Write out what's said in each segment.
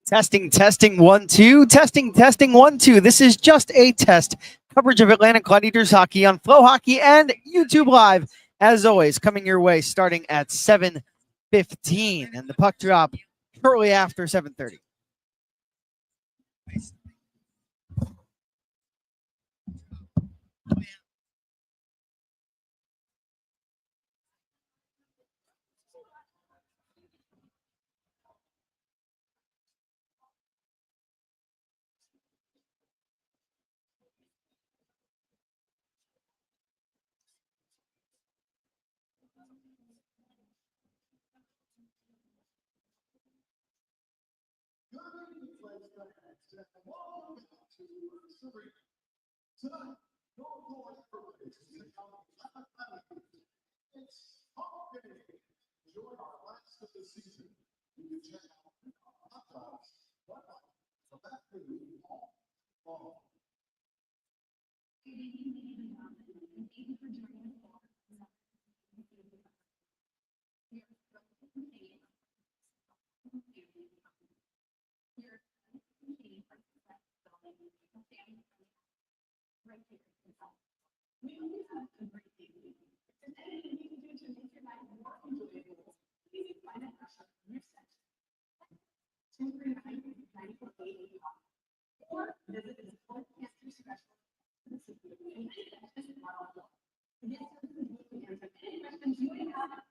Testing, testing, 1, 2. Testing, testing, 1, 2. This is just a test coverage of Atlanta Gladiators hockey on Flow Hockey and YouTube Live. As always, coming your way starting at 7:15 and the puck drop shortly after 7:30. Tonight, no more Everblades is in enjoy our last of the season. You can check out our hot dogs, so that food all. Good evening, ladies and gentlemen, and thank you for joining us for we are right here. We always have a great day. If there's anything you can do to make your night more enjoyable, please find a workshop in your section. 239-9488 or visit the Sport Cancer Specialist and visit model. To get services, you can answer any questions you may have.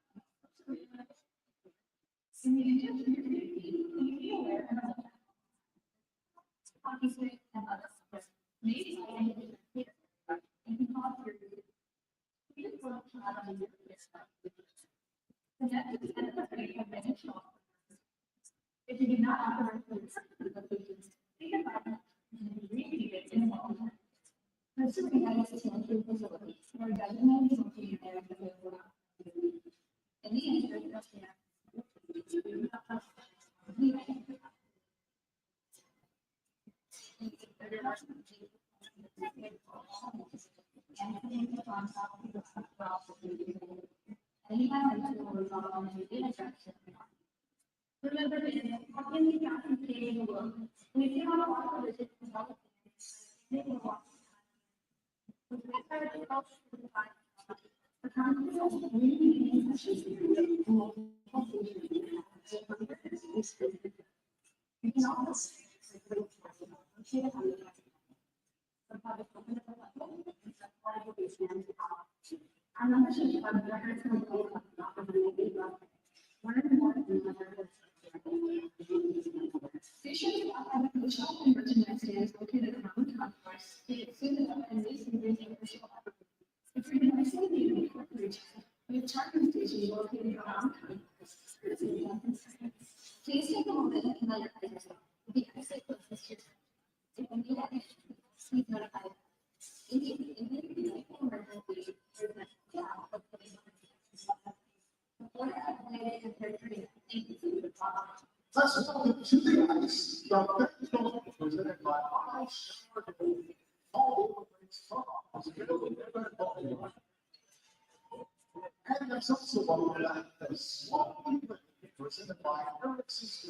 In the interest of your safety, please be aware of hockey stick and other supplies. Maybe you can call your if you do not authorize the locations, think about it and read it in the moment. Let's just be honest with you, facilities where government is looking at available. In the interest of remember, how can we not create a world? We see how a lot of it is about the confidence of community you can also our membership club records Stations outside the shop and merchandise stands located around the concourse. They get suited up and race and raise membership. If you're in the city, we have charging stations located around the concourse. Please take a moment and notify yourself. The exit closest to your time. If you need any, please notify us. If you need emergency, let's welcome to the ice, the official presented by all and there's also one that the swap presented by Hertz.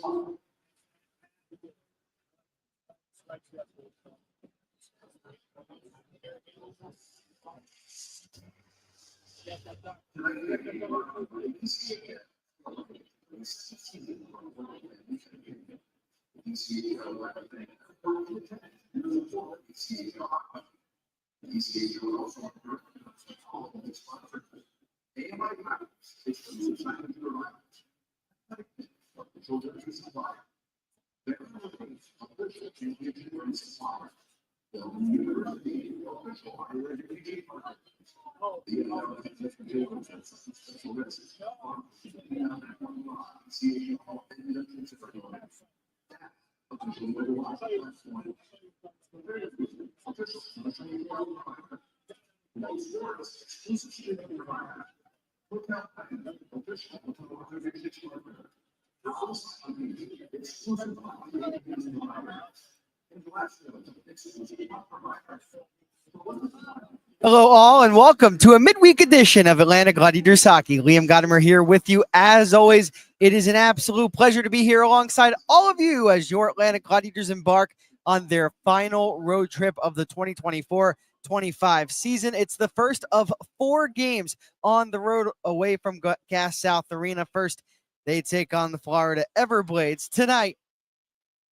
Hello, all, and welcome to a midweek edition of Atlanta Gladiators Hockey. Liam Gotimer here with you. As always, it is an absolute pleasure to be here alongside all of you as your Atlanta Gladiators embark on their final road trip of the 2024-25 season. It's the first of 4 games on the road away from Gas South Arena. First, they take on the Florida Everblades tonight,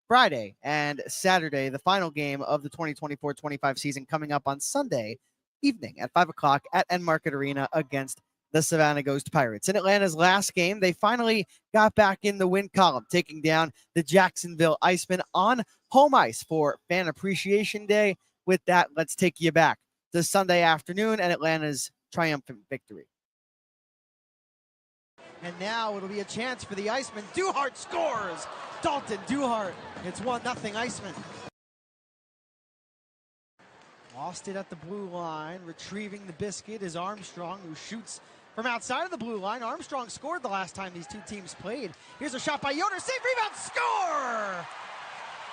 Friday, and Saturday, the final game of the 2024-25 season coming up on Sunday evening at 5 o'clock at Enmarket Arena against the Savannah Ghost Pirates. In Atlanta's last game, they finally got back in the win column, taking down the Jacksonville Icemen on home ice for Fan Appreciation Day. With that, let's take you back to Sunday afternoon and Atlanta's triumphant victory. And now it'll be a chance for the Icemen. Duhart scores! Dalton Duhart. It's 1-0 Icemen. Lost it at the blue line. Retrieving the biscuit is Armstrong, who shoots from outside of the blue line. Armstrong scored the last time these two teams played. Here's a shot by Yoder. Save, rebound, score!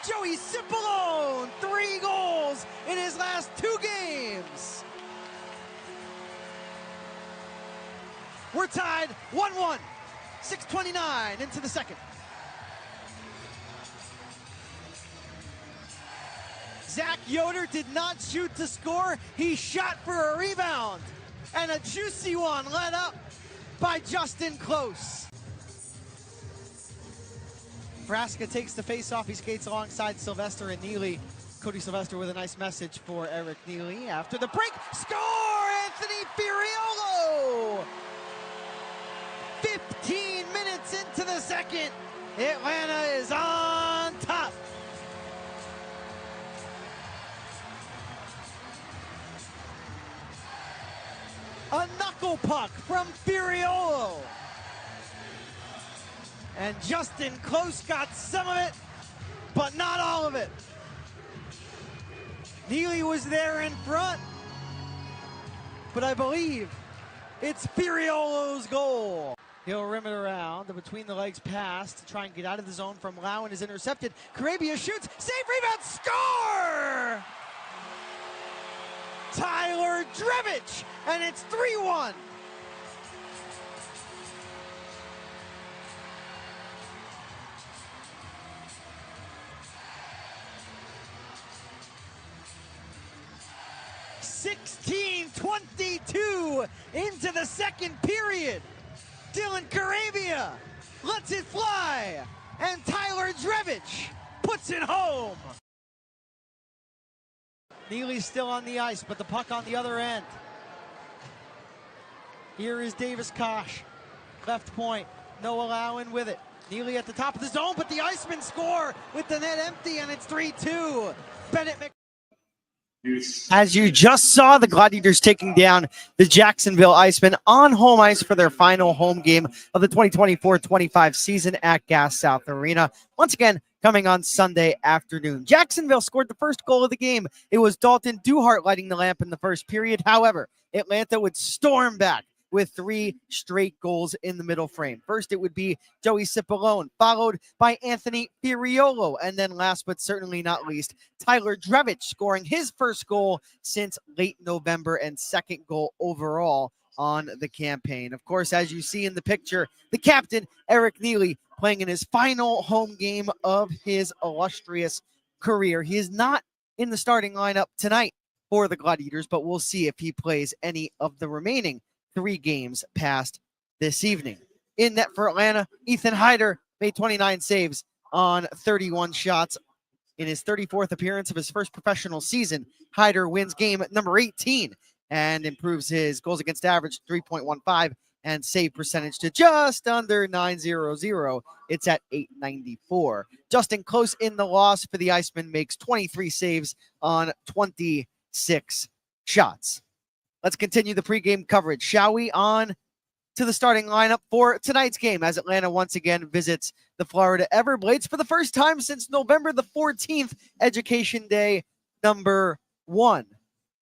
Joey Cipollone, 3 goals in his last 2 games. We're tied 1-1. 6:29 into the second. Zach Yoder did not shoot to score. He shot for a rebound. And a juicy one led up by Justin Close. Frasca takes the face-off. He skates alongside Sylvester and Neely. Cody Sylvester with a nice message for Eric Neely. After the break, score! Anthony Firiolo! 15 minutes into the second. Atlanta is on top. A knuckle puck from Firiolo. And Justin Close got some of it, but not all of it. Neely was there in front, but I believe it's Firiolo's goal. He'll rim it around. The between the legs pass to try and get out of the zone from Lowen is intercepted. Karabia shoots, save, rebound, score! Tyler Drevich, and it's 3-1. (16:22) into the second period. Dylan Karabia lets it fly, and Tyler Drevich puts it home. Neely's still on the ice, but the puck on the other end. Here is Davis Kosh, left point, Noah Lowen with it. Neely at the top of the zone, but the Icemen score with the net empty, and it's 3-2. Bennett As you just saw, the Gladiators taking down the Jacksonville Icemen on home ice for their final home game of the 2024-25 season at Gas South Arena. Once again, coming on Sunday afternoon. Jacksonville scored the first goal of the game. It was Dalton Duhart lighting the lamp in the first period. However, Atlanta would storm back with 3 straight goals in the middle frame. First, it would be Joey Cipollone, followed by Anthony Firiolo, and then last but certainly not least, Tyler Drevich scoring his first goal since late November and second goal overall on the campaign. Of course, as you see in the picture, the captain, Eric Neely, playing in his final home game of his illustrious career. He is not in the starting lineup tonight for the Gladiators, but we'll see if he plays any of the remaining 3 games past this evening. In net for Atlanta, Ethan Hyder made 29 saves on 31 shots. In his 34th appearance of his first professional season, Hyder wins game number 18 and improves his goals against average 3.15 and save percentage to just under .900. It's at .894. Justin Close in the loss for the Icemen makes 23 saves on 26 shots. Let's continue the pregame coverage, shall we, on to the starting lineup for tonight's game as Atlanta once again visits the Florida Everblades for the first time since November the 14th, Education Day number 1.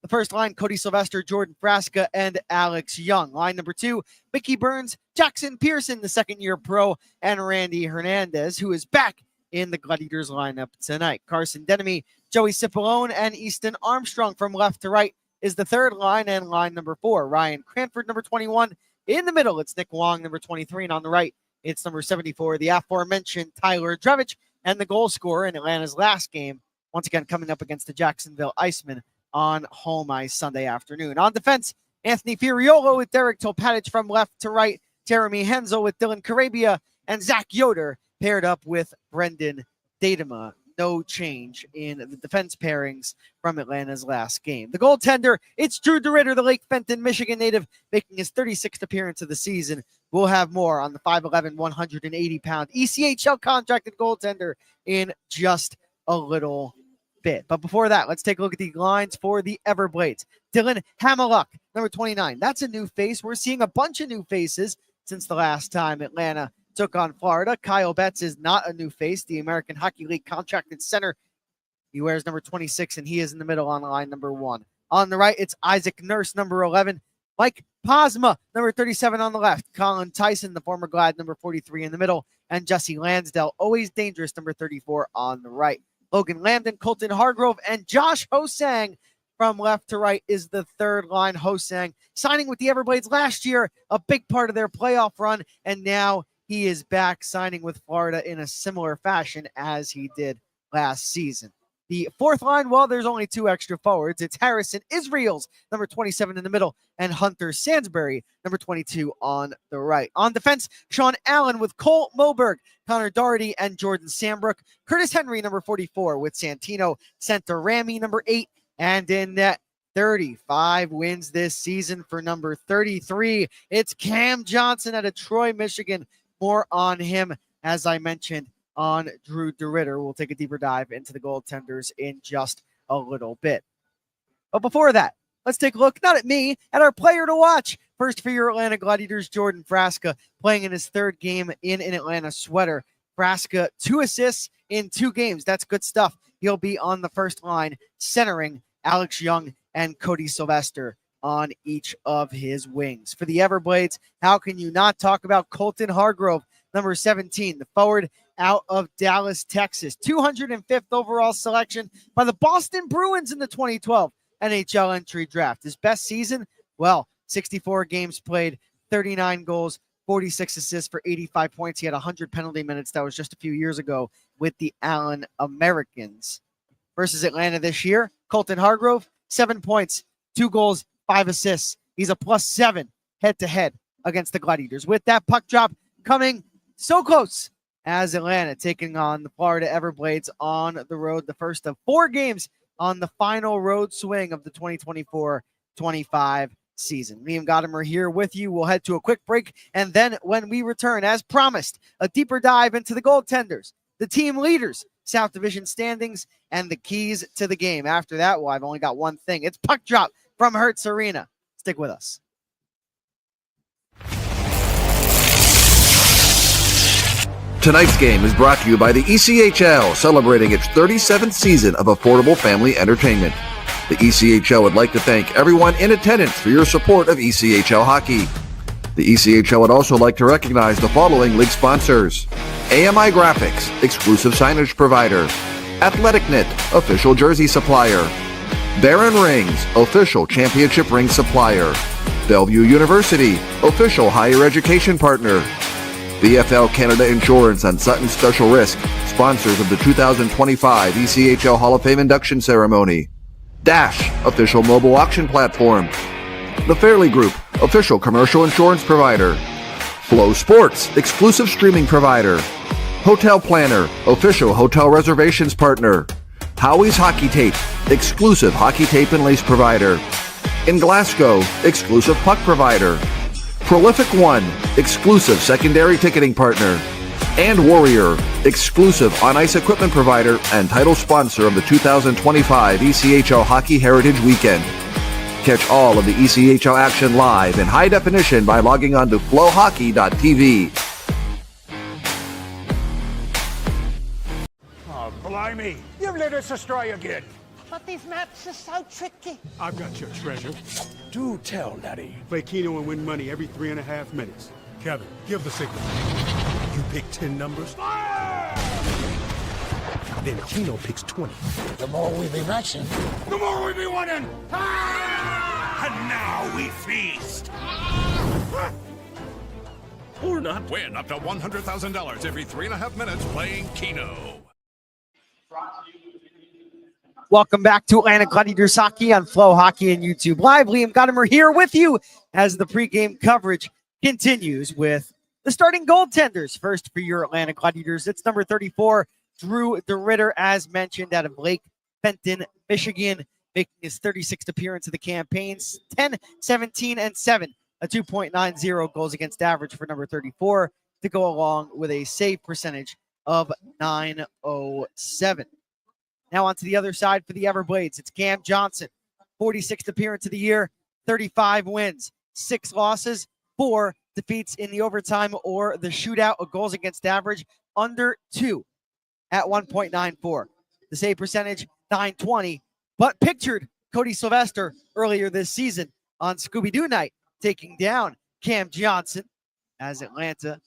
The first line, Cody Sylvester, Jordan Frasca, and Alex Young. Line number 2, Mickey Burns, Jackson Pearson, the second-year pro, and Randy Hernandez, who is back in the Gladiators lineup tonight. Carson Denemy, Joey Cipollone, and Easton Armstrong from left to right is the third line, and line number 4, Ryan Cranford, number 21. In the middle, it's Nick Wong, number 23, and on the right, it's number 74, the aforementioned Tyler Drevich, and the goal scorer in Atlanta's last game, once again coming up against the Jacksonville Icemen on home ice Sunday afternoon. On defense, Anthony Furiolo with Derek Topatic from left to right, Jeremy Hensel with Dylan Carabia, and Zach Yoder paired up with Brendan Datema. No change in the defense pairings from Atlanta's last game. The goaltender, it's Drew DeRitter, the Lake Fenton, Michigan native, making his 36th appearance of the season. We'll have more on the 5'11", 180-pound ECHL contracted goaltender in just a little bit. But before that, let's take a look at the lines for the Everblades. Dylan Hamiluk, number 29. That's a new face. We're seeing a bunch of new faces since the last time Atlanta took on Florida. Kyle Betts is not a new face, the American Hockey League contracted center. He wears number 26, and he is in the middle on line number 1. On the right, it's Isaac Nurse, number 11. Mike Posma, number 37 on the left. Colin Tyson, the former Glad, number 43 in the middle. And Jesse Lansdale, always dangerous, number 34 on the right. Logan Lambden, Colton Hargrove, and Josh Hosang from left to right is the third line. Hosang signing with the Everblades last year, a big part of their playoff run, and now he is back signing with Florida in a similar fashion as he did last season. The fourth line, well, there's only 2 extra forwards. It's Harrison Israels, number 27 in the middle, and Hunter Sandsbury, number 22 on the right. On defense, Sean Allen with Cole Moberg, Connor Doherty, and Jordan Sambrook. Curtis Henry, number 44, with Santino Santarami, number 8, and in net, 35 wins this season for number 33. It's Cam Johnson out of Troy, Michigan. More on him, as I mentioned, on Drew DeRitter. We'll take a deeper dive into the goaltenders in just a little bit. But before that, let's take a look, not at me, at our player to watch. First for your Atlanta Gladiators, Jordan Frasca, playing in his third game in an Atlanta sweater. Frasca, 2 assists in 2 games. That's good stuff. He'll be on the first line, centering Alex Young and Cody Sylvester on each of his wings. For the Everblades, how can you not talk about Colton Hargrove, number 17, the forward out of Dallas, Texas. 205th overall selection by the Boston Bruins in the 2012 NHL entry draft. His best season, well, 64 games played, 39 goals, 46 assists for 85 points. He had 100 penalty minutes. That was just a few years ago with the Allen Americans. Versus Atlanta this year, Colton Hargrove, 7 points, 2 goals, 5 assists. He's a +7 head-to-head against the Gladiators. With that puck drop coming so close as Atlanta taking on the Florida Everblades on the road. The first of 4 games on the final road swing of the 2024-25 season. Liam Gotimer here with you. We'll head to a quick break, and then when we return, as promised, a deeper dive into the goaltenders, the team leaders, South Division standings, and the keys to the game. After that, well, I've only got one thing. It's puck drop from Hertz Arena. Stick with us. Tonight's game is brought to you by the ECHL, celebrating its 37th season of affordable family entertainment. The ECHL would like to thank everyone in attendance for your support of ECHL hockey. The ECHL would also like to recognize the following league sponsors: AMI Graphics, exclusive signage provider; AthleticNet, official jersey supplier; Baron Rings, official championship ring supplier; Bellevue University, official higher education partner; BFL Canada Insurance and Sutton Special Risk, sponsors of the 2025 ECHL Hall of Fame induction ceremony; Dash, official mobile auction platform; The Fairley Group, official commercial insurance provider; Flow Sports, exclusive streaming provider; Hotel Planner, official hotel reservations partner; Howie's Hockey Tape, exclusive hockey tape and lace provider; In Glasgow, exclusive puck provider; Prolific One, exclusive secondary ticketing partner; and Warrior, exclusive on-ice equipment provider and title sponsor of the 2025 ECHL Hockey Heritage Weekend. Catch all of the ECHL action live in high definition by logging on to flowhockey.tv. Oh, blimey. You've led us astray again. But these maps are so tricky. I've got your treasure. Do tell, Daddy. Play Keno and win money every 3.5 minutes. Kevin, give the signal. You pick 10 numbers. Fire! Then Keno picks 20. The more we be matching, The more we be winning! And now we feast! Or not. Win up to $100,000 every 3.5 minutes playing Keno. Welcome back to Atlanta Gladiators Hockey on Flow Hockey and YouTube Live. Liam Gotimer here with you as the pregame coverage continues with the starting goaltenders. First for your Atlanta Gladiators, it's number 34, Drew DeRitter, as mentioned, out of Lake Fenton, Michigan, making his 36th appearance of the campaigns, 10, 17, and 7, a 2.90 goals against average for number 34 to go along with a save percentage of .907. Now on to the other side for the Everblades. It's Cam Johnson, 46th appearance of the year, 35 wins, 6 losses, 4 defeats in the overtime or the shootout, of goals against average under 2 at 1.94. The save percentage, .920, but pictured Cody Sylvester earlier this season on Scooby-Doo Night, taking down Cam Johnson as Atlanta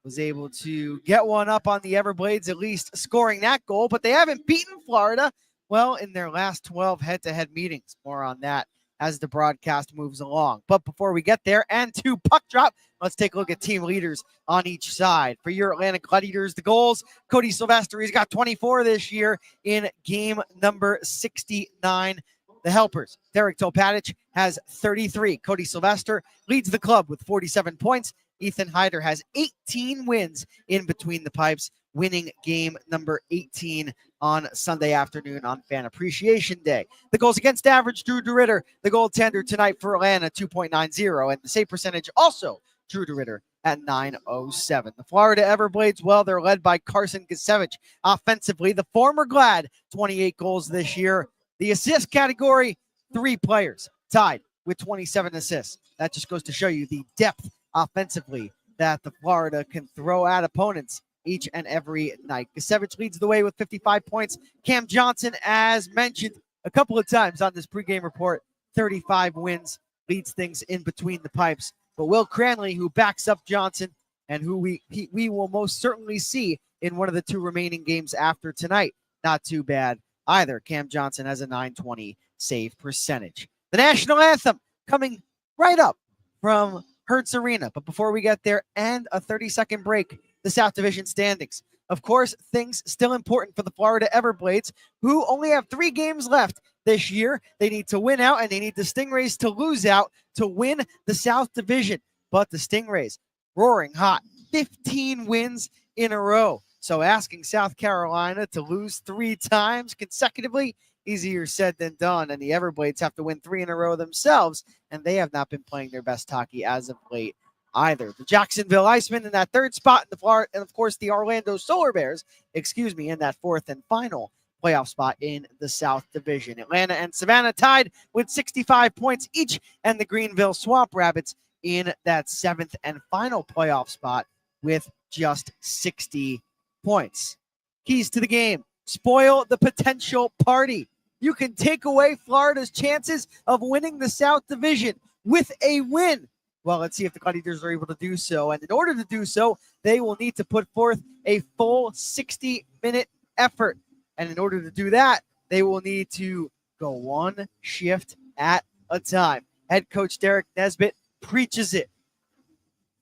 was able to get one up on the Everblades, at least scoring that goal, but they haven't beaten Florida, well, in their last 12 head-to-head meetings. More on that as the broadcast moves along. But before we get there and to puck drop, let's take a look at team leaders on each side. For your Atlanta Gladiators, the goals, Cody Sylvester, he's got 24 this year in game number 69. The helpers, Derek Topatic has 33. Cody Sylvester leads the club with 47 points. Ethan Hyder has 18 wins in between the pipes, winning game number 18 on Sunday afternoon on Fan Appreciation Day. The goals against average, Drew DeRitter, the goaltender tonight for Atlanta, 2.90, and the save percentage also Drew DeRitter at .907. The Florida Everblades, well, they're led by Carson Gusevich. Offensively, the former Glad, 28 goals this year. The assist category, 3 players tied with 27 assists. That just goes to show you the depth offensively that the Florida can throw at opponents each and every night. Gusevich leads the way with 55 points. Cam Johnson, as mentioned a couple of times on this pregame report, 35 wins, leads things in between the pipes. But Will Cranley, who backs up Johnson and who we will most certainly see in one of the 2 remaining games after tonight, not too bad either. Cam Johnson has a .920 save percentage. The national anthem coming right up from Hertz Arena. But before we get there, and a 30-second break, the South Division standings. Of course, things still important for the Florida Everblades, who only have 3 games left this year. They need to win out, and they need the Stingrays to lose out to win the South Division. But the Stingrays, roaring hot, 15 wins in a row. So asking South Carolina to lose 3 times consecutively, easier said than done, and the Everblades have to win 3 in a row themselves, and they have not been playing their best hockey as of late either. The Jacksonville Icemen in that 3rd spot in the Florida, and of course the Orlando Solar Bears, in that 4th and final playoff spot in the South Division. Atlanta and Savannah tied with 65 points each, and the Greenville Swamp Rabbits in that 7th and final playoff spot with just 60 points. Keys to the game: spoil the potential party. You can take away Florida's chances of winning the South Division with a win. Well, let's see if the Gladiators are able to do so. And in order to do so, they will need to put forth a full 60-minute effort. And in order to do that, they will need to go 1 shift at a time. Head coach Derek Nesbitt preaches it.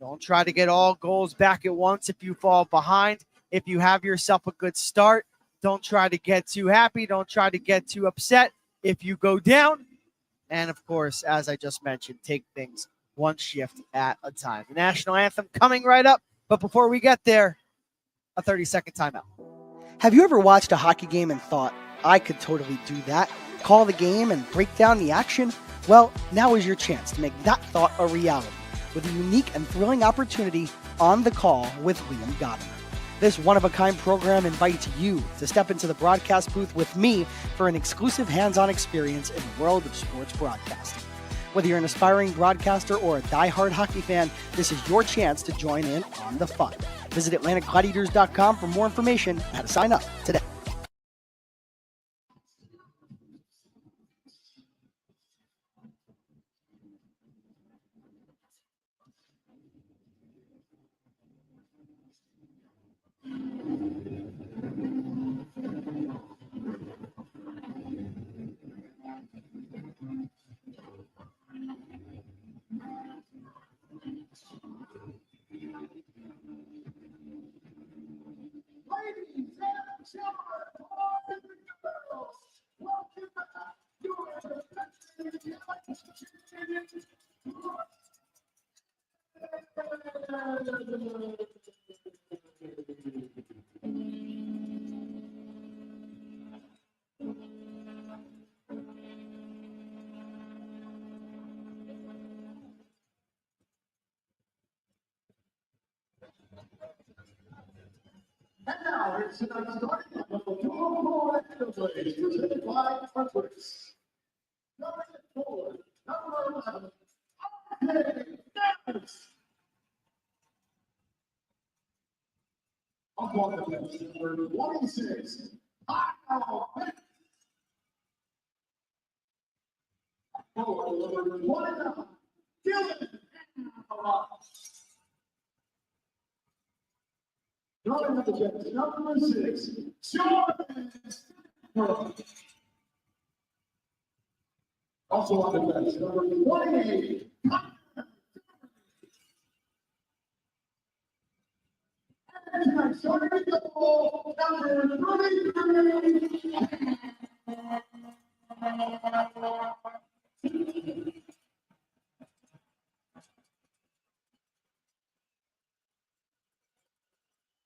Don't try to get all goals back at once if you fall behind. If you have yourself a good start, don't try to get too happy. Don't try to get too upset if you go down. And, of course, as I just mentioned, take things 1 shift at a time. The national anthem coming right up. But before we get there, a 30-second timeout. Have you ever watched a hockey game and thought, I could totally do that? Call the game and break down the action? Well, now is your chance to make that thought a reality with a unique and thrilling opportunity on The Call with Liam Gotimer. This one-of-a-kind program invites you to step into the broadcast booth with me for an exclusive hands-on experience in the world of sports broadcasting. Whether you're an aspiring broadcaster or a die-hard hockey fan, this is your chance to join in on the fun. Visit AtlanticGladiators.com for more information and how to sign up today. And now it's tonight's starting of the 204 Everblades, presented by Hertz. Number 4, number 11, Gladiators. Up on the bench, number 26, Hertz. Forward, number 29, Dylan. Drawing up the bench, number 6, Jordan. Also on the bench, number 28, and tonight, starting at the ball, number 33.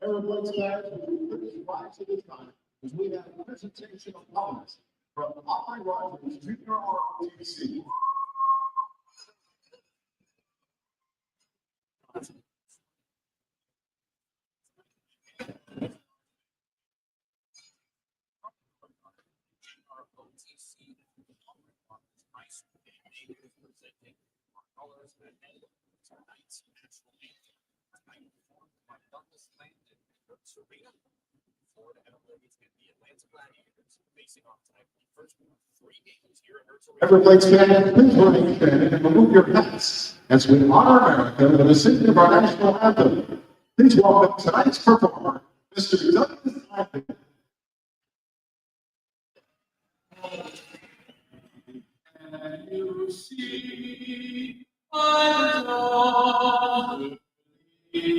Everblades fans, please rise to this time as we have a presentation of honors from Opry Rogers Junior ROTC. Florida Everblades and the Atlanta Gladiators facing off tonight for the first 3 games here at Hertz. Everblades fans, please remain standing and remove your hats as we honor America with the singing of our national anthem. Please welcome tonight's performer, Mr. Douglas Hyman. And you see my daughter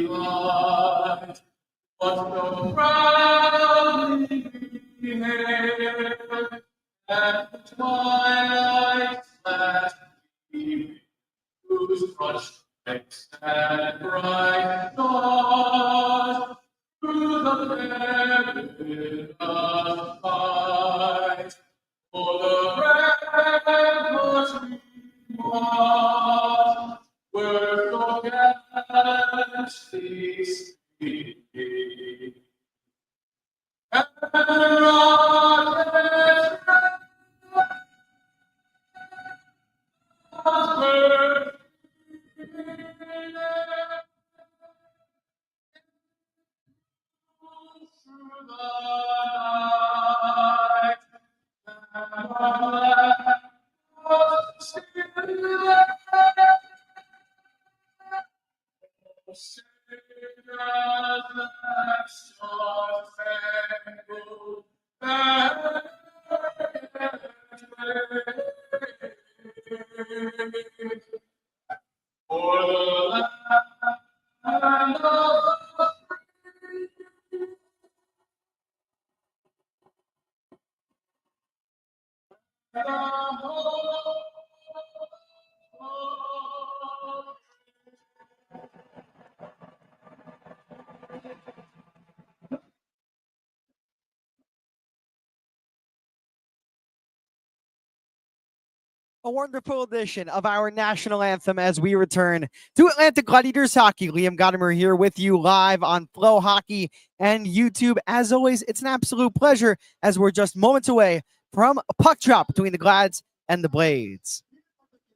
light, but so proudly beheld at the twilight's last gleaming, whose crushed necks and bright stars through the heaven of fight. For the ramparts we watched were so gallantly speaking, and the rockets were through the night. For the land of A wonderful edition of our national anthem as we return to Atlanta Gladiators hockey. Liam Gotimer here with you live on Flow Hockey and YouTube. As always, it's an absolute pleasure as we're just moments away from a puck drop between the Glads and the Blades.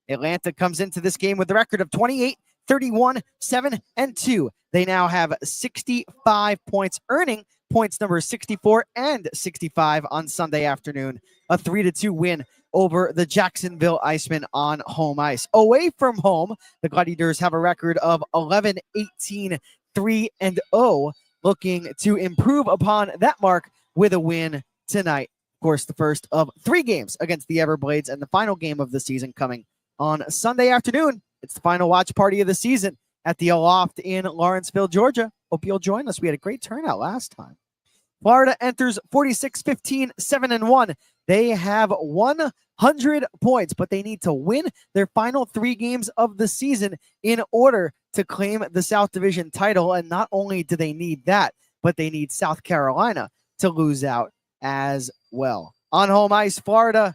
Atlanta comes into this game with a record of 28, 31, 7, and 2. They now have 65 points, earning points number 64 and 65 on Sunday afternoon. A 3-2 win over the Jacksonville Icemen on home ice. Away from home, the Gladiators have a record of 11, 18, 3-0, looking to improve upon that mark with a win tonight. Of course, the first of 3 games against the Everblades, and the final game of the season coming on Sunday afternoon. It's the final watch party of the season at the Aloft in Lawrenceville, Georgia. Hope you'll join us. We had a great turnout last time. Florida enters 46-15, 7-1. They have 100 points, but they need to win their final 3 games of the season in order to claim the South Division title. And not only do they need that, but they need South Carolina to lose out as well. On home ice, Florida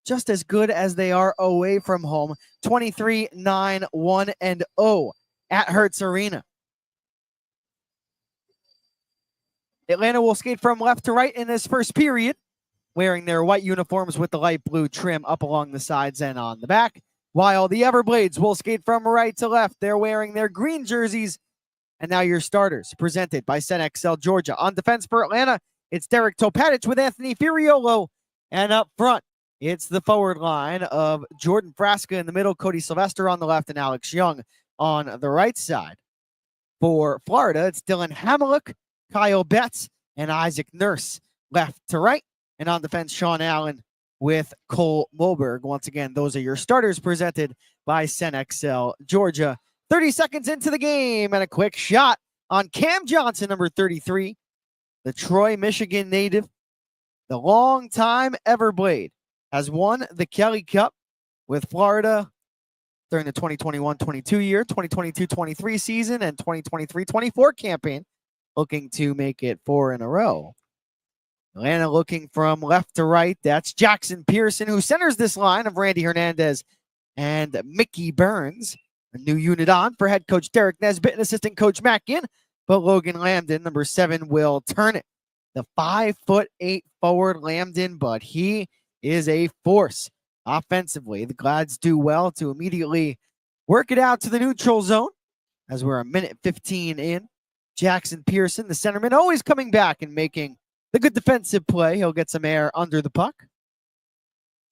just as good as they are away from home. 23-9-1-0 at Hertz Arena. Atlanta will skate from left to right in this first period, wearing their white uniforms with the light blue trim up along the sides and on the back, while the Everblades will skate from right to left. They're wearing their green jerseys. And now your starters, presented by CenXL Georgia. On defense for Atlanta, it's Derek Topatic with Anthony Furiolo. And up front, it's the forward line of Jordan Frasca in the middle, Cody Sylvester on the left, and Alex Young on the right side. For Florida, it's Dylan Hamelick, Kyle Betts, and Isaac Nurse left to right. And on defense, Sean Allen with Cole Moberg. Once again, those are your starters, presented by CenXL Georgia. 30 seconds into the game, and a quick shot on Cam Johnson, number 33, the Troy, Michigan native. The longtime Everblade has won the Kelly Cup with Florida during the 2021-22 year, 2022-23 season, and 2023-24 campaign, looking to make it 4 in a row. Atlanta looking from left to right. That's Jackson Pearson, who centers this line of Randy Hernandez and Mickey Burns. A new unit on for head coach Derek Nesbitt and assistant coach Matt Ginn, but Logan Lambden, number 7, will turn it. The 5'8" forward Lambden, but he is a force offensively. The Glads do well to immediately work it out to the neutral zone as we're a minute 15 in. Jackson Pearson, the centerman, always coming back and making the good defensive play. He'll get some air under the puck.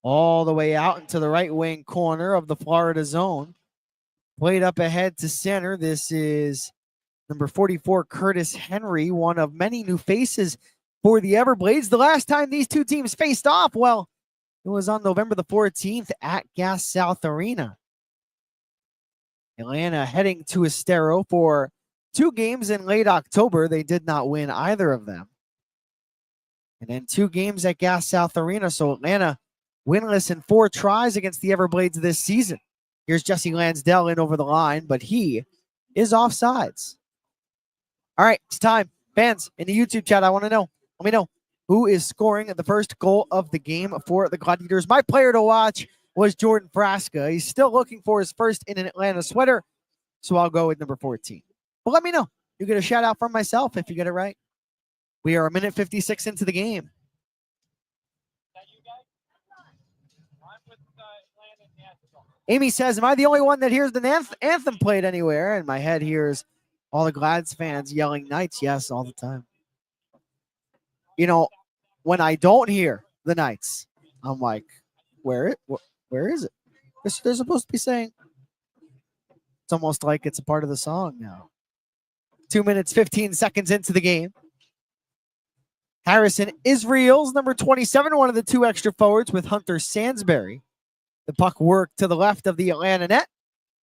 All the way out into the right wing corner of the Florida zone. Played up ahead to center. This is number 44, Curtis Henry, one of many new faces for the Everblades. The last time these two teams faced off, well, it was on November the 14th at Gas South Arena. Atlanta heading to Estero for 2 games in late October. They did not win either of them. And then 2 games at Gas South Arena. So Atlanta winless in 4 tries against the Everblades this season. Here's Jesse Lansdell in over the line, but he is offsides. All right, it's time. Fans in the YouTube chat, I want to know. Let me know who is scoring the first goal of the game for the Gladiators. My player to watch was Jordan Frasca. He's still looking for his first in an Atlanta sweater, so I'll go with number 14. But let me know. You get a shout out from myself if you get it right. We are a minute 56 into the game. Amy says, am I the only one that hears the anthem played anywhere? And my head hears all the Glads fans yelling Knights. Yes, all the time. You know, when I don't hear the Knights, I'm like, where is it? They're supposed to be saying. It's almost like it's a part of the song now. 2 minutes, 15 seconds into the game. Harrison Israel's number 27, one of the 2 extra forwards with Hunter Sansbury. The puck worked to the left of the Atlanta net.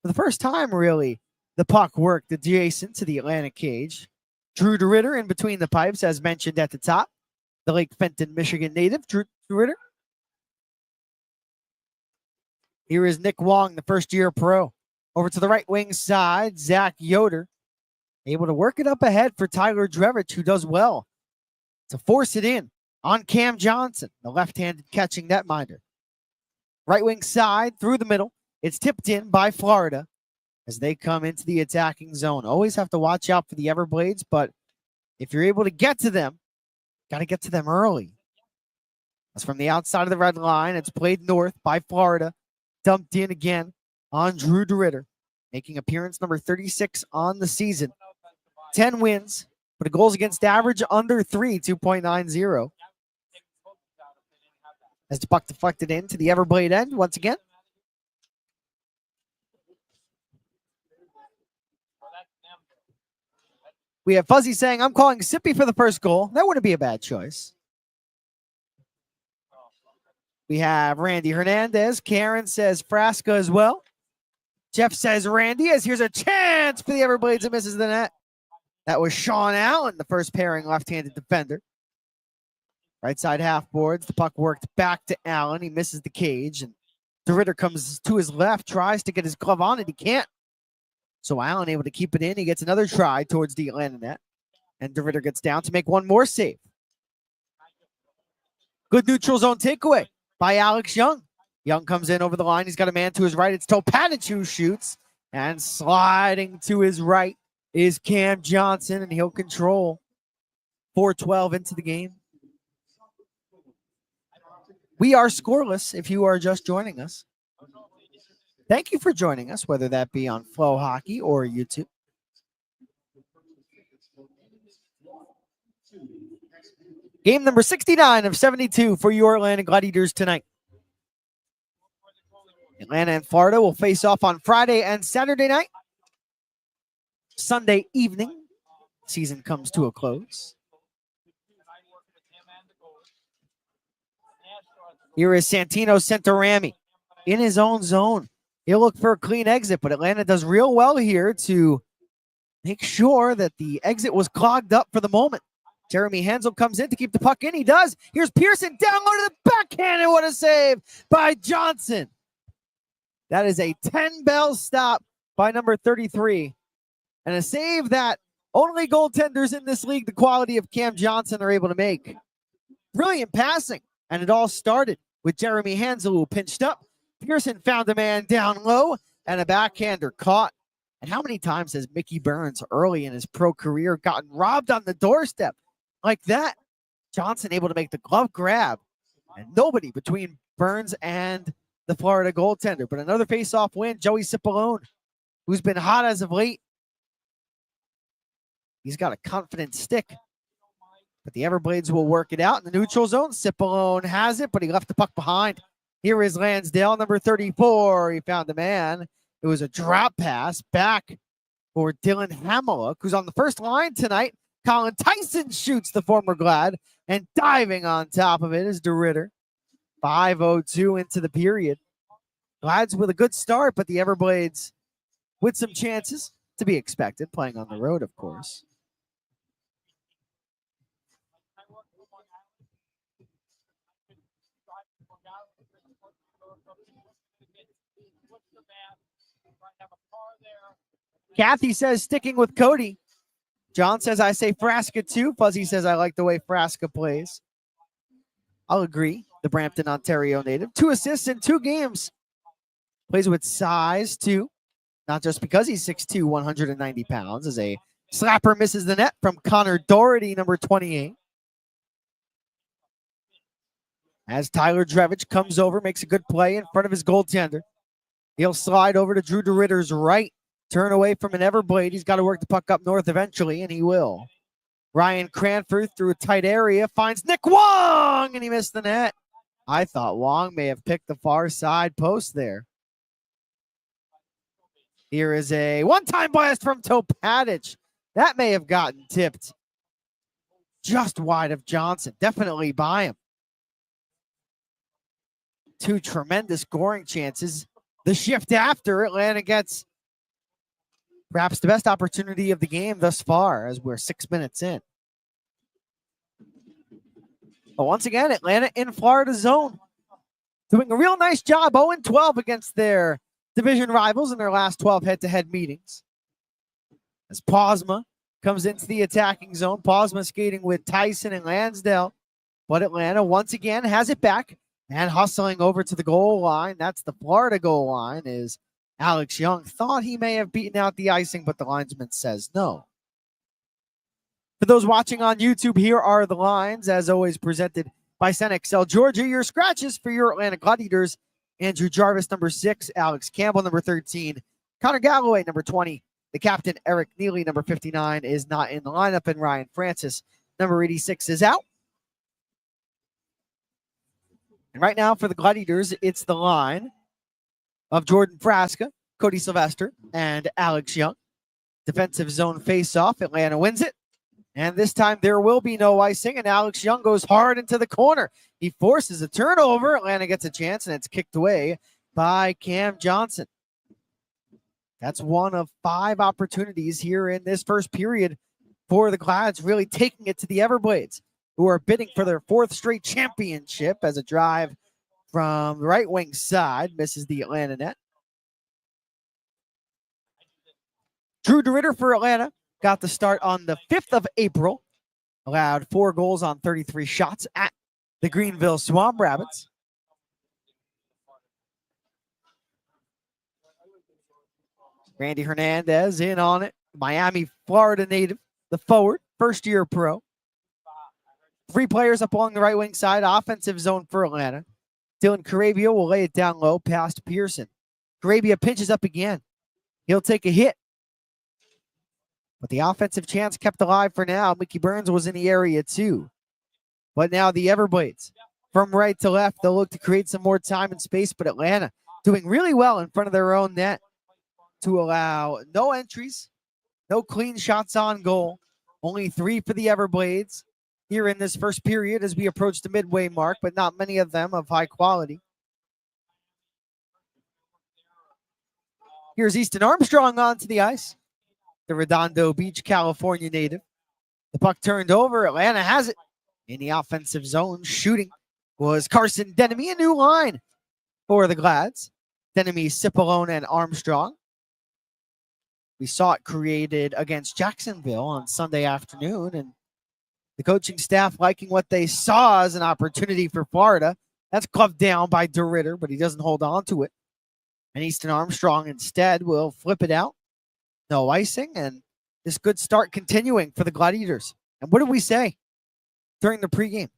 For the first time, really, the puck worked adjacent to the Atlanta cage. Drew DeRitter in between the pipes, as mentioned at the top. The Lake Fenton, Michigan native, Drew DeRitter. Here is Nick Wong, the first-year pro. Over to the right wing side, Zach Yoder. Able to work it up ahead for Tyler Drevich, who does well to force it in on Cam Johnson, the left-handed catching netminder. Right wing side through the middle. It's tipped in by Florida as they come into the attacking zone. Always have to watch out for the Everblades, but if you're able to get to them, got to get to them early. That's from the outside of the red line. It's played north by Florida. Dumped in again on Drew DeRitter, making appearance number 36 on the season. 10 wins, but a goals against average under 3, 2.90. As the puck deflected into the Everblade end once again. We have Fuzzy saying, I'm calling Sippy for the first goal. That wouldn't be a bad choice. We have Randy Hernandez. Karen says Frasca as well. Jeff says Randy, as here's a chance for the Everblades that misses the net. That was Sean Allen, the first pairing left-handed defender. Right side half boards. The puck worked back to Allen. He misses the cage. And DeRitter comes to his left, tries to get his glove on it. He can't. So Allen able to keep it in. He gets another try towards the Atlanta net. And DeRitter gets down to make one more save. Good neutral zone takeaway by Alex Young. Young comes in over the line. He's got a man to his right. It's Topatic who shoots. And sliding to his right is Cam Johnson, and he'll control 4:12 into the game. We are scoreless if you are just joining us. Thank you for joining us, whether that be on Flow Hockey or YouTube. Game number 69 of 72 for your Atlanta Gladiators tonight. Atlanta and Florida will face off on Friday and Saturday night. Sunday evening, season comes to a close. Here is Santino Centorami in his own zone. He'll look for a clean exit, but Atlanta does real well here to make sure that the exit was clogged up for the moment. Jeremy Hansel comes in to keep the puck in. He does. Here's Pearson down low to the backhand, and what a save by Johnson. That is a 10-bell stop by number 33. And a save that only goaltenders in this league, the quality of Cam Johnson, are able to make. Brilliant passing. And it all started with Jeremy Hansel, who pinched up. Pearson found a man down low, and a backhander caught. And how many times has Mickey Burns early in his pro career gotten robbed on the doorstep like that? Johnson able to make the glove grab. And nobody between Burns and the Florida goaltender. But another face-off win, Joey Cipollone, who's been hot as of late. He's got a confident stick. But the Everblades will work it out in the neutral zone. Cipollone has it, but he left the puck behind. Here is Lansdale, number 34. He found a man. It was a drop pass back for Dylan Hamiluk, who's on the first line tonight. Colin Tyson shoots the former Glad, and diving on top of it is DeRitter. 5:02 into the period. Glads with a good start, but the Everblades with some chances to be expected, playing on the road, of course. Kathy says sticking with Cody. John says I say Frasca too. Fuzzy says I like the way Frasca plays. I'll agree. The Brampton, Ontario native. 2 assists in 2 games. Plays with size too. Not just because he's 6'2", 190 pounds. As a slapper misses the net from Connor Doherty, number 28. As Tyler Drevich comes over, makes a good play in front of his goaltender. He'll slide over to Drew DeRitter's right. Turn away from an Everblade. He's got to work the puck up north eventually, and he will. Ryan Cranford through a tight area finds Nick Wong, and he missed the net. I thought Wong may have picked the far side post there. Here is a one-time blast from Topatic. That may have gotten tipped just wide of Johnson. Definitely by him. 2 tremendous scoring chances. The shift after, Atlanta gets perhaps the best opportunity of the game thus far, as we're 6 minutes in. But once again, Atlanta in Florida zone. Doing a real nice job, 0-12 against their division rivals in their last 12 head-to-head meetings. As Posma comes into the attacking zone. Posma skating with Tyson and Lansdale. But Atlanta once again has it back. And hustling over to the goal line, that's the Florida goal line, is Alex Young. Thought he may have beaten out the icing, but the linesman says no. For those watching on YouTube, here are the lines, as always presented by Senexel Georgia. Your scratches for your Atlanta Gladiators: Andrew Jarvis, number 6, Alex Campbell, number 13, Connor Galloway, number 20, the captain, Eric Neely, number 59, is not in the lineup, and Ryan Francis, number 86, is out. And right now for the Gladiators, it's the line of Jordan Frasca, Cody Sylvester, and Alex Young. Defensive zone face-off. Atlanta wins it. And this time there will be no icing, and Alex Young goes hard into the corner. He forces a turnover. Atlanta gets a chance, and it's kicked away by Cam Johnson. That's one of 5 opportunities here in this first period for the Glads, really taking it to the Everblades, who are bidding for their 4th straight championship, as a drive from the right wing side misses the Atlanta net. Drew DeRitter for Atlanta got the start on the 5th of April, allowed 4 goals on 33 shots at the Greenville Swamp Rabbits. Randy Hernandez in on it. Miami, Florida native, the forward, first-year pro. 3 players up along the right wing side, offensive zone for Atlanta. Dylan Carabia will lay it down low past Pearson. Carabia pinches up again. He'll take a hit. But the offensive chance kept alive for now. Mickey Burns was in the area too. But now the Everblades, from right to left, they'll look to create some more time and space, but Atlanta doing really well in front of their own net to allow no entries, no clean shots on goal. Only 3 for the Everblades here in this first period as we approach the midway mark, but not many of them of high quality. Here's Easton Armstrong onto the ice, the Redondo Beach, California native. The puck turned over. Atlanta has it in the offensive zone. Shooting was Carson Denemy, a new line for the Glads. Denemy, Cipollone, and Armstrong. We saw it created against Jacksonville on Sunday afternoon, and the coaching staff liking what they saw as an opportunity for Florida. That's gloved down by DeRitter, but he doesn't hold on to it. And Easton Armstrong instead will flip it out. No icing, and this good start continuing for the Gladiators. And what did we say during the pregame?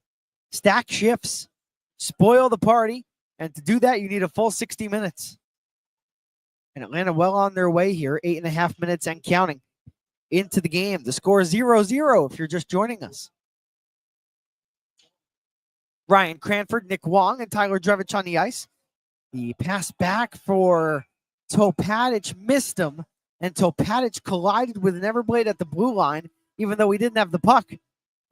Stack shifts, spoil the party, and to do that, you need a full 60 minutes. And Atlanta well on their way here, 8.5 minutes and counting into the game. The score is 0-0 if you're just joining us. Ryan Cranford, Nick Wong, and Tyler Drevich on the ice. The pass back for Topadich missed him, and Topadich collided with an Everblade at the blue line, even though he didn't have the puck.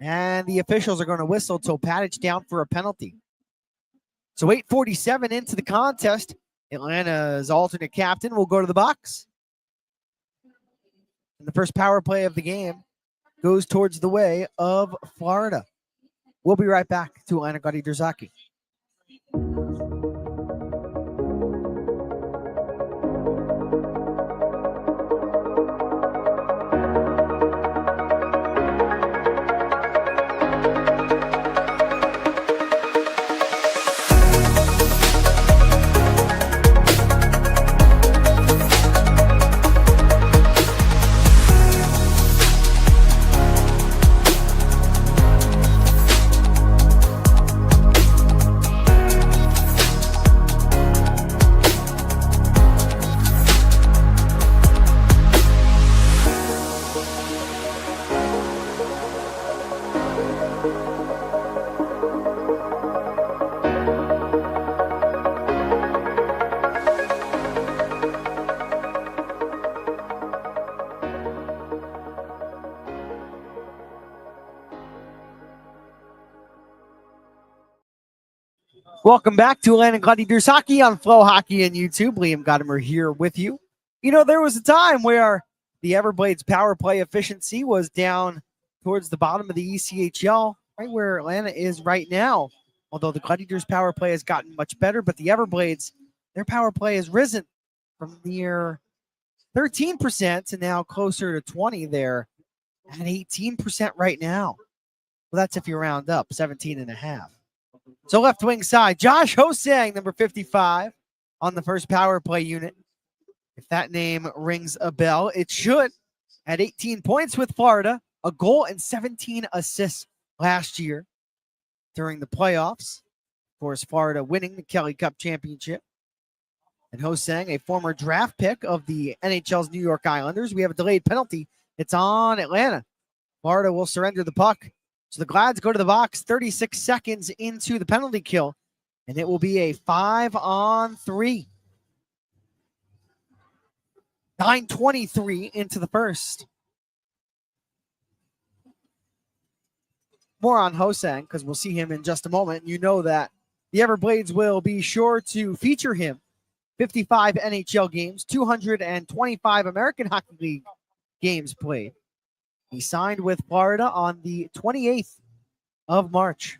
And the officials are going to whistle Topadich down for a penalty. So 8:47 into the contest. Atlanta's alternate captain will go to the box. And the first power play of the game goes towards the way of Florida. We'll be right back to Atlanta Gladiators hockey. Welcome back to Atlanta Gladiators hockey on Flow Hockey and YouTube. Liam Gotimer here with you. You know, there was a time where the Everblades power play efficiency was down towards the bottom of the ECHL, right where Atlanta is right now. Although the Gladiators power play has gotten much better, but the Everblades, their power play has risen from near 13% to now closer to 20. They're at 18% right now. Well, that's if you round up, 17.5. So left wing side, Josh Hosang, number 55, on the first power play unit. If that name rings a bell, it should. At 18 points with Florida, a goal and 17 assists last year during the playoffs. Of course, Florida winning the Kelly Cup championship. And Hosang, a former draft pick of the NHL's New York Islanders. We have a delayed penalty. It's on Atlanta. Florida will surrender the puck. So the Glads go to the box 36 seconds into the penalty kill. And it will be a 5-on-3. 9:23 into the first. More on Hosang because we'll see him in just a moment. You know that the Everblades will be sure to feature him. 55 NHL games, 225 American Hockey League games played. He signed with Florida on the 28th of March.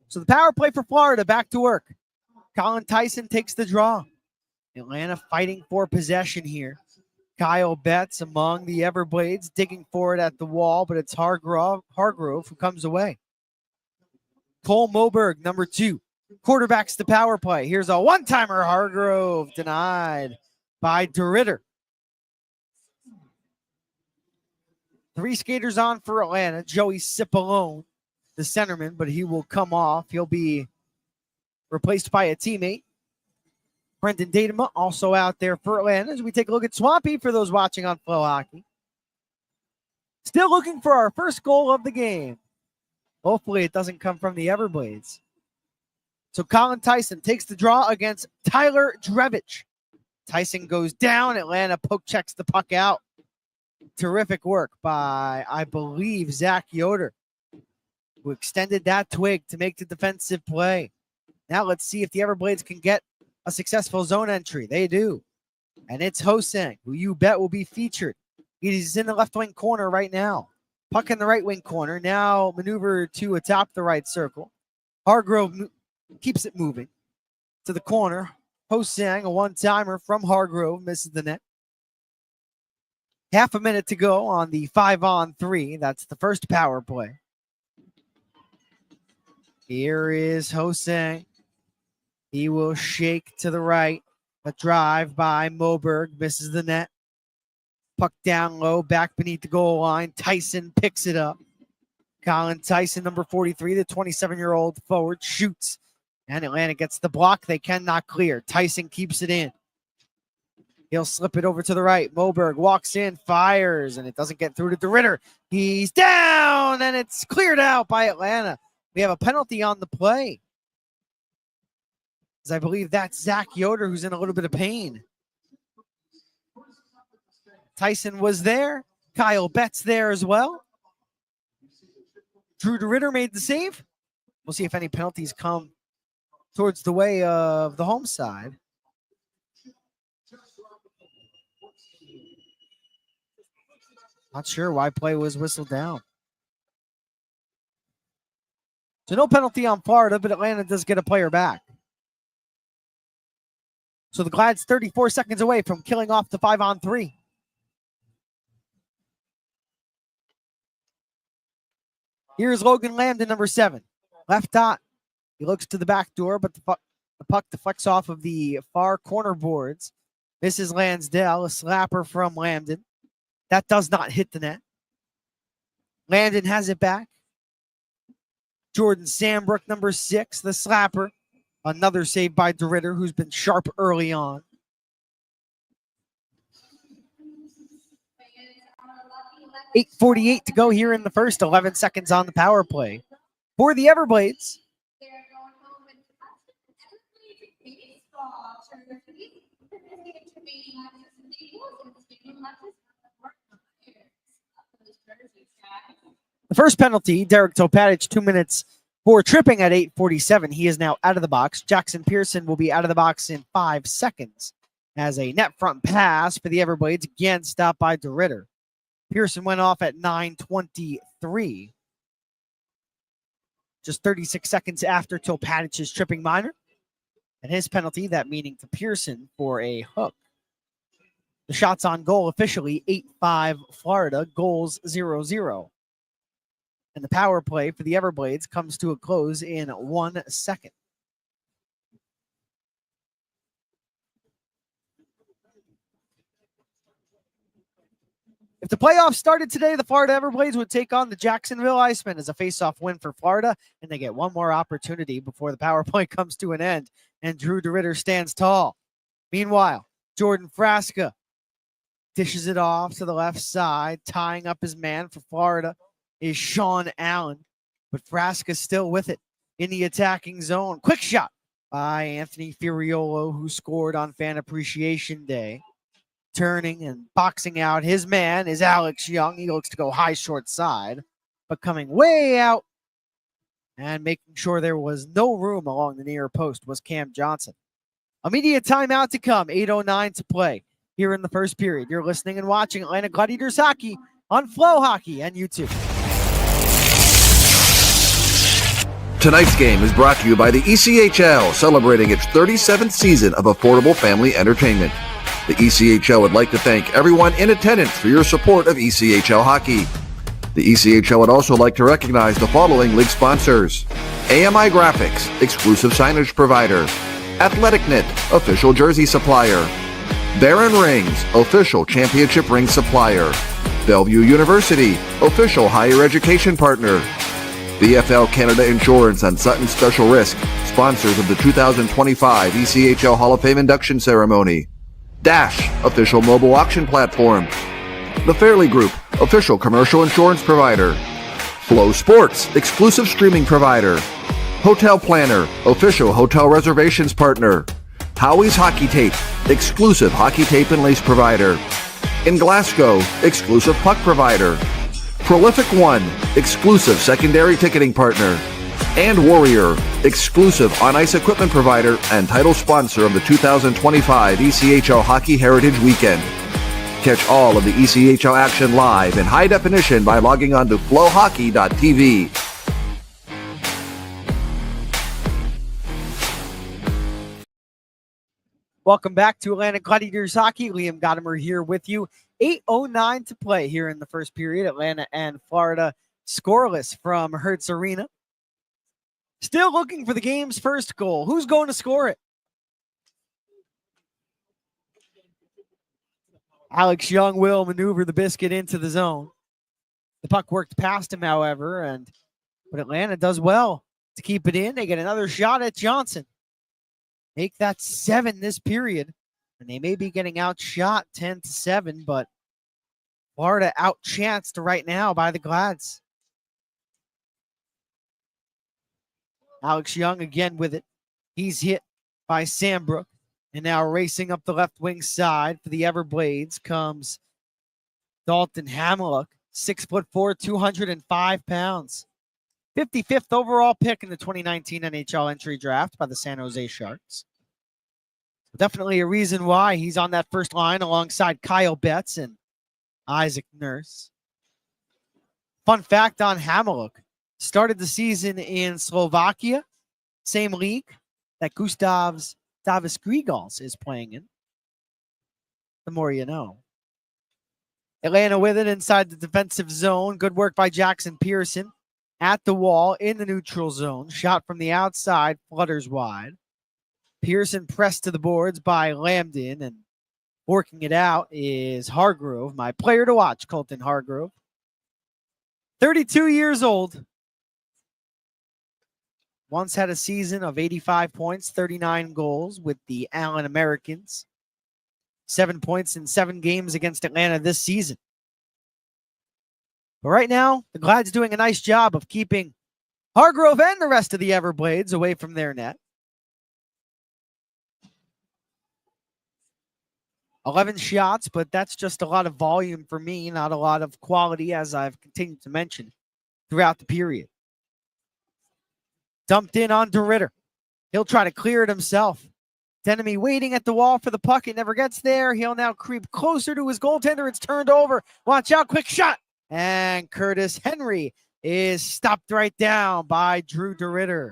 So the power play for Florida back to work. Colin Tyson takes the draw. Atlanta fighting for possession here. Kyle Betts among the Everblades digging for it at the wall, but it's Hargrove who comes away. Cole Moberg, number 2, quarterbacks the power play. Here's a one-timer. Hargrove denied by DeRitter. 3 skaters on for Atlanta. Joey Cipollone, the centerman, but he will come off. He'll be replaced by a teammate. Brendan Datema also out there for Atlanta as we take a look at Swampy for those watching on Flow Hockey. Still looking for our first goal of the game. Hopefully it doesn't come from the Everblades. So Colin Tyson takes the draw against Tyler Drevich. Tyson goes down. Atlanta poke checks the puck out. Terrific work by, I believe, Zach Yoder, who extended that twig to make the defensive play. Now let's see if the Everblades can get a successful zone entry. They do. And it's Hosang, who you bet will be featured. He's in the left wing corner right now. Puck in the right wing corner. Now maneuver to atop the right circle. Hargrove keeps it moving to the corner. Hosang, a one-timer from Hargrove, misses the net. Half a minute to go on the 5-on-3. That's the first power play. Here is Hosang. He will shake to the right. A drive by Moberg. Misses the net. Puck down low. Back beneath the goal line. Tyson picks it up. Colin Tyson, number 43, the 27-year-old forward, shoots. And Atlanta gets the block. They cannot clear. Tyson keeps it in. He'll slip it over to the right. Moberg walks in, fires, and it doesn't get through to DeRitter. He's down, and it's cleared out by Atlanta. We have a penalty on the play. As I believe that's Zach Yoder, who's in a little bit of pain. Tyson was there. Kyle Betts there as well. Drew DeRitter made the save. We'll see if any penalties come towards the way of the home side. Not sure why play was whistled down. So no penalty on Florida, but Atlanta does get a player back. So the Glads 34 seconds away from killing off the 5-on-3. Here's Logan Lambden, number 7. Left dot. He looks to the back door, but the puck deflects off of the far corner boards. This is Lansdale, a slapper from Lambden. That does not hit the net. Lambden has it back. Jordan Sambrook, number 6, the slapper. Another save by DeRitter, who's been sharp early on. .848 to go here in the first. 11 seconds on the power play for the Everblades. The first penalty, Derek Topatic, 2 minutes for tripping at 8:47. He is now out of the box. Jackson Pearson will be out of the box in 5 seconds as a net front pass for the Everblades, again stopped by DeRitter. Pearson went off at 9:23. Just 36 seconds after Topatic's tripping minor. And his penalty, that meaning to Pearson for a hook. The shots on goal officially 8-5 Florida, goals 0-0. And the power play for the Everblades comes to a close in 1 second. If the playoffs started today, the Florida Everblades would take on the Jacksonville Icemen as a face-off win for Florida, and they get one more opportunity before the power play comes to an end, and Drew DeRitter stands tall. Meanwhile, Jordan Frasca dishes it off to the left side, tying up his man for Florida is Sean Allen, but Frasca's still with it in the attacking zone. Quick shot by Anthony Furiolo, who scored on Fan Appreciation Day. Turning and boxing out his man is Alex Young. He looks to go high short side, but coming way out and making sure there was no room along the near post was Cam Johnson. Immediate timeout to come, 8:09 to play here in the first period. You're listening and watching Atlanta Gladiators hockey on Flow Hockey and YouTube. Tonight's game is brought to you by the ECHL, celebrating its 37th season of affordable family entertainment. The ECHL would like to thank everyone in attendance for your support of ECHL hockey. The ECHL would also like to recognize the following league sponsors: AMI Graphics, exclusive signage provider; AthleticKnit, official jersey supplier; Baron Rings, official championship ring supplier; Bellevue University, official higher education partner; VFL Canada Insurance and Sutton Special Risk, sponsors of the 2025 ECHL Hall of Fame induction ceremony; Dash, official mobile auction platform; The Fairley Group, official commercial insurance provider; Flow Sports, exclusive streaming provider; Hotel Planner, official hotel reservations partner; Howie's Hockey Tape, exclusive hockey tape and lace provider; In Glasgow, exclusive puck provider; Prolific One, exclusive secondary ticketing partner; and Warrior, exclusive on-ice equipment provider and title sponsor of the 2025 ECHL Hockey Heritage Weekend. Catch all of the ECHL action live in high definition by logging on to flowhockey.tv. Welcome back to Atlanta Gladiators hockey. Liam Gotimer here with you. 8:09 to play here in the first period. Atlanta and Florida scoreless from Hertz Arena. Still looking for the game's first goal. Who's going to score it? Alex Young will maneuver the biscuit into the zone. The puck worked past him, however, but Atlanta does well to keep it in. They get another shot at Johnson. Make that 7 this period, and they may be getting outshot 10-7, but Florida outchanced right now by the Glads. Alex Young again with it. He's hit by Sambrook. And now racing up the left wing side for the Everblades comes Dalton Hamiluk, 6'4", 205 pounds. 55th overall pick in the 2019 NHL entry draft by the San Jose Sharks. Definitely a reason why he's on that first line alongside Kyle Betts and Isaac Nurse. Fun fact on Hamiluk. Started the season in Slovakia, same league that Gustavs Davis Grigals is playing in. The more you know. Atlanta with it inside the defensive zone. Good work by Jackson Pearson at the wall in the neutral zone. Shot from the outside, flutters wide. Pearson pressed to the boards by Lambden, and working it out is Hargrove, my player to watch, Colton Hargrove. 32 years old. Once had a season of 85 points, 39 goals with the Allen Americans. 7 points in 7 games against Atlanta this season. But right now, the Glad's doing a nice job of keeping Hargrove and the rest of the Everblades away from their net. 11 shots, but that's just a lot of volume for me, not a lot of quality, as I've continued to mention throughout the period. Dumped in on DeRitter. He'll try to clear it himself. Enemy waiting at the wall for the puck. It never gets there. He'll now creep closer to his goaltender. It's turned over. Watch out. Quick shot. And Curtis Henry is stopped right down by Drew DeRitter.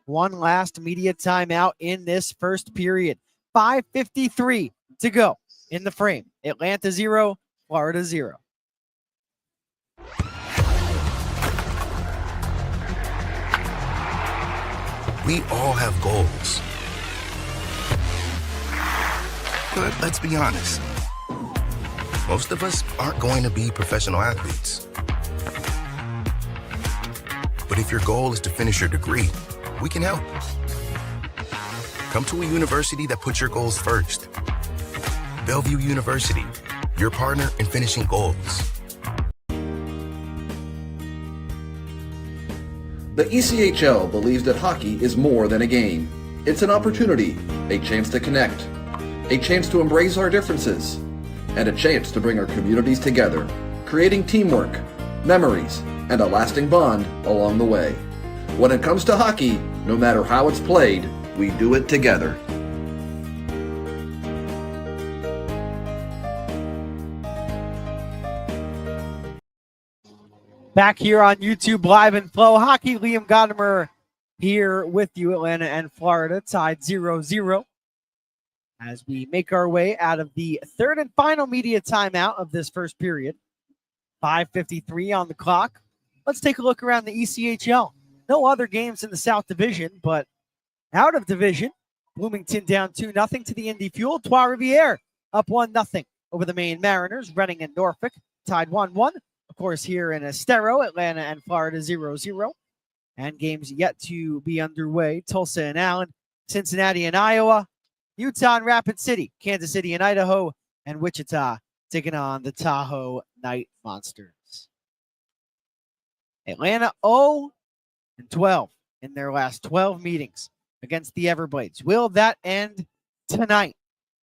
One last immediate timeout in this first period. 5:53 to go in the frame. Atlanta 0, Florida 0. We all have goals. But let's be honest. Most of us aren't going to be professional athletes. But if your goal is to finish your degree, we can help. Come to a university that puts your goals first. Bellevue University, your partner in finishing goals. The ECHL believes that hockey is more than a game. It's an opportunity, a chance to connect, a chance to embrace our differences, and a chance to bring our communities together, creating teamwork, memories, and a lasting bond along the way. When it comes to hockey, no matter how it's played, we do it together. Back here on YouTube Live and Flow Hockey, Liam Gotimer here with you. Atlanta and Florida tied 0-0 as we make our way out of the third and final media timeout of this first period. 5:53 on the clock. Let's take a look around the ECHL. No other games in the South Division, but out of division, Bloomington down 2-0 to the Indy Fuel. Trois-Rivières up 1-0 over the Maine Mariners. Reading and Norfolk tied 1-1. Of course, here in Estero, Atlanta and Florida 0-0. And games yet to be underway. Tulsa and Allen, Cincinnati and Iowa, Utah and Rapid City, Kansas City and Idaho, and Wichita taking on the Tahoe Night Monsters. Atlanta 0-12 in their last 12 meetings against the Everblades. Will that end tonight?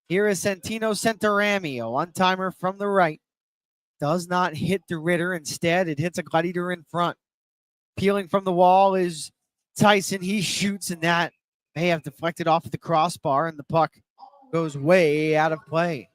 Here is Santino Centorami, a one-timer from the right. Does not hit the Ritter. Instead, it hits a Gladiator in front. Peeling from the wall is Tyson. He shoots, and that may have deflected off the crossbar, and the puck goes way out of play.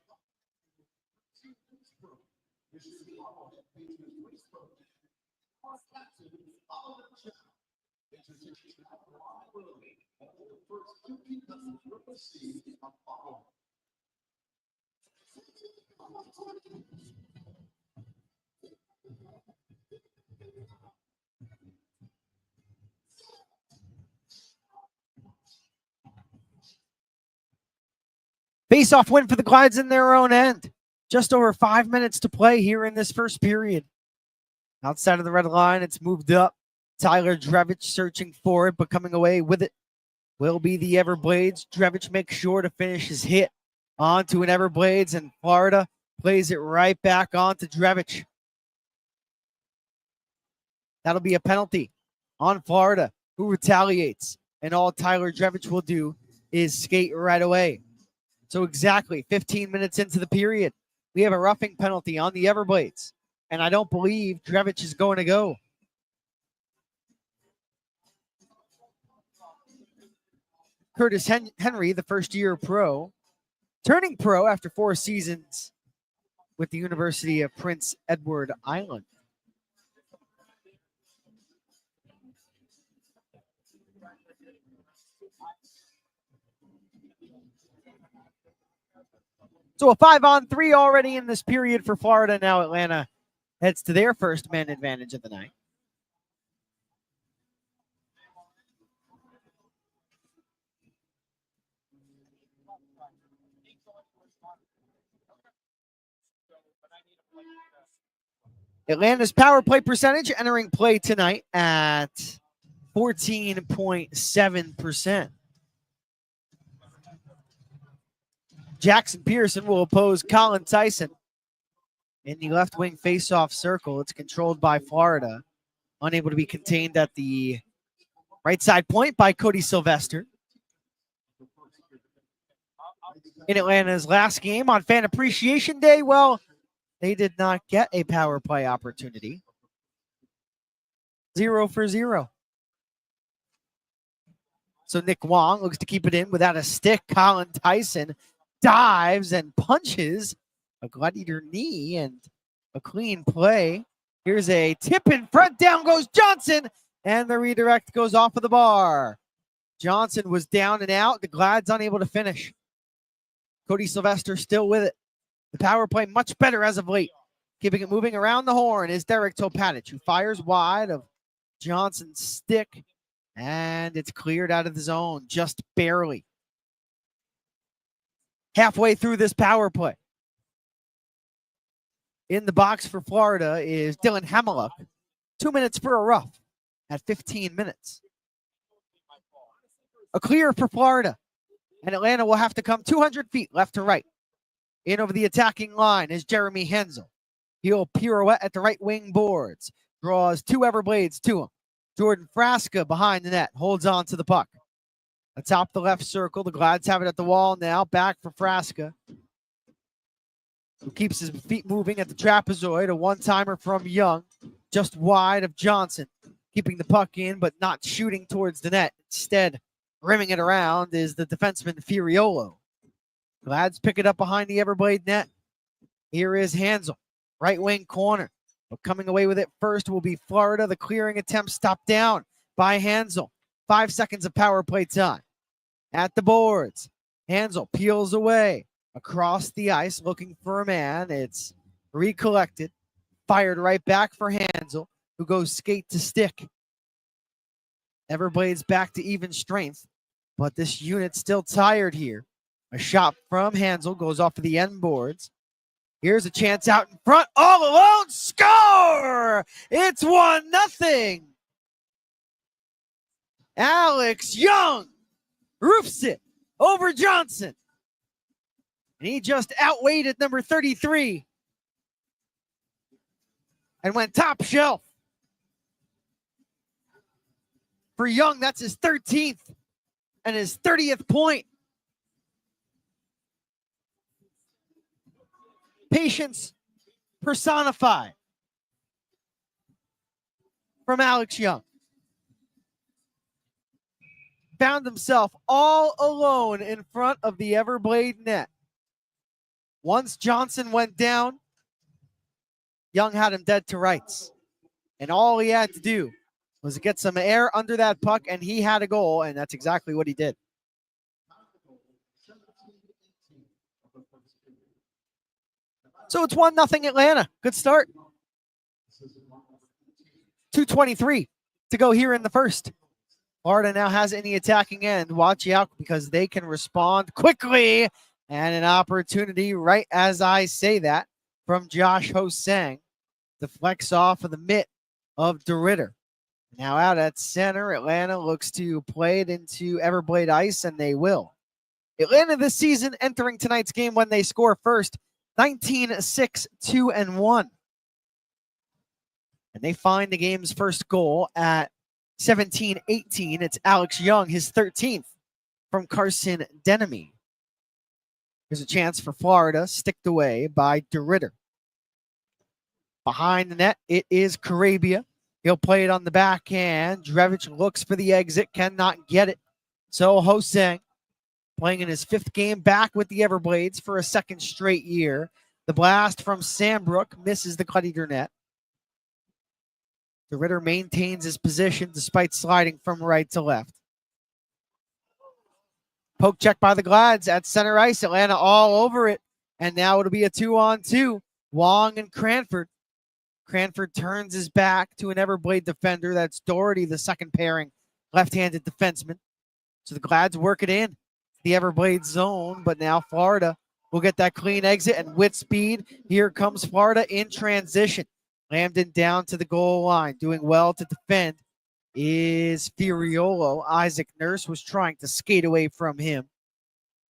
Face-off win for the Glides in their own end. Just over 5 minutes to play here in this first period. Outside of the red line, it's moved up. Tyler Drevich searching for it, but coming away with it will be the Everblades. Drevich makes sure to finish his hit onto an Everblades, and Florida plays it right back onto Drevich. That'll be a penalty on Florida, who retaliates. And all Tyler Drevich will do is skate right away. So exactly 15 minutes into the period, we have a roughing penalty on the Everblades. And I don't believe Drevich is going to go. Curtis Henry, the first-year pro, turning pro after 4 seasons with the University of Prince Edward Island. So a 5-on-3 already in this period for Florida. Now Atlanta heads to their first man advantage of the night. Atlanta's power play percentage entering play tonight at 14.7%. Jackson Pearson will oppose Colin Tyson in the left wing faceoff circle. It's controlled by Florida. Unable to be contained at the right side point by Cody Sylvester. In Atlanta's last game on Fan Appreciation Day, well, they did not get a power play opportunity. 0 for 0. So Nick Wong looks to keep it in without a stick. Colin Tyson dives and punches a Gladiator knee and a clean play. Here's a tip in front. Down goes Johnson, and the redirect goes off of the bar. Johnson was down and out. The Glad's unable to finish. Cody Sylvester still with it. The power play much better as of late. Keeping it moving around the horn is Derek Topatic, who fires wide of Johnson's stick, and it's cleared out of the zone just barely. Halfway through this power play. In the box for Florida is Dylan Hamiluk. 2 minutes for a rough at 15 minutes. A clear for Florida, and Atlanta will have to come 200 feet left to right. In over the attacking line is Jeremy Hensel. He'll pirouette at the right wing boards. Draws 2 Everblades to him. Jordan Frasca behind the net. Holds on to the puck. Atop the left circle. The Glads have it at the wall now. Back for Frasca, who keeps his feet moving at the trapezoid. A one-timer from Young. Just wide of Johnson. Keeping the puck in, but not shooting towards the net. Instead, rimming it around is the defenseman Furiolo. Glads pick it up behind the Everblade net. Here is Hansel, right wing corner. But coming away with it first will be Florida. The clearing attempt stopped down by Hansel. 5 seconds of power play time. At the boards, Hansel peels away across the ice looking for a man. It's recollected. Fired right back for Hansel, who goes skate to stick. Everblades back to even strength, but this unit's still tired here. A shot from Hansel goes off of the end boards. Here's a chance out in front. All alone. Score! It's 1-0. Alex Young roofs it over Johnson. And he just outweighted number 33 and went top shelf. For Young, that's his 13th and his 30th point. Patience personified from Alex Young. Found himself all alone in front of the Everblade net. Once Johnson went down, Young had him dead to rights. And all he had to do was get some air under that puck, and he had a goal, and that's exactly what he did. So it's 1-0 Atlanta. Good start. 2:23 to go here in the first. Florida now has it in the attacking end. Watch out, because they can respond quickly. And an opportunity right as I say that from Josh Hosang. Deflects off of the mitt of DeRitter. Now out at center, Atlanta looks to play it into Everblade ice, and they will. Atlanta this season entering tonight's game when they score first, 19-6-2-1. And they find the game's first goal at 17-18. It's Alex Young, his 13th from Carson Denemy. Here's a chance for Florida, sticked away by DeRitter. Behind the net, it is Carabia. He'll play it on the backhand. Drevich looks for the exit, cannot get it. So Hosang, playing in his 5th game back with the Everblades for a 2nd straight year. The blast from Sandbrook misses the Gladiator net. DeRitter maintains his position despite sliding from right to left. Poke check by the Glads at center ice. Atlanta all over it. And now it'll be a 2-on-2. Wong and Cranford. Cranford turns his back to an Everblade defender. That's Doherty, the second pairing left-handed defenseman. So the Glads work it in the Everblade zone, but now Florida will get that clean exit, and with speed, here comes Florida in transition. Lambden down to the goal line. Doing well to defend is Furiolo. Isaac Nurse was trying to skate away from him.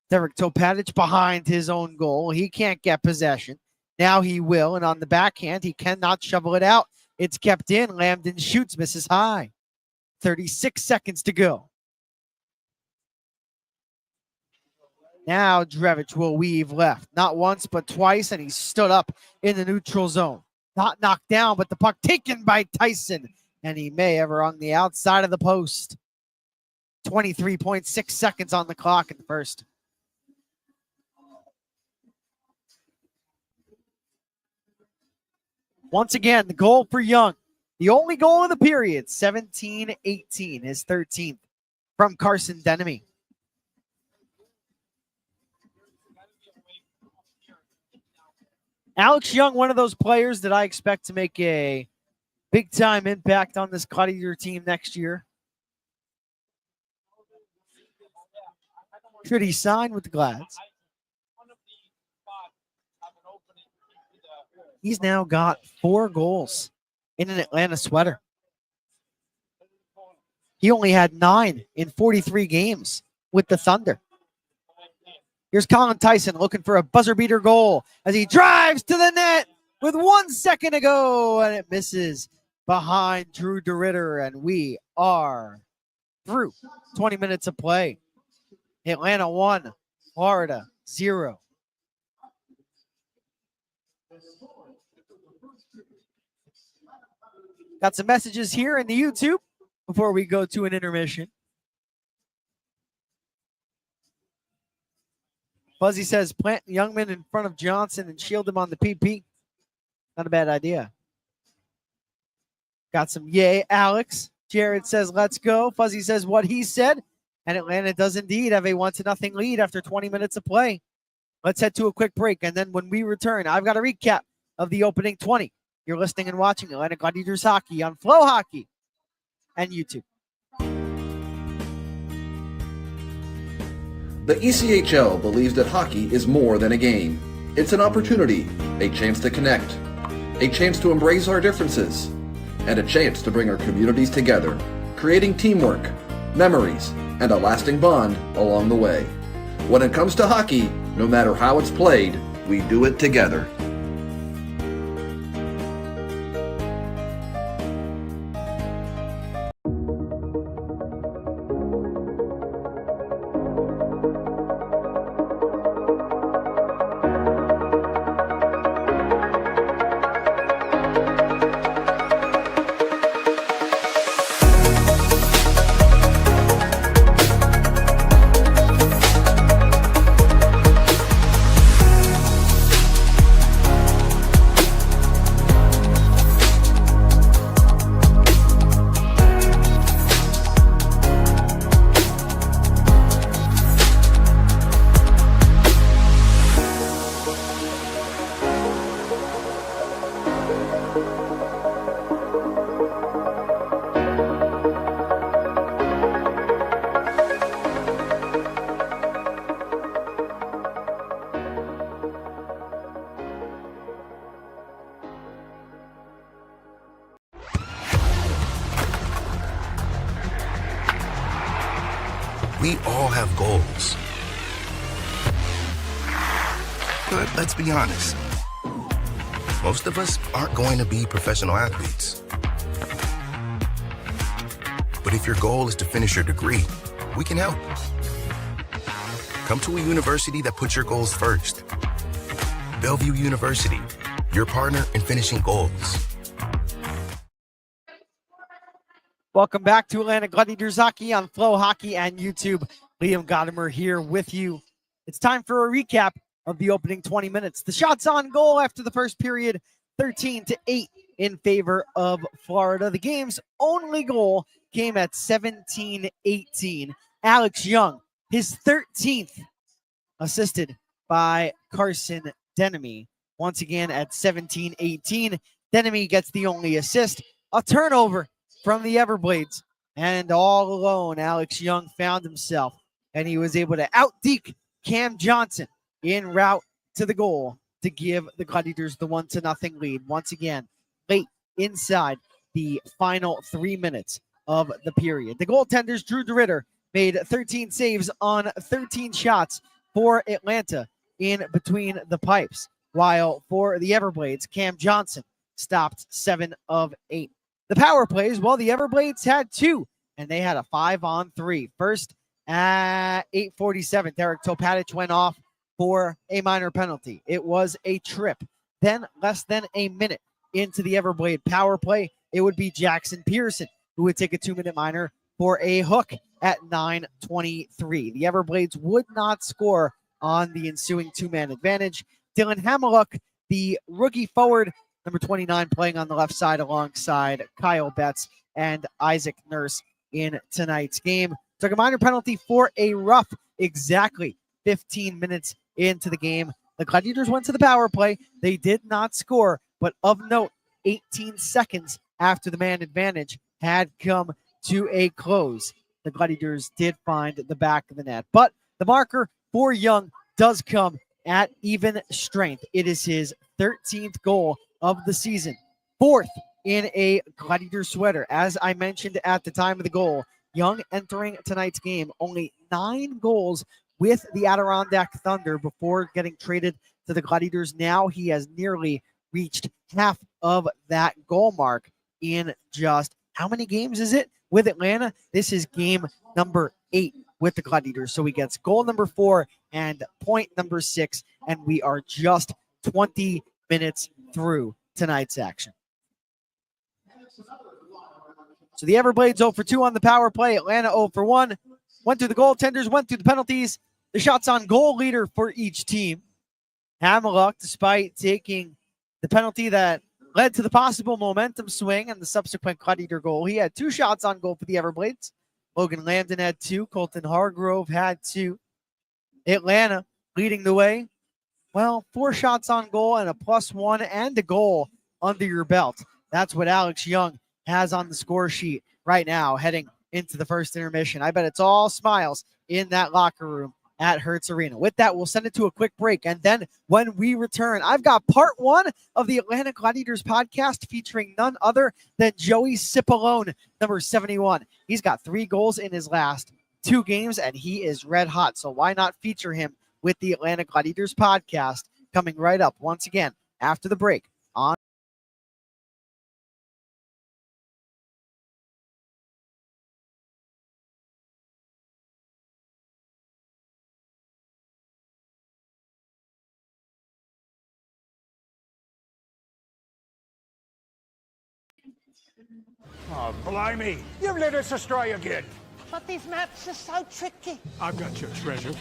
Derek Topatic behind his own goal. He can't get possession. Now he will, and on the backhand, he cannot shovel it out. It's kept in. Lambden shoots, misses high. 36 seconds to go. Now Drevich will weave left. Not once, but twice, and he stood up in the neutral zone. Not knocked down, but the puck taken by Tyson, and he may have on the outside of the post. 23.6 seconds on the clock in the first. Once again, the goal for Young. The only goal of the period, 17-18, his 13th from Carson Denemy. Alex Young, one of those players that I expect to make a big-time impact on this Gladiator team next year. Should he sign with the Glads? He's now got 4 goals in an Atlanta sweater. He only had 9 in 43 games with the Thunder. Here's Colin Tyson looking for a buzzer beater goal as he drives to the net with 1 second to go, and it misses behind Drew DeRitter, and we are through 20 minutes of play. Atlanta 1, Florida 0. Got some messages here in the YouTube before we go to an intermission. Fuzzy says, plant Youngman in front of Johnson and shield him on the PP. Not a bad idea. Got some yay, Alex. Jared says, let's go. Fuzzy says what he said. And Atlanta does indeed have a 1-0 lead after 20 minutes of play. Let's head to a quick break. And then when we return, I've got a recap of the opening 20. You're listening and watching Atlanta Gladiators Hockey on Flow Hockey and YouTube. The ECHL believes that hockey is more than a game. It's an opportunity, a chance to connect, a chance to embrace our differences, and a chance to bring our communities together, creating teamwork, memories, and a lasting bond along the way. When it comes to hockey, no matter how it's played, we do it together. We all have goals. But let's be honest. Most of us aren't going to be professional athletes. But if your goal is to finish your degree, we can help. Come to a university that puts your goals first. Bellevue University, your partner in finishing goals. Welcome back to Atlanta Gladiators Hockey on Flow Hockey and YouTube. Liam Gotimer here with you. It's time for a recap of the opening 20 minutes. The shots on goal after the first period, 13-8 in favor of Florida. The game's only goal came at 17-18. Alex Young, his 13th, assisted by Carson Denemy. Once again at 17-18. Denemy gets the only assist. A turnover from the Everblades. And all alone, Alex Young found himself. And he was able to out-deke Cam Johnson en route to the goal to give the Gladiators the 1-0 lead. Once again, late inside the final 3 minutes of the period. The goaltenders, Drew DeRitter, made 13 saves on 13 shots for Atlanta in between the pipes. While for the Everblades, Cam Johnson stopped 7 of 8. The power plays, well, the Everblades had 2, and they had a 5-on-3. First, at 8:47, Derek Topatic went off for a minor penalty. It was a trip. Then, less than a minute into the Everblade power play, it would be Jackson Pearson who would take a 2-minute minor for a hook at 9:23. The Everblades would not score on the ensuing 2-man advantage. Dylan Hamiluk, the rookie forward, number 29, playing on the left side alongside Kyle Betts and Isaac Nurse in tonight's game, took a minor penalty for a rough exactly 15 minutes into the game. The Gladiators went to the power play. They did not score, but of note, 18 seconds after the man advantage had come to a close. The Gladiators did find the back of the net, but the marker for Young does come at even strength. It is his 13th goal of the season, 4th in a Gladiator sweater. As I mentioned at the time of the goal, Young entering tonight's game only 9 goals with the Adirondack Thunder before getting traded to the Gladiators. Now he has nearly reached half of that goal mark in just how many games is it with Atlanta? This is game number 8 with the Gladiators. So he gets goal number 4 and point number 6, and we are just 20 minutes through tonight's action. So the Everblades 0 for 2 on the power play. Atlanta 0 for 1. Went through the goaltenders, went through the penalties. The shots on goal leader for each team. Hamiluk, despite taking the penalty that led to the possible momentum swing and the subsequent Gladiator goal, he had 2 shots on goal for the Everblades. Logan Lambden had 2. Colton Hargrove had 2. Atlanta leading the way. Well, 4 shots on goal and a +1 and a goal under your belt. That's what Alex Young has on the score sheet right now heading into the first intermission. I bet it's all smiles in that locker room at Hertz Arena. With that, we'll send it to a quick break. And then when we return, I've got part 1 of the Atlanta Gladiators podcast featuring none other than Joey Cipollone, number 71. He's got 3 goals in his last 2 games, and he is red hot. So why not feature him with the Atlanta Gladiators podcast coming right up once again after the break on Oh, blimey. You've let us astray again. But these maps are so tricky. I've got your treasure.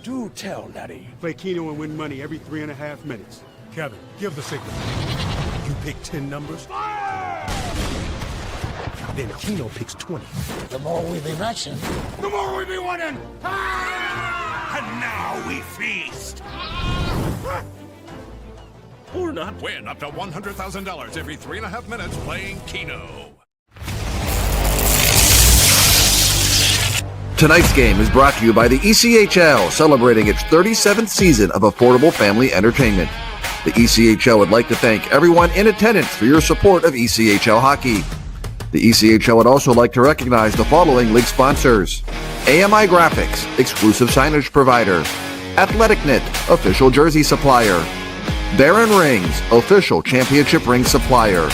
Do tell, Laddie. Play Keno and win money every 3.5 minutes. Kevin, give the signal. You pick 10 numbers. Fire! Then Keno picks 20. The more we be matching, The more we be winning! And now we feast! Or not. Win up to $100,000 every 3.5 minutes playing Keno. Tonight's game is brought to you by the ECHL, celebrating its 37th season of affordable family entertainment. The ECHL would like to thank everyone in attendance for your support of ECHL hockey. The ECHL would also like to recognize the following league sponsors: AMI Graphics, exclusive signage provider; Athletic Knit, official jersey supplier; Baron Rings, official championship ring supplier;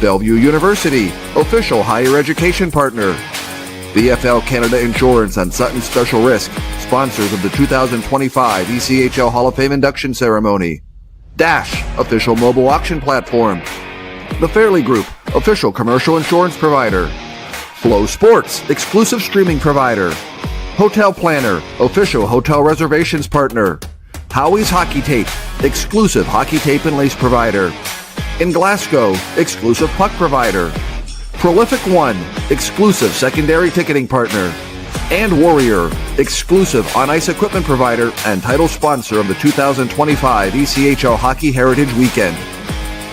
Bellevue University, official higher education partner; BFL Canada Insurance and Sutton Special Risk, sponsors of the 2025 ECHL Hall of Fame induction ceremony; Dash, official mobile auction platform; The Fairley Group, official commercial insurance provider; Flow Sports, exclusive streaming provider; Hotel Planner, official hotel reservations partner; Howie's Hockey Tape, exclusive hockey tape and lace provider; In Glasgow, exclusive puck provider; Prolific One, exclusive secondary ticketing partner; and Warrior, exclusive on-ice equipment provider and title sponsor of the 2025 ECHL Hockey Heritage Weekend.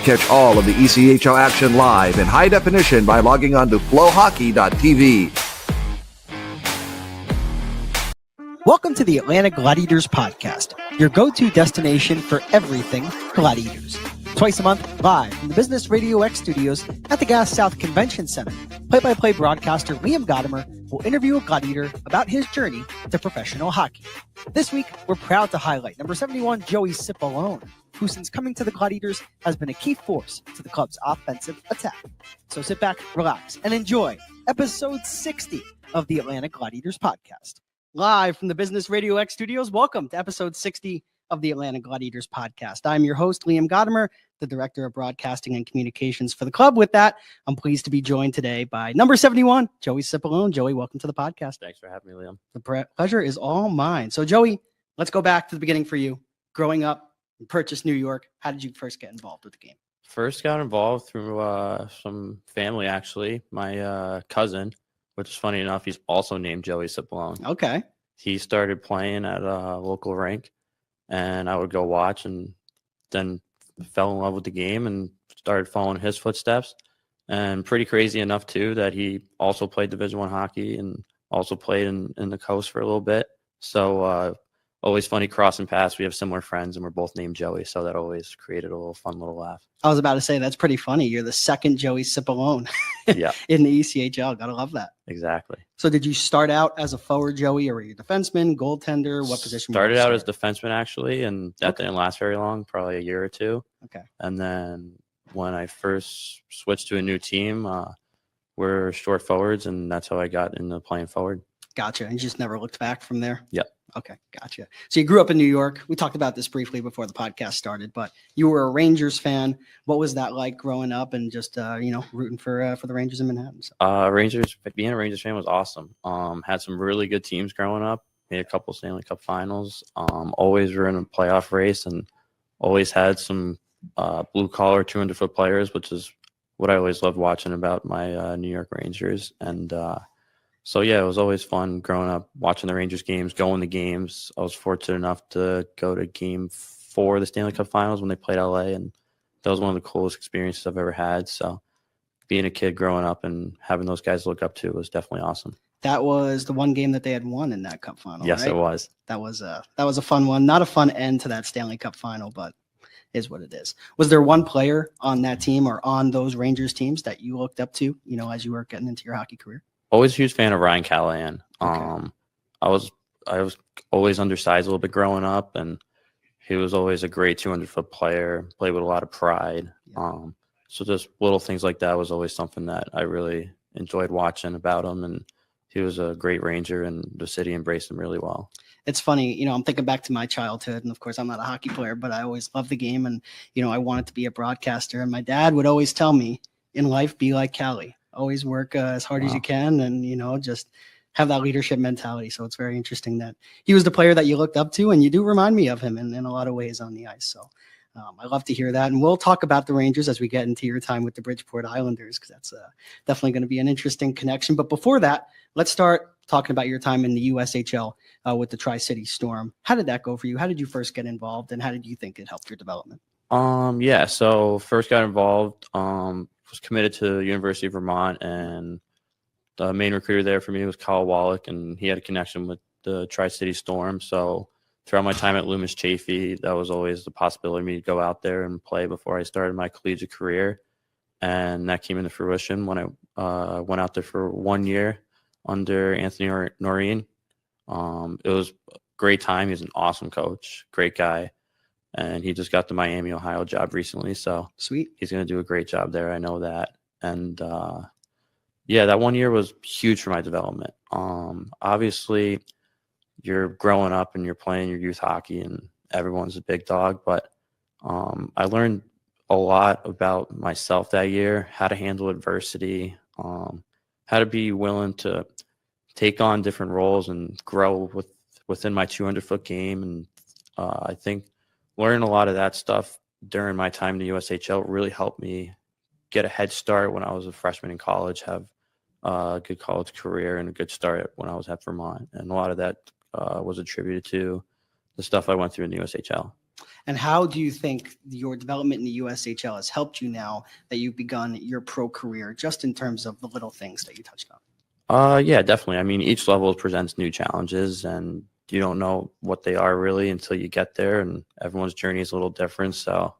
Catch all of the ECHL action live in high definition by logging on to flowhockey.tv. Welcome to the Atlanta Gladiators podcast, your go-to destination for everything Gladiators. Twice a month, live from the Business Radio X studios at the Gas South Convention Center, play-by-play broadcaster Liam Gotimer will interview a Gladiator about his journey to professional hockey. This week, we're proud to highlight number 71 Joey Cipollone, who since coming to the Gladiators has been a key force to the club's offensive attack. So sit back, relax, and enjoy episode 60 of the Atlanta Gladiators podcast. Live from the Business Radio X studios, welcome to episode 60 of the Atlanta Gladiators podcast. I'm your host, Liam Gotimer, the Director of Broadcasting and Communications for the club. With that, I'm pleased to be joined today by number 71, Joey Cipollone. Joey, welcome to the podcast. Thanks for having me, Liam. The pleasure is all mine. So, Joey, let's go back to the beginning for you. Growing up in Purchase, New York, how did you first get involved with the game? First got involved through some family, actually. My cousin, which is funny enough, he's also named Joey Cipollone. Okay. He started playing at a local rink, and I would go watch, and then fell in love with the game and started following his footsteps. And pretty crazy enough too that he also played Division I hockey and also played in the coast for a little bit. So always funny crossing paths. We have similar friends, and we're both named Joey, so that always created a little fun little laugh. I was about to say that's pretty funny. You're the second Joey Cipollone Yeah, in the ECHL. Gotta love that. exactly. So did you start out as a forward, Joey, or were you a defenseman, goaltender? What position? Started out as defenseman actually, and that Okay. didn't last very long, probably a year or two. Okay. And then when I first switched to a new team, we're short forwards, and that's how I got into playing forward. Gotcha. And you just never looked back from there? Yep. Okay, gotcha. So you grew up in New York. We talked about this briefly before the podcast started, but you were a Rangers fan. What was that like growing up and just rooting for the Rangers in Manhattan? So, Being a Rangers fan was awesome. Had some really good teams growing up. Made a couple Stanley Cup finals. Always were in a playoff race, and always had some blue collar 200-foot players, which is what I always loved watching about my New York Rangers. And so, yeah, it was always fun growing up, watching the Rangers games, going to games. I was fortunate enough to go to Game 4 of the Stanley Cup Finals when they played LA, and that was one of the coolest experiences I've ever had. So being a kid growing up and having those guys to look up to was definitely awesome. that was the one game that they had won in that cup final. Yes, right? it was. That was a fun one. Not a fun end to that Stanley Cup final, but is what it is. Was there one player on that team or on those Rangers teams that you looked up to, as you were getting into your hockey career? Always a huge fan of Ryan Callahan. Okay. I was always undersized a little bit growing up, and he was always a great 200-foot player, played with a lot of pride. Yeah. So just little things like that was always something that I really enjoyed watching about him, and he was a great Ranger, and the city embraced him really well. It's funny, I'm thinking back to my childhood, and of course I'm not a hockey player, but I always loved the game, and I wanted to be a broadcaster, and my dad would always tell me, in life, be like Callie, always work as hard as you can, and just have that leadership mentality. So it's very interesting that he was the player that you looked up to, and you do remind me of him in a lot of ways on the ice. So I love to hear that, and we'll talk about the Rangers as we get into your time with the Bridgeport Islanders, because that's definitely going to be an interesting connection. But before that, let's start talking about your time in the USHL with the Tri-City Storm. How did that go for you? How did you first get involved, and how did you think it helped your development? Yeah, so first got involved, was committed to the University of Vermont, and the main recruiter there for me was Kyle Wallach, and he had a connection with the Tri-City Storm. So throughout my time at Loomis Chaffee, that was always the possibility of me to go out there and play before I started my collegiate career. And that came into fruition when I went out there for 1 year under Anthony Noreen. It was a great time. He's an awesome coach, great guy. And he just got the Miami, Ohio job recently. So Sweet. He's going to do a great job there. I know that. And yeah, that 1 year was huge for my development. Obviously, you're growing up and you're playing your youth hockey, and everyone's a big dog. But I learned a lot about myself that year, how to handle adversity, how to be willing to take on different roles and grow within my 200-foot game. And I think learning a lot of that stuff during my time in the USHL really helped me get a head start when I was a freshman in college, have a good college career and a good start when I was at Vermont. And a lot of that was attributed to the stuff I went through in the USHL. And how do you think your development in the USHL has helped you now that you've begun your pro career, just in terms of the little things that you touched on? Yeah, definitely. I mean, each level presents new challenges, and you don't know what they are really until you get there, and everyone's journey is a little different. So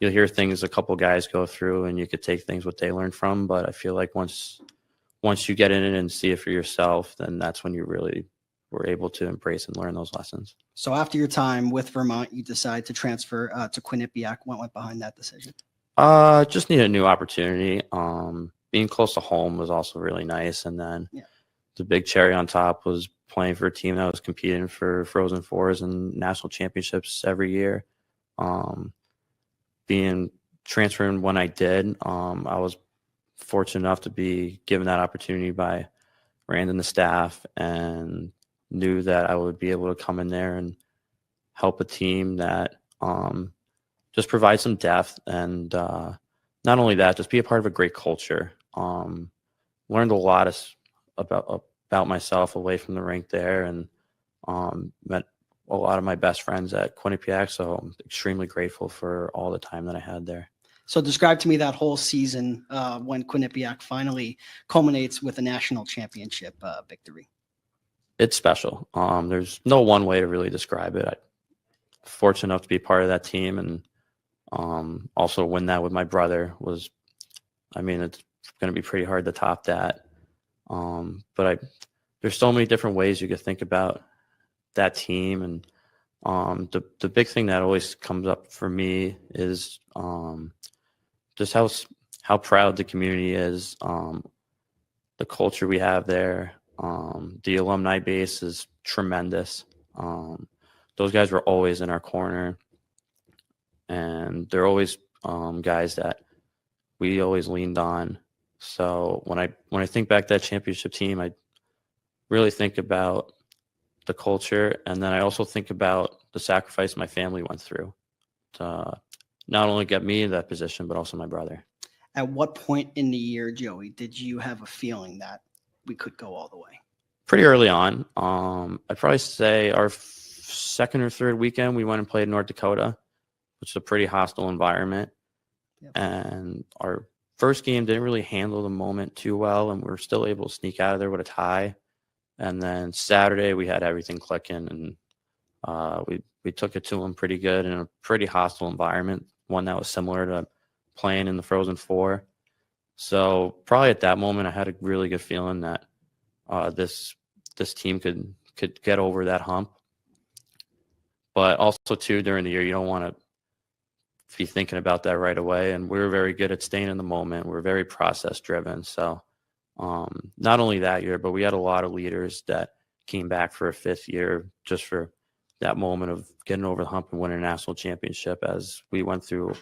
you'll hear things a couple guys go through, and you could take things what they learned from. But I feel like once you get in it and see it for yourself, then that's when you really were able to embrace and learn those lessons. So after your time with Vermont, you decided to transfer to Quinnipiac. What went behind that decision? Just need a new opportunity. Being close to home was also really nice. And then the big cherry on top was playing for a team that was competing for Frozen Fours and national championships every year. Transferring when I did, I was fortunate enough to be given that opportunity by Rand and the staff, and knew that I would be able to come in there and help a team that just provide some depth, and not only that, just be a part of a great culture. Learned a lot about myself away from the rink there, and met a lot of my best friends at Quinnipiac, so I'm extremely grateful for all the time that I had there. So describe to me that whole season when Quinnipiac finally culminates with a national championship victory. It's special. There's no one way to really describe it. I'm fortunate enough to be part of that team, and also win that with my brother was, I mean, it's going to be pretty hard to top that. But there's so many different ways you could think about that team, and the big thing that always comes up for me is just how proud the community is, the culture we have there. The alumni base is tremendous. Those guys were always in our corner, and they're always guys that we always leaned on. So when I think back to that championship team, I really think about the culture, and then I also think about the sacrifice my family went through to not only get me in that position, but also my brother. At what point in the year, Joey, did you have a feeling that we could go all the way? Pretty early on. I'd probably say our second or third weekend, we went and played North Dakota, which is a pretty hostile environment. Yep. And our first game didn't really handle the moment too well, and we were still able to sneak out of there with a tie. And then Saturday, we had everything clicking, and we took it to them pretty good in a pretty hostile environment, one that was similar to playing in the Frozen Four. So probably at that moment, I had a really good feeling that this team could get over that hump. But also, too, during the year, you don't want to be thinking about that right away. And we were very good at staying in the moment. We were very process-driven. So not only that year, but we had a lot of leaders that came back for a fifth year just for that moment of getting over the hump and winning a national championship, as we went through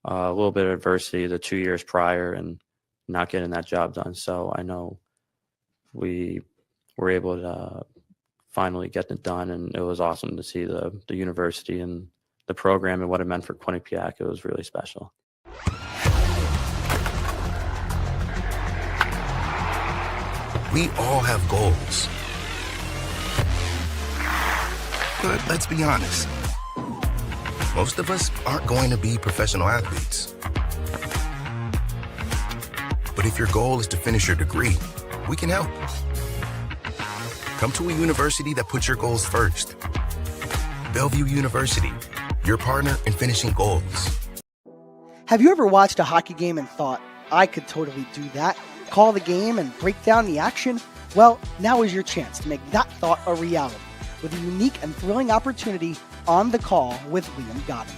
a little bit of adversity the 2 years prior and not getting that job done. So I know we were able to finally get it done, and it was awesome to see the university and the program and what it meant for Quinnipiac. It was really special. We all have goals. But let's be honest. Most of us aren't going to be professional athletes. But if your goal is to finish your degree, we can help. Come to a university that puts your goals first. Bellevue University, your partner in finishing goals. Have you ever watched a hockey game and thought, I could totally do that? Call the game and break down the action? Well, now is your chance to make that thought a reality with a unique and thrilling opportunity on the call with Liam Gotimer.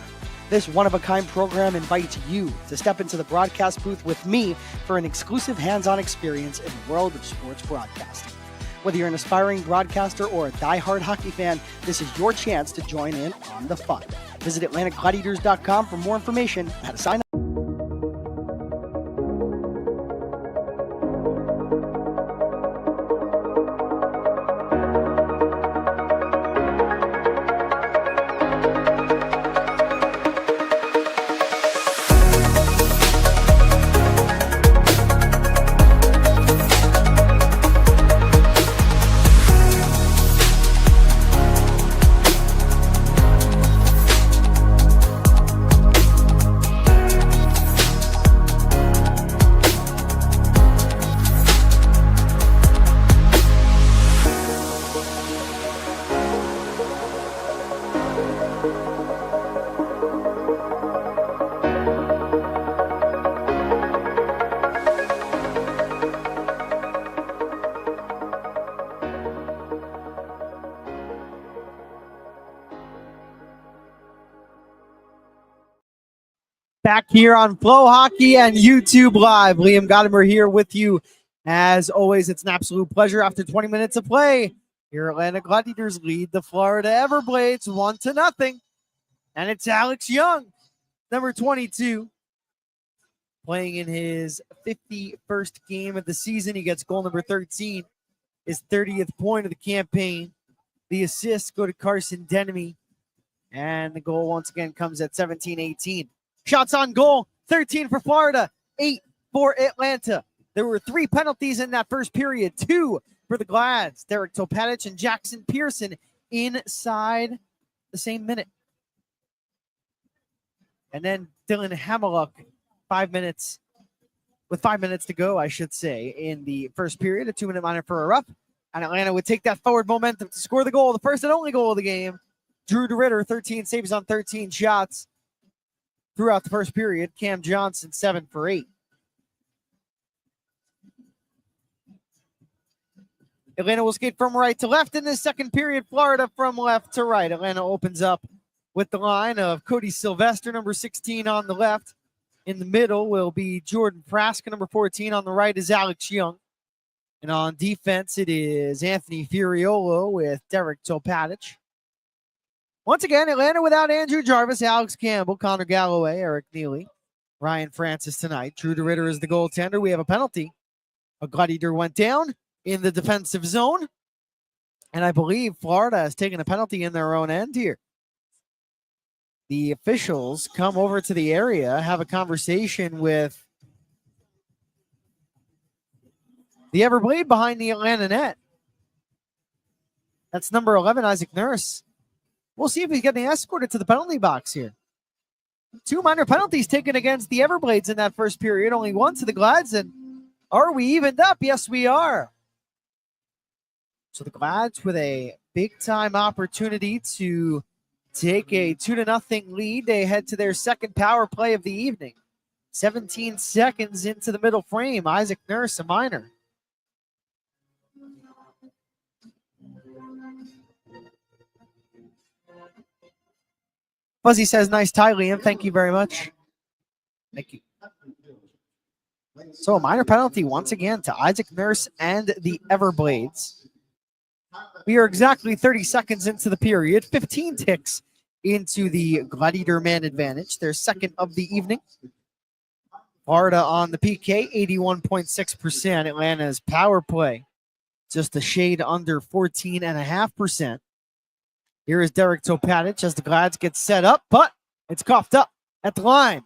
This one-of-a-kind program invites you to step into the broadcast booth with me for an exclusive hands-on experience in the world of sports broadcasting. Whether you're an aspiring broadcaster or a die-hard hockey fan, this is your chance to join in on the fun. Visit AtlanticGladiators.com for more information on how to sign up. Back here on Flow Hockey and YouTube Live. Liam Gotimer here with you. As always, it's an absolute pleasure. After 20 minutes of play, your Atlanta Gladiators lead the Florida Everblades 1-0. And it's Alex Young, number 22, playing in his 51st game of the season. He gets goal number 13, his 30th point of the campaign. The assists go to Carson Denemy. And the goal once again comes at 17-18. Shots on goal, 13 for Florida, 8 for Atlanta. There were 3 penalties in that first period, 2 for the Glads. Derek Topatic and Jackson Pearson inside the same minute. And then Dylan Hamiluk, 5 minutes, with 5 minutes to go, I should say, in the first period, a 2-minute minor for a rough. And Atlanta would take that forward momentum to score the goal, the first and only goal of the game. Drew DeRitter, 13 saves on 13 shots throughout the first period. Cam Johnson, 7 for 8. Atlanta will skate from right to left in this second period. Florida from left to right. Atlanta opens up with the line of Cody Sylvester, number 16 on the left. In the middle will be Jordan Frasca, number 14. On the right is Alex Young. And on defense, it is Anthony Furiolo with Derek Topatic. Once again, Atlanta without Andrew Jarvis, Alex Campbell, Connor Galloway, Eric Neely, Ryan Francis tonight. Drew DeRitter is the goaltender. We have a penalty. A Gladiator went down in the defensive zone. And I believe Florida has taken a penalty in their own end here. The officials come over to the area, have a conversation with the Everblade behind the Atlanta net. That's number 11, Isaac Nurse. We'll see if he's getting escorted to the penalty box here. 2 minor penalties taken against the Everblades in that first period, only one to the Glads. And are we evened up? Yes, we are. So the Glads with a big-time opportunity to take a 2-0 lead. They head to their second power play of the evening. 17 seconds into the middle frame. Isaac Nurse, a minor. Fuzzy says, nice tie, Liam. Thank you very much. Thank you. So a minor penalty once again to Isaac Nurse and the Everblades. We are exactly 30 seconds into the period. 15 ticks into the Gladiator man advantage. Their second of the evening. Florida on the PK, 81.6%. Atlanta's power play, just a shade under 14.5%. Here is Derek Topatic as the Glads get set up, but it's coughed up at the line.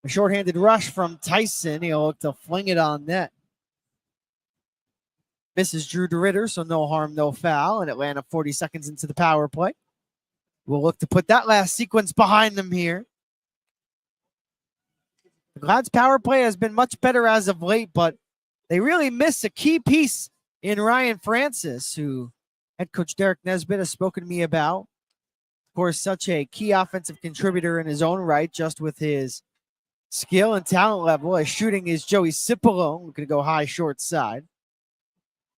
A shorthanded rush from Tyson. He'll look to fling it on net. Misses Drew DeRitter, so no harm, no foul. And Atlanta 40 seconds into the power play. We'll look to put that last sequence behind them here. The Glads power play has been much better as of late, but they really miss a key piece in Ryan Francis, who head coach Derek Nesbitt has spoken to me about. Of course, such a key offensive contributor in his own right, just with his skill and talent level. As shooting is Joey Cipolone, going to go high short side.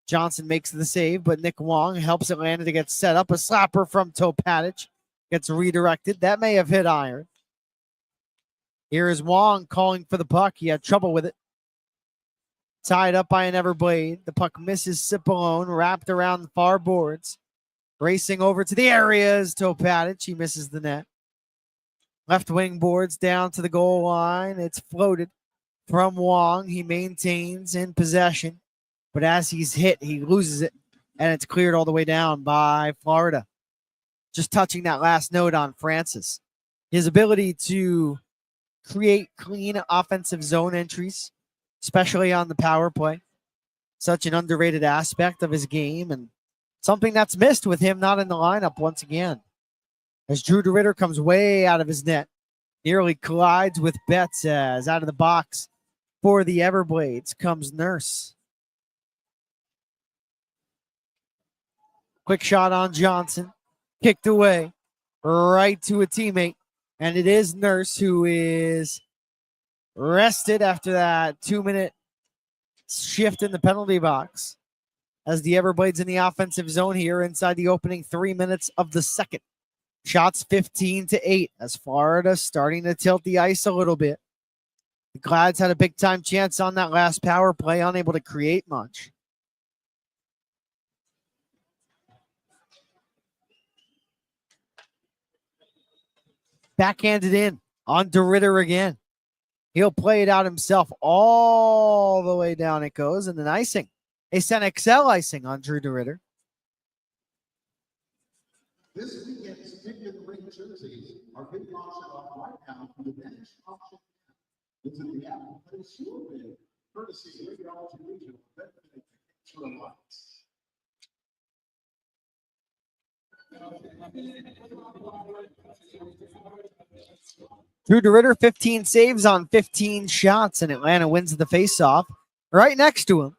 Johnson makes the save, but Nick Wong helps Atlanta to get set up. A slapper from Topatic gets redirected. That may have hit iron. Here is Wong calling for the puck. He had trouble with it. Tied up by an Everblade. The puck misses Cipolone, wrapped around the far boards. Racing over to the area is Topatic. He misses the net. Left wing boards down to the goal line. It's floated from Wong. He maintains in possession. But as he's hit, he loses it. And it's cleared all the way down by Florida. Just touching that last note on Francis. His ability to create clean offensive zone entries, especially on the power play. Such an underrated aspect of his game and something that's missed with him not in the lineup once again. As Drew DeRitter comes way out of his net, nearly collides with Betts as out of the box for the Everblades comes Nurse. Quick shot on Johnson, kicked away right to a teammate. And it is Nurse who is rested after that 2-minute shift in the penalty box as the Everblades in the offensive zone here inside the opening 3 minutes of the second. Shots 15-8 as Florida starting to tilt the ice a little bit. The Glads had a big time chance on that last power play, unable to create much. Backhanded in on DeRitter again. He'll play it out himself all the way down it goes. And then icing. A Sen XL icing on Drew DeRitter. This weekend's pick and ring jerseys are being auctioned off right now from the bench auction. Visit the app and place your bid, courtesy of your Regional Benefit for Lights. Drew DeRitter, 15 saves on 15 shots, and Atlanta wins the faceoff. Right next to him,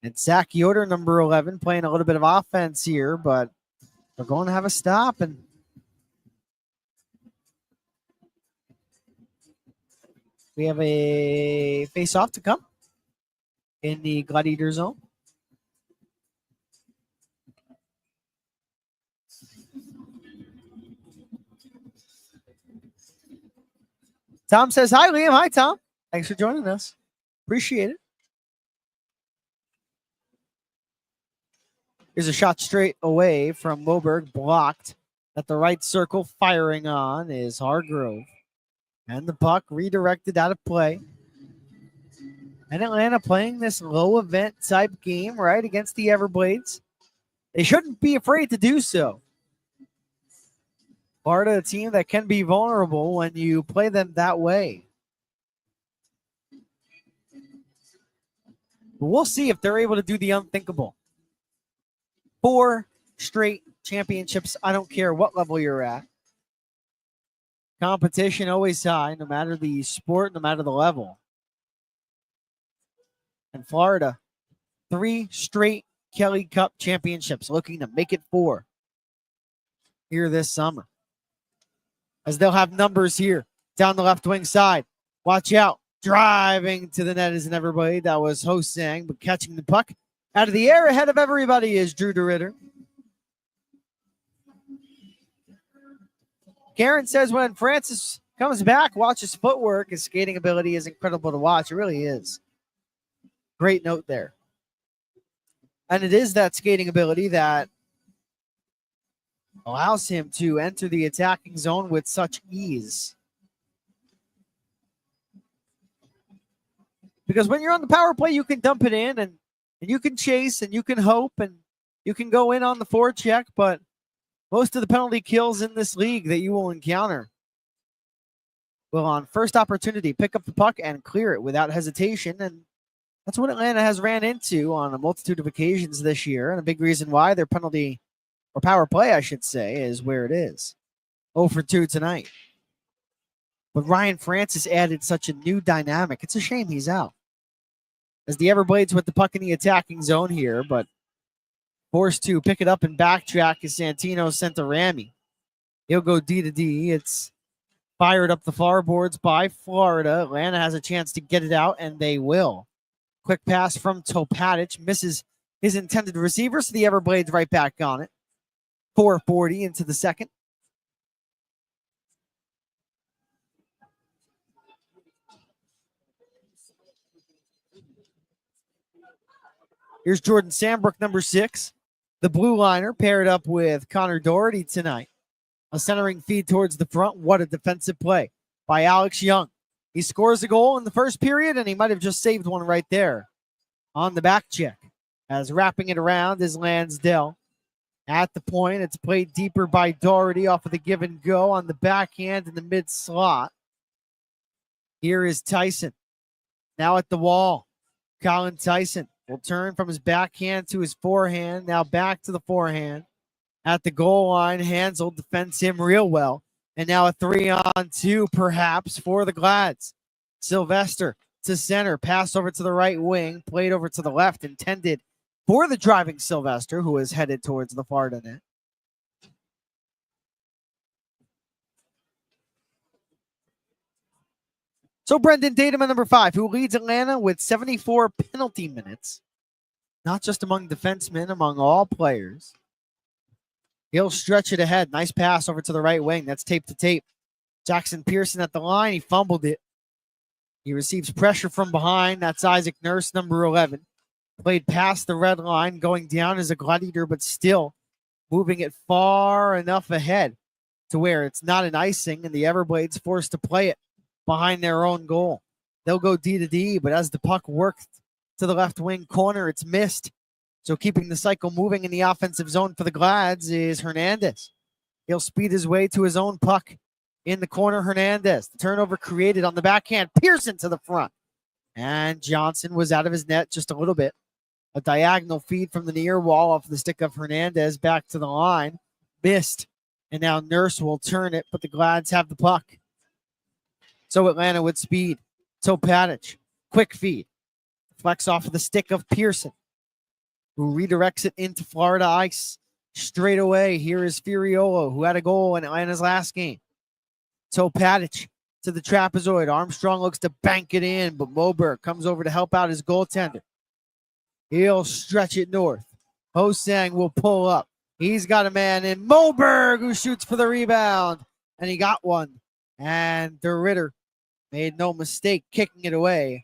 and Zach Yoder, number 11, playing a little bit of offense here, but they're going to have a stop, and we have a face-off to come in the Gladiator zone. Tom says, hi, Liam. Hi, Tom. Thanks for joining us. Appreciate it. Here's a shot straight away from Moberg, blocked at the right circle. Firing on is Hargrove. And the puck redirected out of play. And Atlanta playing this low event type game, right, against the Everblades. They shouldn't be afraid to do so. Florida, a team that can be vulnerable when you play them that way. But we'll see if they're able to do the unthinkable. 4 straight championships. I don't care what level you're at. Competition always high, no matter the sport, no matter the level. And Florida, 3 straight Kelly Cup championships, looking to make it 4 here this summer. As they'll have numbers here down the left wing side. Watch out. Driving to the net is an Everblade. That was Hosang, but catching the puck out of the air ahead of everybody is Drew DeRitter. Karen says when Francis comes back, watch his footwork. His skating ability is incredible to watch. It really is. Great note there. And it is that skating ability that allows him to enter the attacking zone with such ease. Because when you're on the power play, you can dump it in and you can chase and you can hope and you can go in on the forecheck, but most of the penalty kills in this league that you will encounter will, on first opportunity, pick up the puck and clear it without hesitation. And that's what Atlanta has ran into on a multitude of occasions this year. And a big reason why their penalty, or power play, I should say, is where it is. 0 for 2 tonight. But Ryan Francis added such a new dynamic. It's a shame he's out. As the Everblades with the puck in the attacking zone here, but forced to pick it up and backtrack as Santino sent to Rami. He'll go D to D. It's fired up the far boards by Florida. Atlanta has a chance to get it out, and they will. Quick pass from Topatic. Misses his intended receiver, so the Everblades right back on it. 4:40 into the second. Here's Jordan Sambrook, number 6. The blue liner paired up with Connor Doherty tonight. A centering feed towards the front. What a defensive play by Alex Young. He scores a goal in the first period, and he might have just saved one right there on the back check. As wrapping it around is Lansdell. At the point, it's played deeper by Doherty off of the give and go on the backhand in the mid slot. Here is Tyson. Now at the wall. Colin Tyson will turn from his backhand to his forehand. Now back to the forehand. At the goal line, Hansel defends him real well. And now a 3-on-2 perhaps for the Glads. Sylvester to center. Pass over to the right wing. Played over to the left. Intended for the driving Sylvester, who is headed towards the Florida net. So Brendan Tatum at number 5, who leads Atlanta with 74 penalty minutes. Not just among defensemen, among all players. He'll stretch it ahead. Nice pass over to the right wing. That's tape to tape. Jackson Pearson at the line. He fumbled it. He receives pressure from behind. That's Isaac Nurse, number 11. Played past the red line, going down as a Gladiator, but still moving it far enough ahead to where it's not an icing, and the Everblades forced to play it behind their own goal. They'll go D to D, but as the puck worked to the left wing corner, it's missed. So keeping the cycle moving in the offensive zone for the Glads is Hernandez. He'll speed his way to his own puck in the corner. Hernandez. The turnover created on the backhand. Pearson to the front. And Johnson was out of his net just a little bit. A diagonal feed from the near wall off the stick of Hernandez back to the line. Missed. And now Nurse will turn it, but the Glads have the puck. So Atlanta with speed. So Topadic. Quick feed. Flex off of the stick of Pearson, who redirects it into Florida ice. Straight away, here is Furiolo, who had a goal in Atlanta's last game. Topadic to the trapezoid. Armstrong looks to bank it in, but Moberg comes over to help out his goaltender. He'll stretch it north. Hosang will pull up. He's got a man in Moberg, who shoots for the rebound, and he got one. And DeRitter made no mistake kicking it away,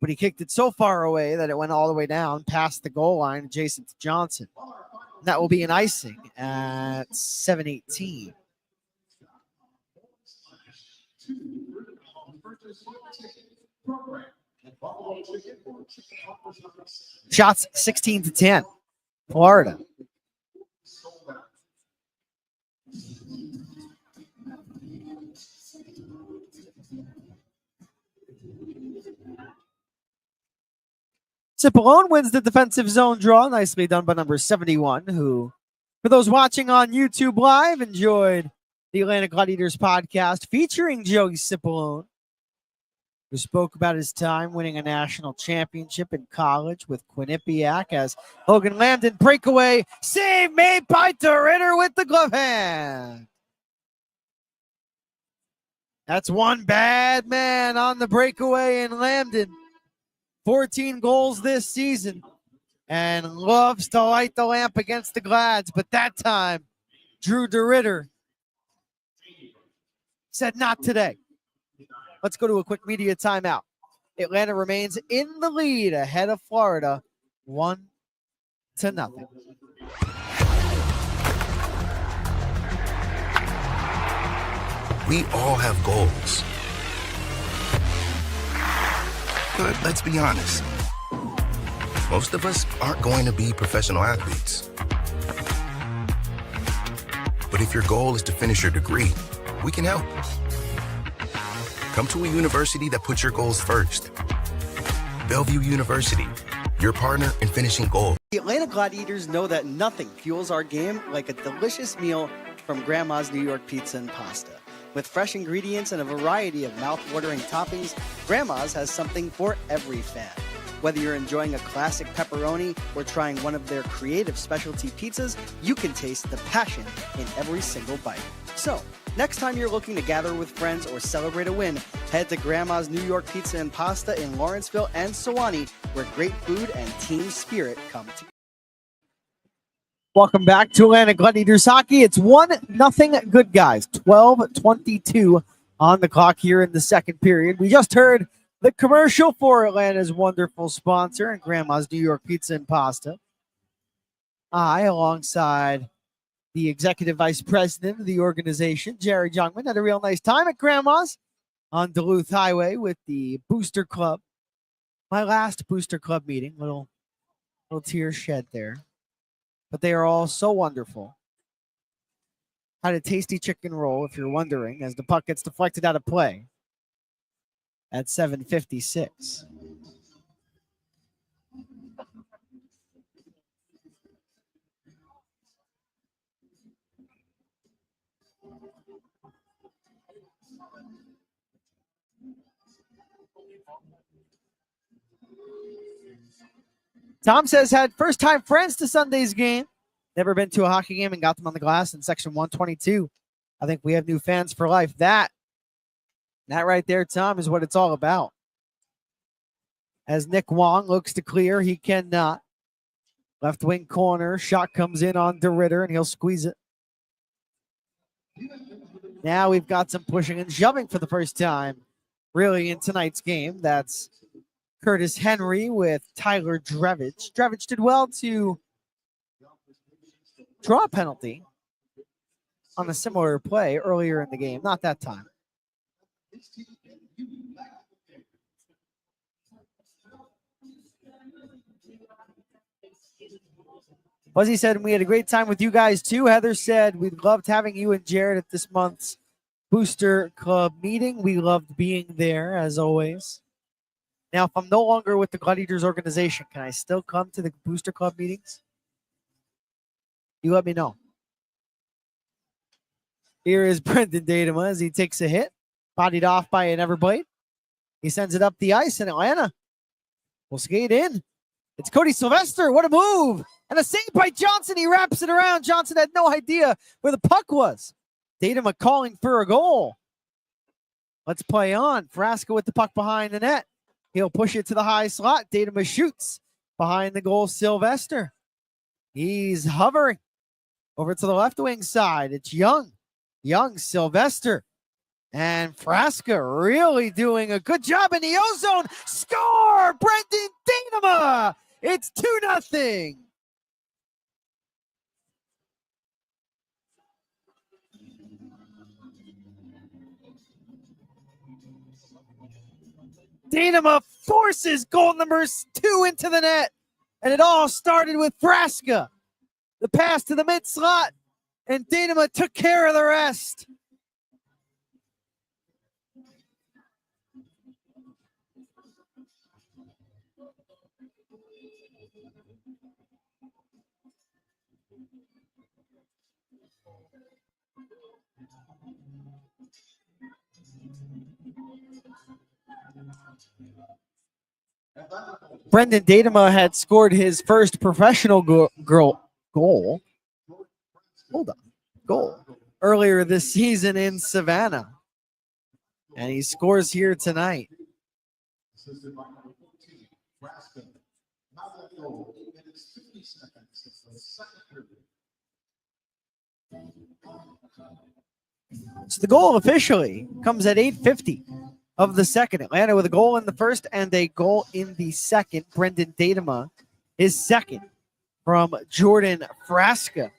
but he kicked it so far away that it went all the way down past the goal line adjacent to Johnson. And that will be an icing at 7:18. Shots 16-10. Florida. Cipollone wins the defensive zone draw. Nicely done by number 71, who, for those watching on YouTube Live, enjoyed the Atlanta Gladiators podcast featuring Joey Cipollone, who spoke about his time winning a national championship in college with Quinnipiac as Hogan Lambden breakaway save made by DeRitter with the glove hand. That's one bad man on the breakaway in Lambden. 14 goals this season and loves to light the lamp against the Glads, but that time Drew DeRitter said not today. Let's go to a quick media timeout. Atlanta remains in the lead ahead of Florida 1-0. We all have goals. But let's be honest. Most of us aren't going to be professional athletes. But if your goal is to finish your degree, we can help. Come to a university that puts your goals first. Bellevue University, your partner in finishing goals. The Atlanta Gladiators know that nothing fuels our game like a delicious meal from Grandma's New York Pizza and Pasta. With fresh ingredients and a variety of mouth-watering toppings, Grandma's has something for every fan. Whether you're enjoying a classic pepperoni or trying one of their creative specialty pizzas, you can taste the passion in every single bite. So, next time you're looking to gather with friends or celebrate a win, head to Grandma's New York Pizza and Pasta in Lawrenceville and Sewanee, where great food and team spirit come together. Welcome back to Atlanta Gladiators hockey. It's 1-0 good guys. 12:22 on the clock here in the second period. We just heard the commercial for Atlanta's wonderful sponsor and Grandma's New York Pizza and Pasta. I, alongside the executive vice president of the organization, Jerry Jungman, had a real nice time at Grandma's on Duluth Highway with the Booster Club. My last Booster Club meeting, little tears shed there. But they are all so wonderful. Had a tasty chicken roll, if you're wondering, as the puck gets deflected out of play at 7:56. Tom says had first-time friends to Sunday's game. Never been to a hockey game and got them on the glass in section 122. I think we have new fans for life. That right there, Tom, is what it's all about. As Nick Wong looks to clear, he cannot. Left wing corner, shot comes in on DeRitter, and he'll squeeze it. Now we've got some pushing and shoving for the first time, really, in tonight's game. That's Curtis Henry with Tyler Drevich. Drevich did well to draw a penalty on a similar play earlier in the game. Not that time. Buzzy said, we had a great time with you guys too. Heather said, we loved having you and Jared at this month's Booster Club meeting. We loved being there as always. Now, if I'm no longer with the Gladiators organization, can I still come to the Booster Club meetings? You let me know. Here is Brendan Datema as he takes a hit, bodied off by an Everblade. He sends it up the ice, and Atlanta will skate in. It's Cody Sylvester. What a move. And a save by Johnson. He wraps it around. Johnson had no idea where the puck was. Datema calling for a goal. Let's play on. Frasca with the puck behind the net. He'll push it to the high slot. Datema shoots behind the goal. Sylvester. He's hovering over to the left wing side. It's Young. Young, Sylvester. And Frasca really doing a good job in the ozone. Score! Brendan Datema! It's 2-0. Datema forces goal number 2 into the net. And it all started with Frasca. The pass to the mid slot. And Datema took care of the rest. Brendan Datema had scored his first professional goal earlier this season in Savannah. And he scores here tonight. So the goal officially comes at 8:50 of the second. Atlanta with a goal in the first and a goal in the second. Brendan Datema is second from Jordan Frasca.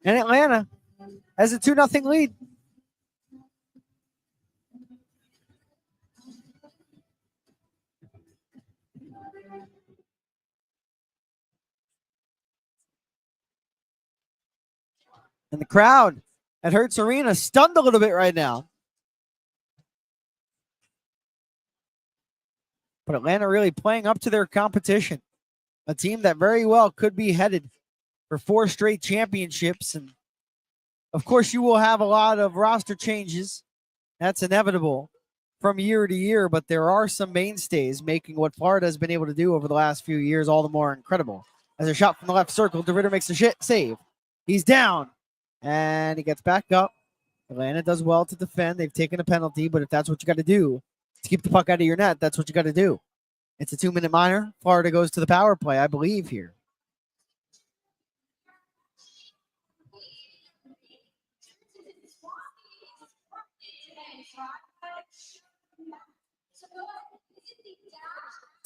And Atlanta has a 2-0 lead. And the crowd at Hertz Arena stunned a little bit right now. But Atlanta really playing up to their competition. A team that very well could be headed for 4 straight championships. And of course, you will have a lot of roster changes. That's inevitable from year to year, but there are some mainstays making what Florida has been able to do over the last few years all the more incredible. As a shot from the left circle, DeRitter makes a save. He's down, and he gets back up. Atlanta does well to defend. They've taken a penalty, but if that's what you got to do to keep the puck out of your net, that's what you got to do. It's a 2-minute minor. Florida goes to the power play, I believe, here.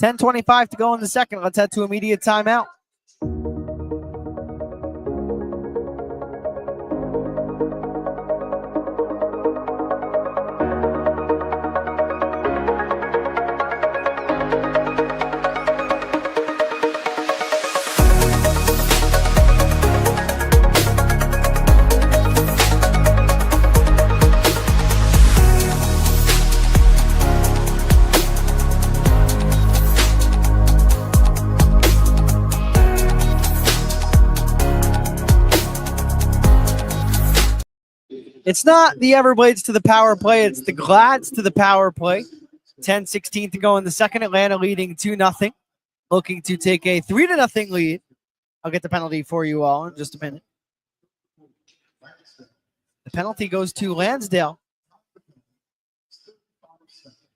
$10:25 to go in the second. Let's head to immediate timeout. It's not the Everblades to the power play. It's the Glads to the power play. 10:16 to go in the second. Atlanta leading 2-0. Looking to take a 3-0 lead. I'll get the penalty for you all in just a minute. The penalty goes to Lansdale.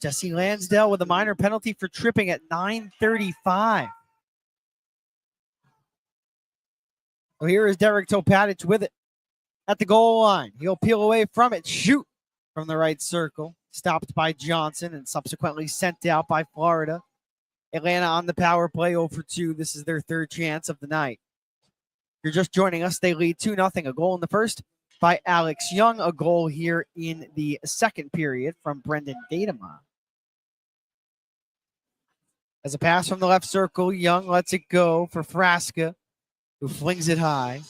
Jesse Lansdale with a minor penalty for tripping at 9:35. So here is Derek Topatic with it. At the goal line, he'll peel away from it, shoot from the right circle, stopped by Johnson and subsequently sent out by Florida. Atlanta on the power play 0 for 2. This is their third chance of the night. If you're just joining us, they lead 2-0. A goal in the first by Alex Young, a goal here in the second period from Brendan Datema. As a pass from the left circle, Young lets it go for Frasca, who flings it high.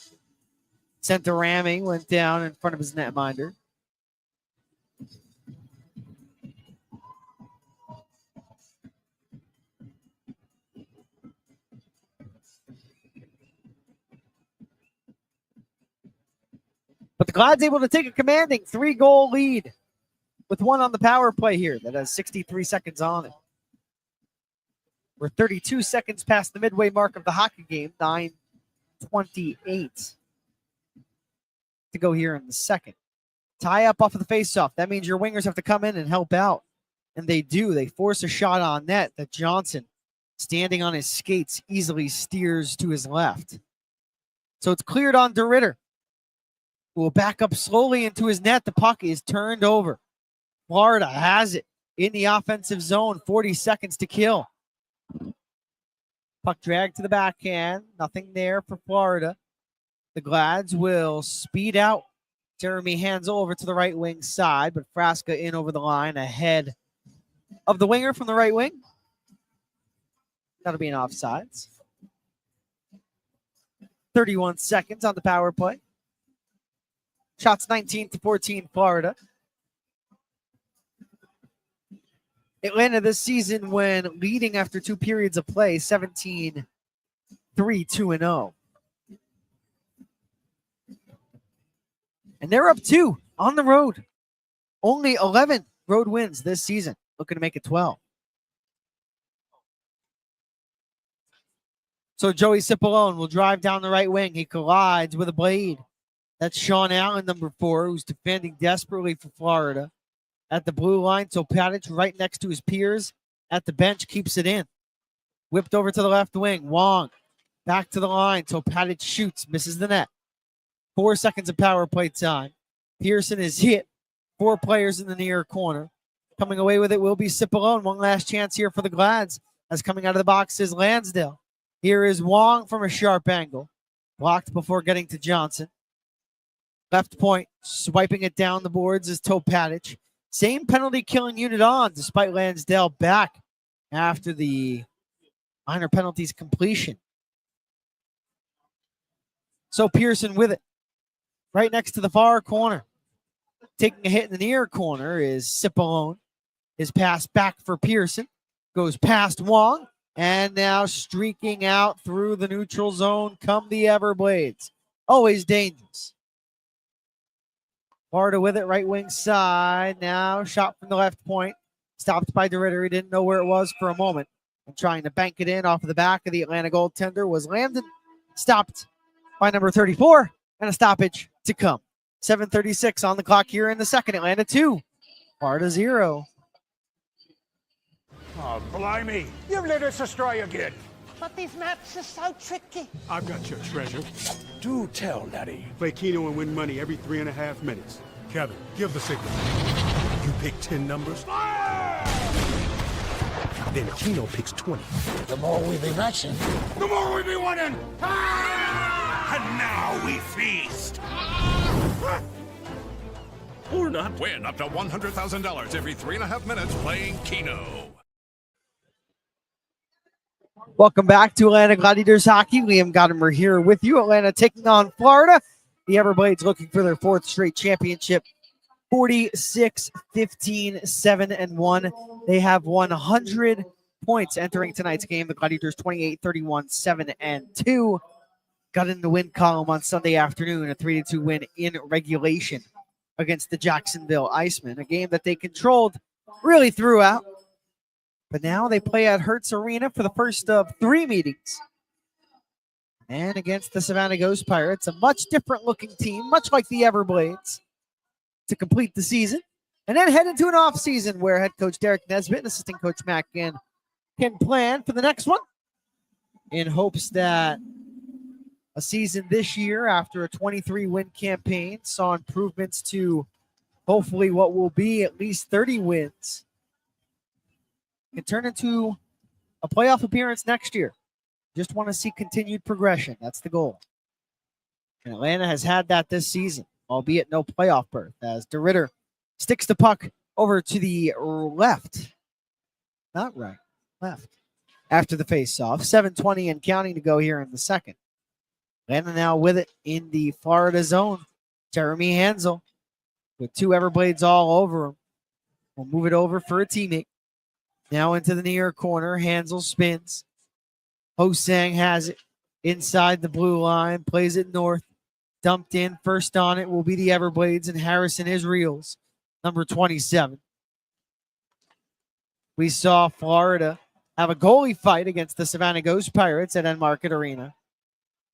Sent to ramming, went down in front of his netminder. But the Glad's able to take a commanding 3-goal lead with one on the power play here that has 63 seconds on it. We're 32 seconds past the midway mark of the hockey game, 9:28 to go here in the second. Tie up off of the faceoff. That means your wingers have to come in and help out. And they do. They force a shot on net that Johnson, standing on his skates, easily steers to his left. So it's cleared on DeRitter, who will back up slowly into his net. The puck is turned over. Florida has it in the offensive zone. 40 seconds to kill. Puck dragged to the backhand. Nothing there for Florida. The Glads will speed out. Jeremy Hansel over to the right wing side, but Frasca in over the line ahead of the winger from the right wing. That'll be an offsides. 31 seconds on the power play. Shots 19-14 Florida. Atlanta this season, when leading after 2 periods of play, 17-3, 2-0. And they're up 2 on the road. Only 11 road wins this season. Looking to make it 12. So Joey Cipollone will drive down the right wing. He collides with a blade. That's Sean Allen, number 4, who's defending desperately for Florida. At the blue line, so Topadic right next to his peers at the bench keeps it in. Whipped over to the left wing. Wong back to the line. So Topadic shoots, misses the net. 4 seconds of power play time. Pearson is hit. 4 players in the near corner. Coming away with it will be Cipollone. One last chance here for the Glads. As coming out of the box is Lansdale. Here is Wong from a sharp angle. Blocked before getting to Johnson. Left point, swiping it down the boards is Topadic. Same penalty killing unit on, despite Lansdale back after the minor penalties completion. So Pearson with it. Right next to the far corner. Taking a hit in the near corner is Cipollone. His pass back for Pearson. Goes past Wong. And now streaking out through the neutral zone come the Everblades. Always dangerous. Florida with it, right wing side. Now shot from the left point. Stopped by DeRitter. He didn't know where it was for a moment. And trying to bank it in off of the back of the Atlanta goaltender was Lambden. Stopped by number 34. And a stoppage to come. 7:36 on the clock here in the second. Atlanta 2. Florida 0. Oh, blimey. You've let us astray again. But these maps are so tricky. I've got your treasure. Do tell, Laddie. Play Keno and win money every 3.5 minutes. Kevin, give the signal. You pick 10 numbers. Fire! Then Keno picks 20. The more we be matching, the more we be winning. And now we feast. Or not. Win up to $100,000 every 3.5 minutes playing Keno. Welcome back to Atlanta Gladiators Hockey. Liam Gotimer here with you. Atlanta taking on Florida. The Everblades looking for their 4th straight championship. 46-15-7-1. They have 100 points entering tonight's game. The Gladiators 28-31-7-2. Got in the win column on Sunday afternoon. A 3-2 win in regulation against the Jacksonville Icemen. A game that they controlled really throughout. But now they play at Hertz Arena for the first of 3 meetings. And against the Savannah Ghost Pirates, a much different looking team, much like the Everblades, to complete the season. And then head into an off season where head coach Derek Nesbitt and assistant coach Matt Ginn can plan for the next one in hopes that a season this year after a 23-win campaign saw improvements to hopefully what will be at least 30 wins. Can turn into a playoff appearance next year. Just want to see continued progression. That's the goal. And Atlanta has had that this season, albeit no playoff berth, as DeRitter sticks the puck over to the left. Not right, left. After the faceoff. 7:20 and counting to go here in the second. Atlanta now with it in the Florida zone. Jeremy Hansel with 2 Everblades all over him. We'll move it over for a teammate. Now into the near corner. Hansel spins. Hosang has it inside the blue line. Plays it north. Dumped in. First on it will be the Everblades and Harrison Israels, number 27. We saw Florida have a goalie fight against the Savannah Ghost Pirates at Enmarket Arena.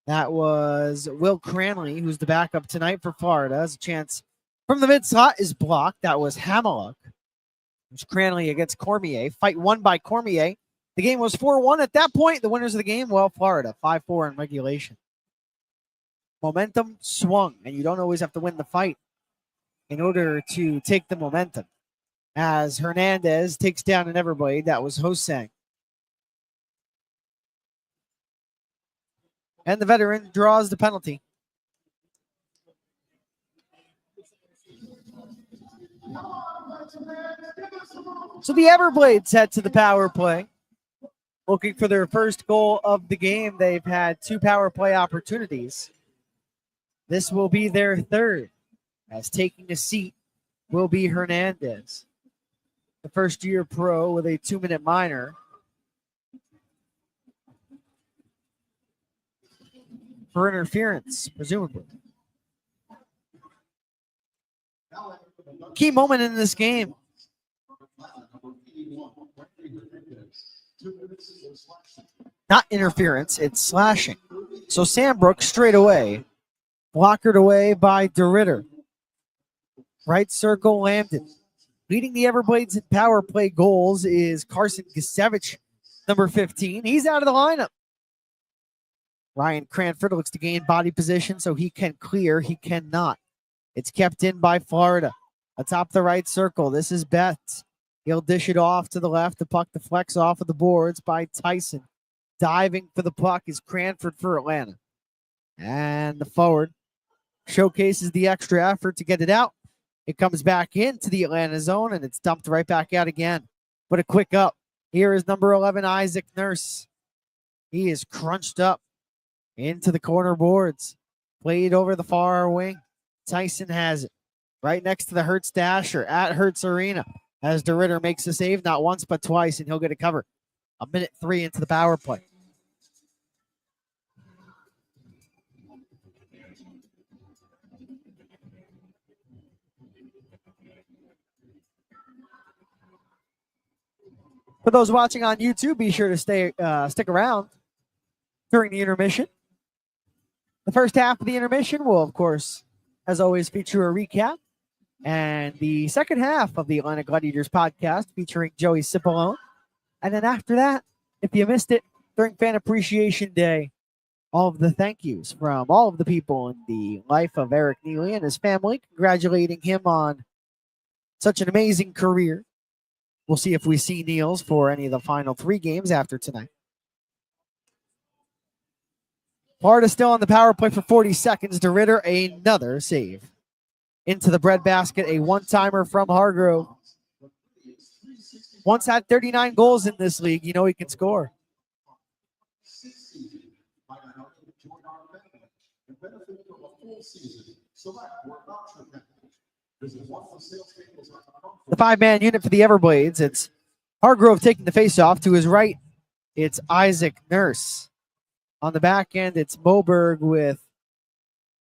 That was Will Cranley, who's the backup tonight for Florida. Has a chance from the mid slot is blocked. That was Hamiluk. It's Cranley against Cormier. Fight won by Cormier. The game was 4-1 at that point. The winners of the game, well, Florida, 5-4 in regulation. Momentum swung, and you don't always have to win the fight in order to take the momentum. As Hernandez takes down an Everblade, that was Hosang. And the veteran draws the penalty. So the Everblades head to the power play, looking for their first goal of the game. They've had 2 power play opportunities. This will be their third, as taking a seat will be Hernandez, the first-year pro with a 2-minute minor. For interference, presumably. Key moment in this game. Not interference, it's slashing. So Sandbrook straight away, blockered away by DeRitter. Right circle landed. Leading the Everblades in power play goals is Carson Gisevich, number 15. He's out of the lineup. Ryan Cranford looks to gain body position so he can clear. He cannot. It's kept in by Florida. Atop the right circle, this is Betts. He'll dish it off to the left. The puck deflects off of the boards by Tyson. Diving for the puck is Cranford for Atlanta. And the forward showcases the extra effort to get it out. It comes back into the Atlanta zone, and it's dumped right back out again. But a quick up. Here is number 11, Isaac Nurse. He is crunched up into the corner boards. Played over the far wing. Tyson has it. Right next to the Hertz Dasher at Hertz Arena. As DeRitter makes a save, not once but twice, and he'll get a cover. 1:03 into the power play. For those watching on YouTube, be sure to stick around during the intermission. The first half of the intermission will, of course, as always, feature a recap. And the second half of the Atlanta Gladiators podcast featuring Joey Cipollone. And then after that, if you missed it, during Fan Appreciation Day, all of the thank yous from all of the people in the life of Eric Neely and his family, congratulating him on such an amazing career. We'll see if we see Niels for any of the final 3 games after tonight. Florida still on the power play for 40 seconds. DeRitter, another save. Into the breadbasket, a one-timer from Hargrove. Once had 39 goals in this league. You know he can score. The 5-man unit for the Everblades. It's Hargrove taking the face-off. To his right, it's Isaac Nurse. On the back end, it's Moberg with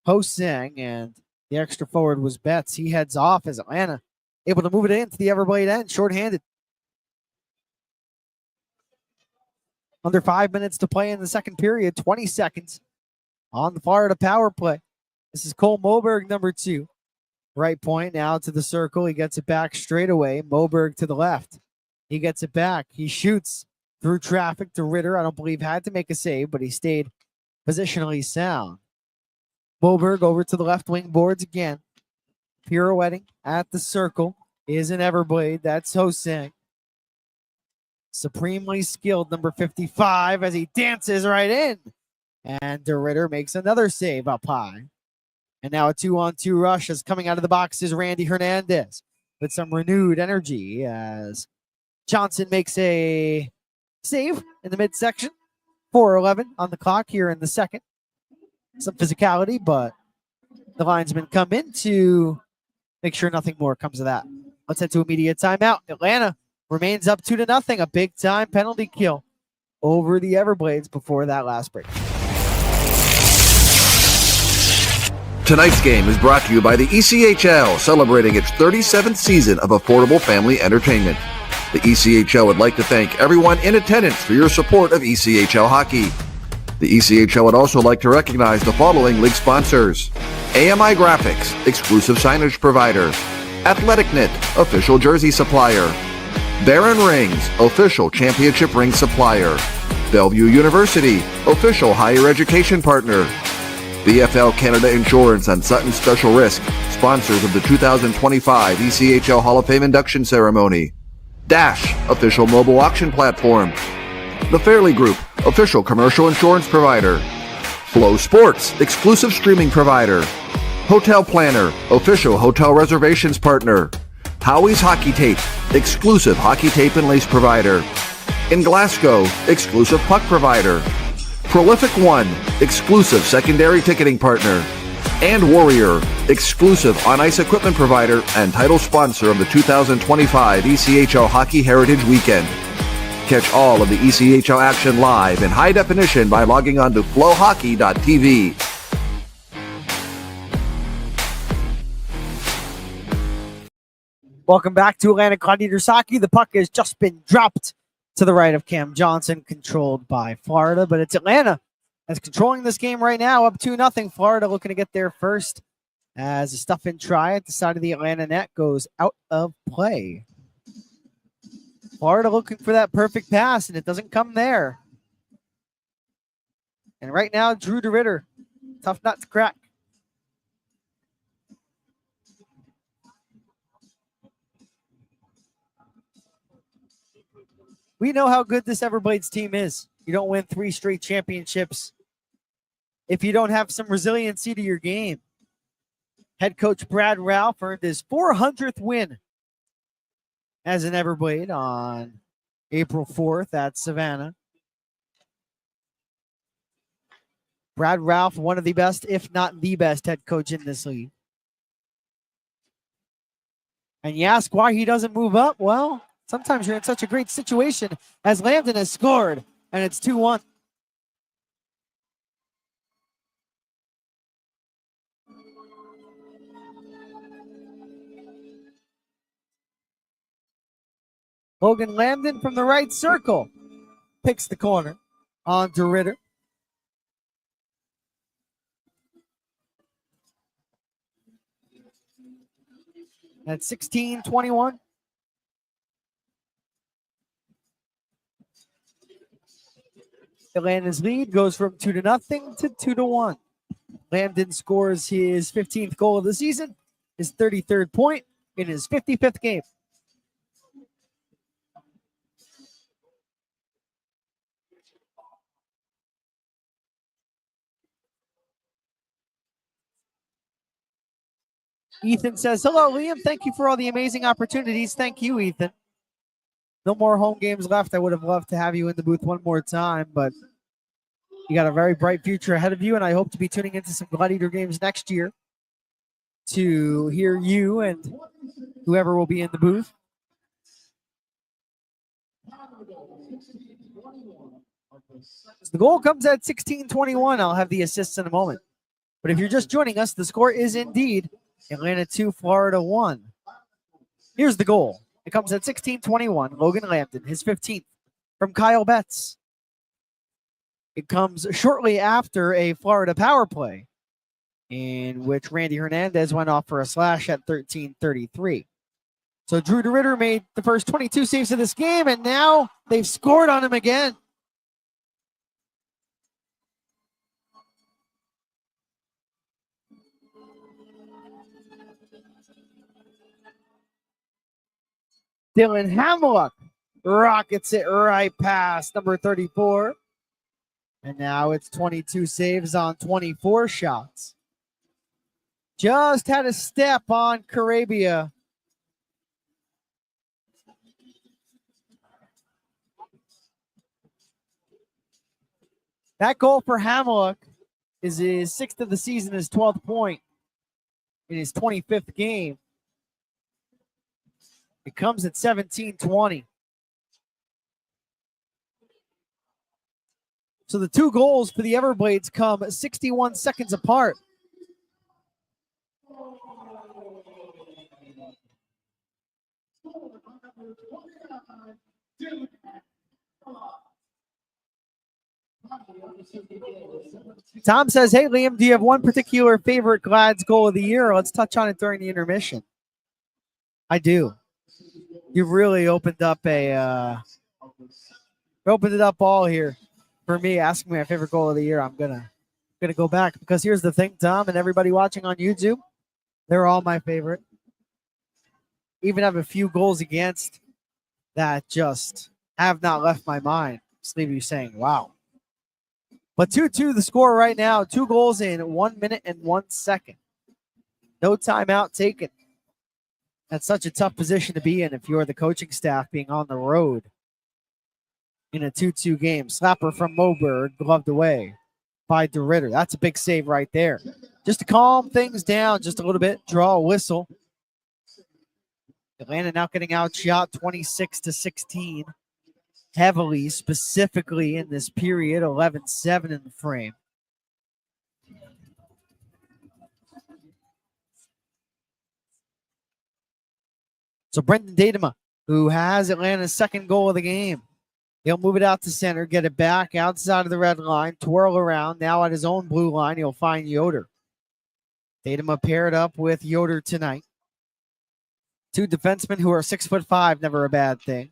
Hosang, and the extra forward was Betts. He heads off as Atlanta able to move it into the Everblade end, shorthanded. Under 5 minutes to play in the second period, 20 seconds on the Florida power play. This is Cole Moberg, number 2. Right point now to the circle. He gets it back straight away. Moberg to the left. He gets it back. He shoots through traffic to Ritter. I don't believe had to make a save, but he stayed positionally sound. Moberg over to the left wing boards again. Pirouetting at the circle is an Everblade. That's Hosang. Supremely skilled, number 55, as he dances right in. And DeRitter makes another save up high. And now a 2-on-2 rush is coming out of the box is Randy Hernandez with some renewed energy as Johnson makes a save in the midsection. 4:11 on the clock here in the second. Some physicality, but the linesmen come in to make sure nothing more comes of that. Let's head to immediate timeout. Atlanta remains up 2-0. A big-time penalty kill over the Everblades before that last break. Tonight's game is brought to you by the ECHL, celebrating its 37th season of affordable family entertainment. The ECHL would like to thank everyone in attendance for your support of ECHL hockey. The ECHL would also like to recognize the following league sponsors: AMI Graphics, exclusive signage provider; AthleticKnit, official jersey supplier; Baron Rings, official championship ring supplier; Bellevue University, official higher education partner; BFL Canada Insurance and Sutton Special Risk, sponsors of the 2025 ECHL Hall of Fame induction ceremony; Dash, official mobile auction platform; The Fairley Group, official commercial insurance provider; Flow Sports, exclusive streaming provider; Hotel Planner, official hotel reservations partner; Howie's Hockey Tape, exclusive hockey tape and lace provider; In Glasgow, exclusive puck provider; Prolific One, exclusive secondary ticketing partner; and Warrior, exclusive on-ice equipment provider and title sponsor of the 2025 ECHL Hockey Heritage Weekend. Catch all of the ECHL action live in high definition by logging on to flowhockey.tv. Welcome back to Atlanta Gladiators hockey. The puck has just been dropped to the right of Cam Johnson, controlled by Florida, but it's Atlanta that's controlling this game right now, up 2-0. Florida looking to get there first as a stuff-in try at the side of the Atlanta net goes out of play. Florida looking for that perfect pass, and it doesn't come there. And right now, Drew DeRitter, tough nut to crack. We know how good this Everblades team is. You don't win 3 straight championships if you don't have some resiliency to your game. Head coach Brad Ralph earned his 400th win as an Everblade on April 4th at Savannah. Brad Ralph, one of the best, if not the best, head coach in this league. And you ask why he doesn't move up? Well, sometimes you're in such a great situation as Lambton has scored, and it's 2-1. Logan Lambton from the right circle picks the corner on to Ritter. At 16-21. Atlanta's lead goes from 2-0 to 2-1. Lambton scores his 15th goal of the season, his 33rd point in his 55th game. Ethan says, hello, Liam. Thank you for all the amazing opportunities. Thank you, Ethan. No more home games left. I would have loved to have you in the booth one more time, but you got a very bright future ahead of you, and I hope to be tuning into some Gladiator games next year to hear you and whoever will be in the booth. The goal comes at 16-21. I'll have the assists in a moment. But if you're just joining us, the score is indeed Atlanta 2, Florida 1. Here's the goal. It comes at 16-21. Logan Lambton, his 15th, from Kyle Betts. It comes shortly after a Florida power play in which Randy Hernandez went off for a slash at 13:33. So Drew DeRitter made the first 22 saves of this game, and now they've scored on him again. Dylan Hamlock rockets it right past number 34. And now it's 22 saves on 24 shots. Just had a step on Carabia. That goal for Hamlock is his 6th of the season, his 12th point in his 25th game. It comes at 17-20. So the 2 goals for the Everblades come 61 seconds apart. Tom says, hey, Liam, do you have one particular favorite Glad's goal of the year? Let's touch on it during the intermission. I do. You really opened up opened it up all here for me, asking me my favorite goal of the year. I'm gonna go back because here's the thing, Tom, and everybody watching on YouTube, they're all my favorite. Even have a few goals against that just have not left my mind. Just leave you saying, wow. But 2-2 the score right now. 2 goals in 1 minute and 1 second. No timeout taken. That's such a tough position to be in if you're the coaching staff being on the road in a 2-2 game. Slapper from Moberg, gloved away by DeRitter. That's a big save right there. Just to calm things down just a little bit, draw a whistle. Atlanta now getting outshot 26-16. Heavily, specifically in this period, 11-7 in the frame. So Brendan Datema, who has Atlanta's second goal of the game. He'll move it out to center, get it back outside of the red line, twirl around. Now at his own blue line, he'll find Yoder. Datema paired up with Yoder tonight. 2 defensemen who are 6'5", never a bad thing.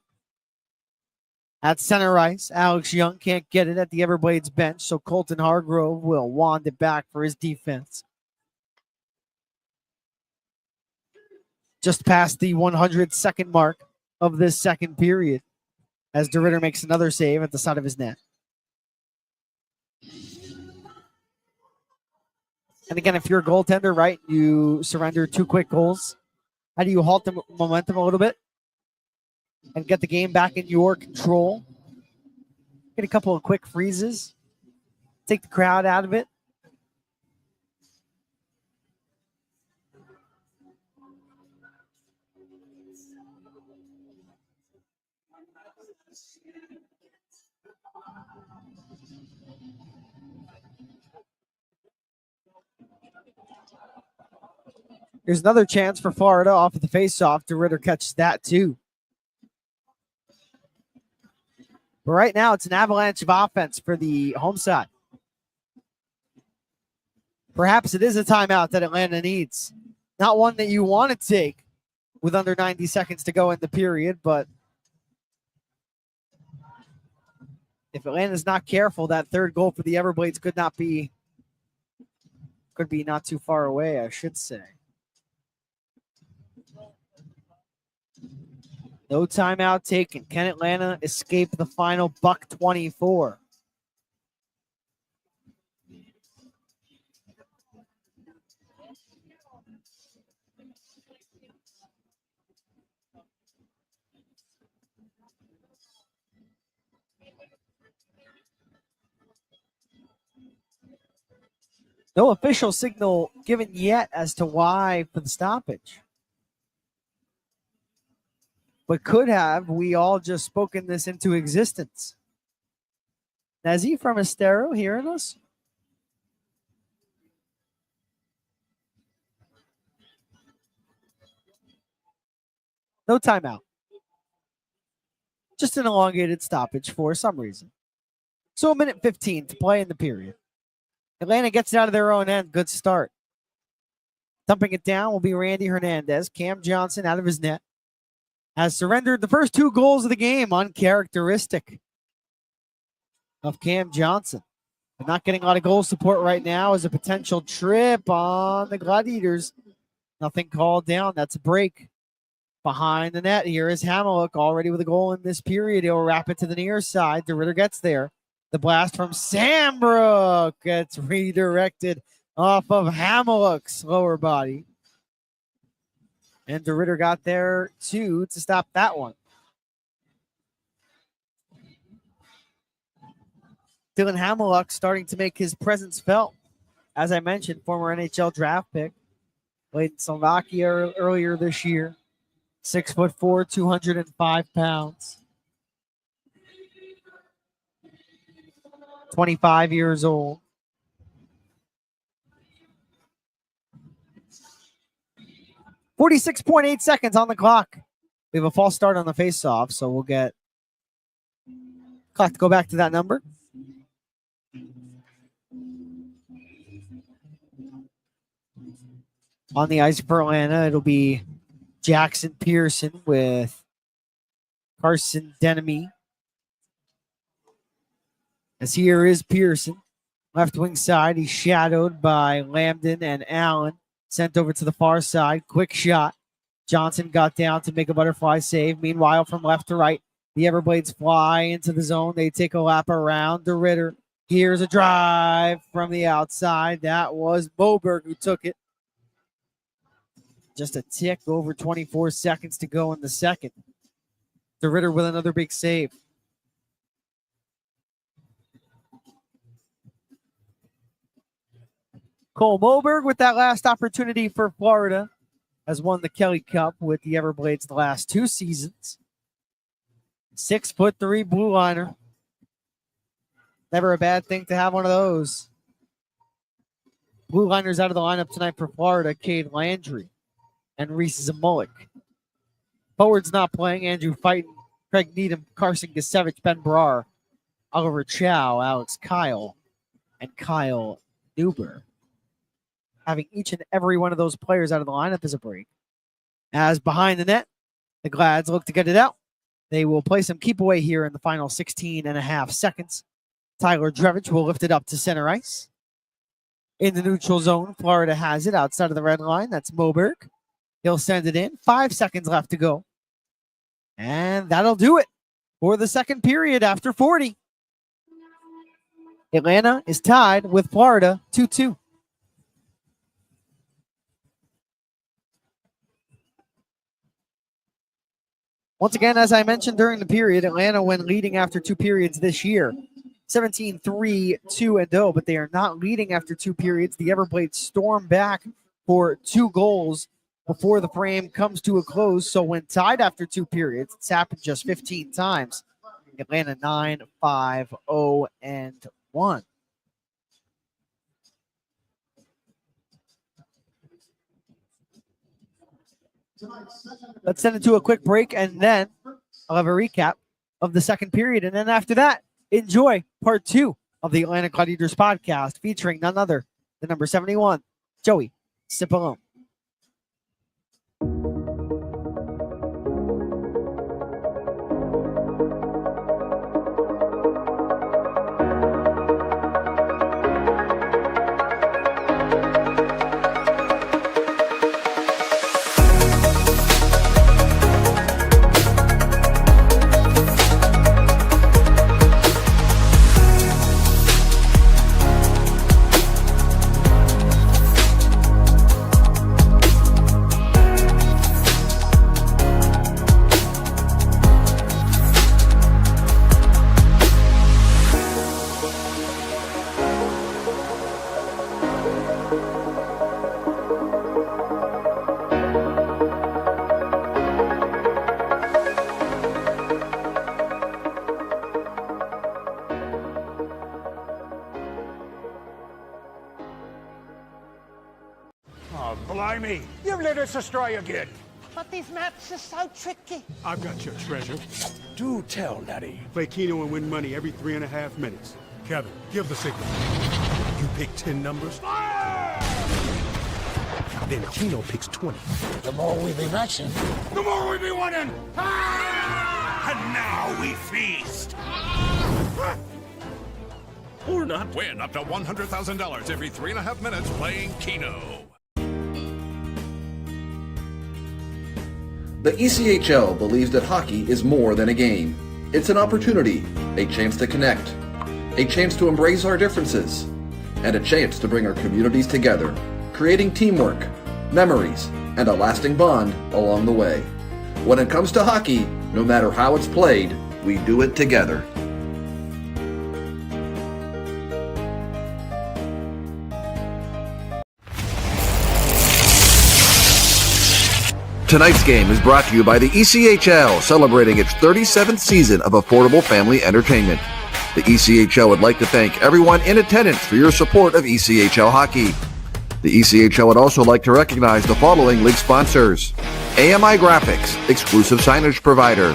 At center ice, Alex Young can't get it at the Everblades bench, so Colton Hargrove will wand it back for his defense. Just past the 100-second mark of this second period as DeRitter makes another save at the side of his net. And again, if you're a goaltender, right, you surrender 2 quick goals. How do you halt the momentum a little bit and get the game back in your control? Get a couple of quick freezes. Take the crowd out of it. Here's another chance for Florida off of the faceoff. DeRitter catches that too. But right now, it's an avalanche of offense for the home side. Perhaps it is a timeout that Atlanta needs. Not one that you want to take with under 90 seconds to go in the period, but if Atlanta's not careful, that third goal for the Everblades could be not too far away, I should say. No timeout taken. Can Atlanta escape the final $1.24? No official signal given yet as to why for the stoppage. But could have we all just spoken this into existence? Nezzy from Estero hearing us? No timeout. Just an elongated stoppage for some reason. So 1:15 to play in the period. Atlanta gets it out of their own end. Good start. Dumping it down will be Randy Hernandez. Cam Johnson out of his net has surrendered the first 2 goals of the game, uncharacteristic of Cam Johnson. But not getting a lot of goal support right now as a potential trip on the Gladiators. Nothing called down. That's a break. Behind the net here is Hamiluk, already with a goal in this period. He'll wrap it to the near side. DeRitter gets there. The blast from Sambrook gets redirected off of Hamiluk's lower body. And DeRitter got there too to stop that one. Dylan Hamiluk starting to make his presence felt. As I mentioned, former NHL draft pick. Played in Slovakia earlier this year. 6'4", 205 pounds. 25 years old. 46.8 seconds on the clock. We have a false start on the face-off, so we'll get clock to go back to that number. On the ice for Atlanta, it'll be Jackson Pearson with Carson Denemy. As here is Pearson. Left wing side, he's shadowed by Lambden and Allen. Sent over to the far side. Quick shot. Johnson got down to make a butterfly save. Meanwhile, from left to right, the Everblades fly into the zone. They take a lap around the Ritter. Here's a drive from the outside. That was Moberg who took it. Just a tick over 24 seconds to go in the second. The Ritter with another big save. Cole Moberg with that last opportunity for Florida has won the Kelly Cup with the Everblades the last 2 seasons. 6'3" blue liner. Never a bad thing to have one of those. Blue liners out of the lineup tonight for Florida, Cade Landry and Reese Zamulik. Forwards not playing, Andrew Fighton, Craig Needham, Carson Gasevich, Ben Brar, Oliver Chow, Alex Kyle, and Kyle Newber. Having each and every one of those players out of the lineup is a break. As behind the net, the Glads look to get it out. They will play some keep away here in the final 16 and a half seconds. Tyler Drevich will lift it up to center ice. In the neutral zone, Florida has it outside of the red line. That's Moberg. He'll send it in. 5 seconds left to go. And that'll do it for the second period after 40. Atlanta is tied with Florida 2-2. Once again, as I mentioned during the period, Atlanta, when leading after 2 periods this year, 17-3, 2-0, but they are not leading after 2 periods. The Everblades storm back for 2 goals before the frame comes to a close. So when tied after 2 periods, it's happened just 15 times. Atlanta 9-5-0-1. Let's send it to a quick break, and then I'll have a recap of the second period. And then after that, enjoy part 2 of the Atlanta Gladiators podcast, featuring none other than number 71, Joey Cipollone. Blimey! You've let us astray again. But these maps are so tricky. I've got your treasure. Do tell, Laddie. Play Keno and win money every 3.5 minutes. Kevin, give the signal. You pick 10 numbers. Fire! Then Keno picks 20. The more we be matching, the more we be winning! Ah! And now we feast! Or not. Win up to $100,000 every 3.5 minutes playing Keno. The ECHL believes that hockey is more than a game. It's an opportunity, a chance to connect, a chance to embrace our differences, and a chance to bring our communities together, creating teamwork, memories, and a lasting bond along the way. When it comes to hockey, no matter how it's played, we do it together. Tonight's game is brought to you by the ECHL, celebrating its 37th season of affordable family entertainment. The ECHL would like to thank everyone in attendance for your support of ECHL hockey. The ECHL would also like to recognize the following league sponsors: AMI Graphics, exclusive signage provider;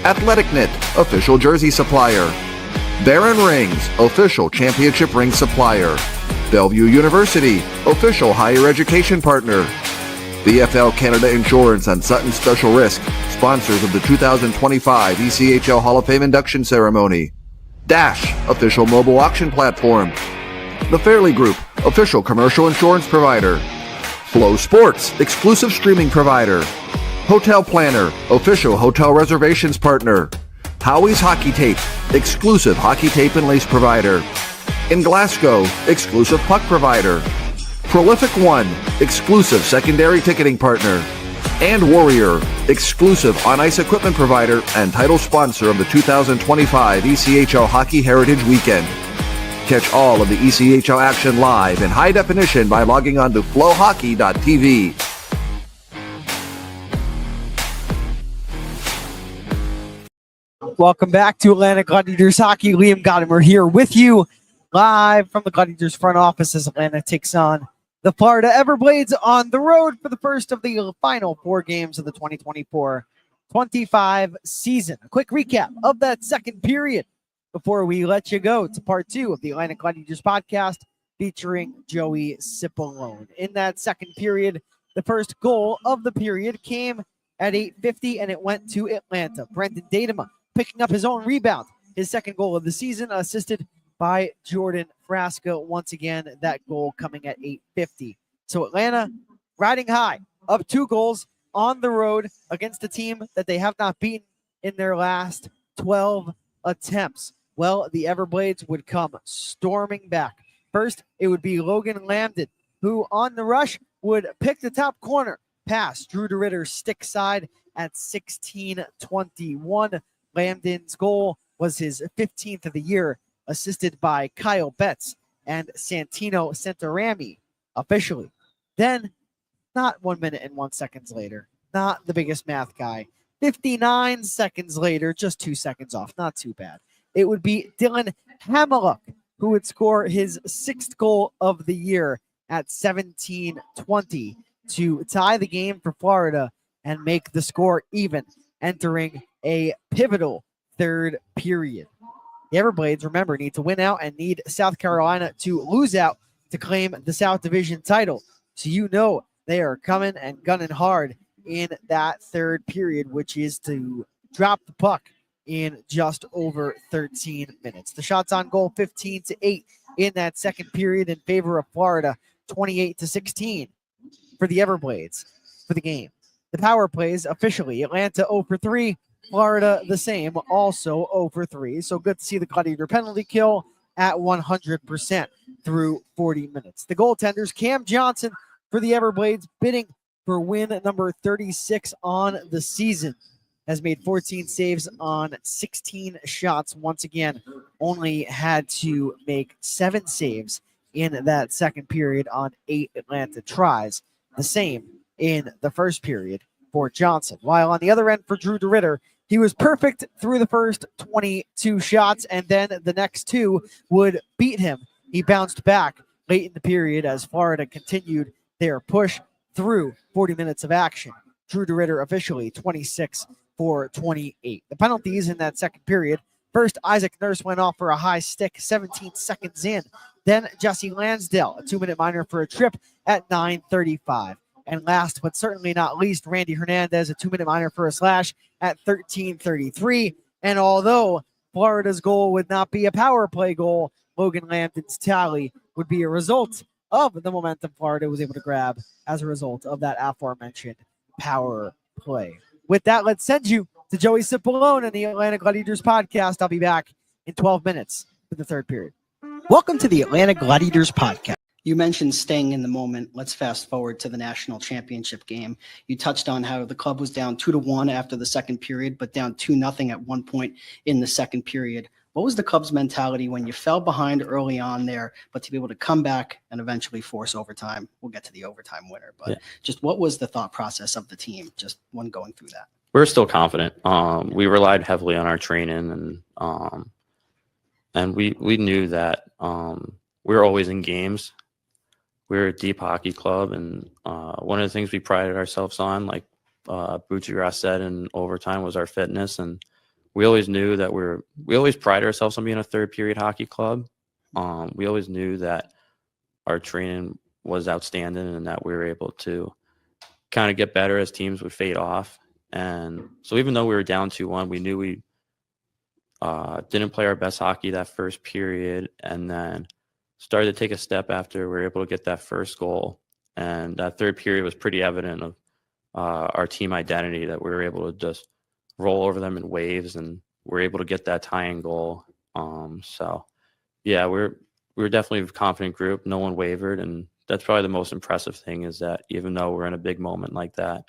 Athletic Knit, official jersey supplier; Baron Rings, official championship ring supplier; Bellevue University, official higher education partner; BFL Canada Insurance and Sutton Special Risk, sponsors of the 2025 ECHL Hall of Fame induction ceremony; Dash, official mobile auction platform; The Fairley Group, official commercial insurance provider; Flow Sports, exclusive streaming provider; Hotel Planner, official hotel reservations partner; Howie's Hockey Tape, exclusive hockey tape and lace provider; In Glasgow, exclusive puck provider; Prolific One, exclusive secondary ticketing partner; and Warrior, exclusive on-ice equipment provider and title sponsor of the 2025 ECHL Hockey Heritage Weekend. Catch all of the ECHL action live in high definition by logging on to flowhockey.tv. Welcome back to Atlanta Gladiators Hockey. Liam Gotimer here with you live from the Gladiators front office as Atlanta takes on the Florida Everblades on the road for the first of the final 4 games of the 2024-25 season. A quick recap of that second period before we let you go to part 2 of the Atlanta Gladiators podcast featuring Joey Cipollone. In that second period, the first goal of the period came at 8:50 and it went to Atlanta. Brendan Datema picking up his own rebound, his second goal of the season, assisted by Jordan Frasca. Once again, that goal coming at 8:50. So Atlanta riding high, up 2 goals on the road against a team that they have not beaten in their last 12 attempts. Well, the Everblades would come storming back. First, it would be Logan Lambden, who on the rush would pick the top corner pass Drew DeRitter's stick side at 16:21. Lambden's goal was his 15th of the year, assisted by Kyle Betts and Santino Santarami officially. Then, not 1 minute and 1 second later, not the biggest math guy, 59 seconds later, just 2 seconds off, not too bad. It would be Dylan Hamiluk who would score his 6th goal of the year at 17:20 to tie the game for Florida and make the score even, entering a pivotal third period. The Everblades, remember, need to win out and need South Carolina to lose out to claim the South Division title. So you know they are coming and gunning hard in that third period, which is to drop the puck in just over 13 minutes. The shots on goal, 15-8 in that second period in favor of Florida, 28-16 for the Everblades for the game. The power plays officially, Atlanta 0 for 3, Florida the same, also 0 for 3. So good to see the Gladiator penalty kill at 100% through 40 minutes. The goaltenders, Cam Johnson for the Everblades, bidding for win number 36 on the season, has made 14 saves on 16 shots. Once again, only had to make 7 saves in that second period on 8 Atlanta tries. The same in the first period for Johnson. While on the other end for Drew DeRitter, he was perfect through the first 22 shots, and then the next 2 would beat him. He bounced back late in the period as Florida continued their push through 40 minutes of action. Drew DeRitter officially 26 for 28. The penalties in that second period. First, Isaac Nurse went off for a high stick 17 seconds in. Then Jesse Lansdale, a 2-minute minor for a trip at 9:35. And last but certainly not least, Randy Hernandez, a 2-minute minor for a slash at 13:33. And although Florida's goal would not be a power play goal, Logan Lambden's tally would be a result of the momentum Florida was able to grab as a result of that aforementioned power play. With that, let's send you to Joey Cipollone and the Atlanta Gladiators podcast. I'll be back in 12 minutes for the third period. Welcome to the Atlanta Gladiators podcast. You mentioned staying in the moment. Let's fast forward to the national championship game. You touched on how the club was down 2-1 after the second period, but down 2-0 at one point in the second period. What was the Cubs' mentality when you fell behind early on there, but to be able to come back and eventually force overtime? We'll get to the overtime winner, but just what was the thought process of the team just when going through that? We're still confident. We relied heavily on our training, and we knew that we were always in games. we're a deep hockey club, and one of the things we prided ourselves on, like Bucci said in overtime, was our fitness. And we always knew that we always pride ourselves on being a third period hockey club. We always knew that our training was outstanding and that we were able to kind of get better as teams would fade off. And so even though we were down 2-1, we knew we didn't play our best hockey that first period, and then started to take a step after we were able to get that first goal. And that third period was pretty evident of our team identity, that we were able to just roll over them in waves, and we're able to get that tying goal. So yeah, we're definitely a confident group. No one wavered, and that's probably the most impressive thing, is that even though we're in a big moment like that,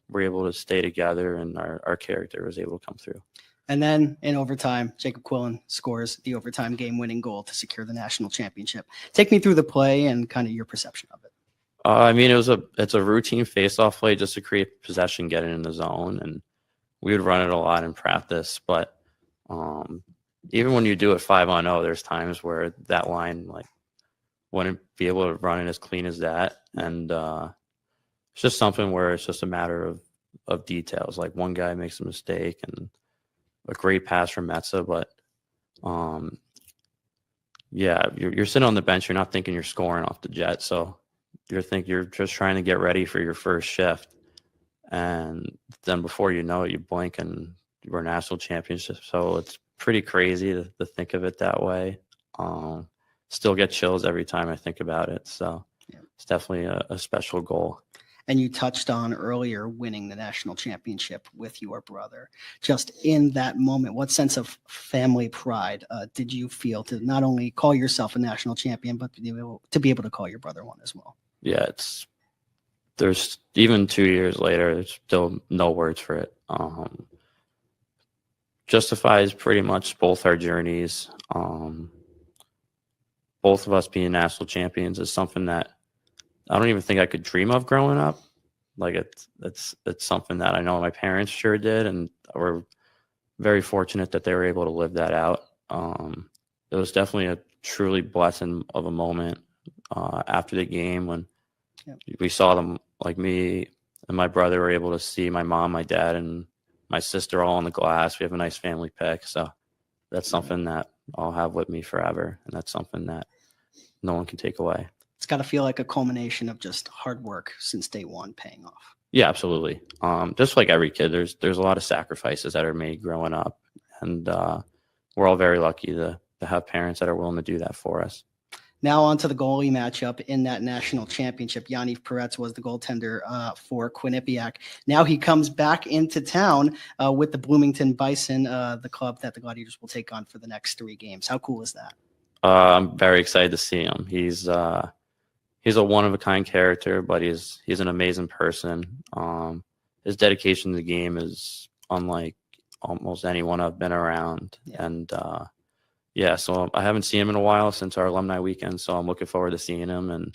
we're able to stay together, and our character was able to come through. And then in overtime, Jacob Quillen scores the overtime game-winning goal to secure the national championship. Take me through the play and kind of your perception of it. I mean, it's a routine face-off play just to create possession, get it in the zone, and we would run it a lot in practice. But even when you do it 5-on-0, there's times where that line wouldn't be able to run it as clean as that, and it's just something where it's just a matter of details. Like one guy makes a mistake, and a great pass from Metza, but yeah, you're sitting on the bench. You're not thinking you're scoring off the jet, so you're just trying to get ready for your first shift, and then before you know it, you blink and we're national championship. So it's pretty crazy to think of it that way. Still get chills every time I think about it. So yeah, it's definitely a special goal. And you touched on earlier winning the national championship with your brother. Just in that moment, what sense of family pride did you feel to not only call yourself a national champion, but to be able to call your brother one as well? Yeah, there's even 2 years later, there's still no words for it. Justifies pretty much both our journeys. Both of us being national champions is something that I don't even think I could dream of growing up. Like it's something that I know my parents sure did, and we're very fortunate that they were able to live that out. It was definitely a truly blessing of a moment after the game when we saw them, like me and my brother were able to see my mom, my dad, and my sister all on the glass. We have a nice family pic, so that's something that I'll have with me forever, and that's something that no one can take away. It's got to feel like a culmination of just hard work since day one paying off. Yeah, absolutely. Just like every kid, there's a lot of sacrifices that are made growing up, and we're all very lucky to have parents that are willing to do that for us. Now on to the goalie matchup in that national championship. Yaniv Peretz was the goaltender for Quinnipiac. Now he comes back into town with the Bloomington Bison, the club that the Gladiators will take on for the next 3 games. How cool is that? I'm very excited to see him. He's a one-of-a-kind character, but he's an amazing person. His dedication to the game is unlike almost anyone I've been around. Yeah. And so I haven't seen him in a while since our alumni weekend, so I'm looking forward to seeing him. And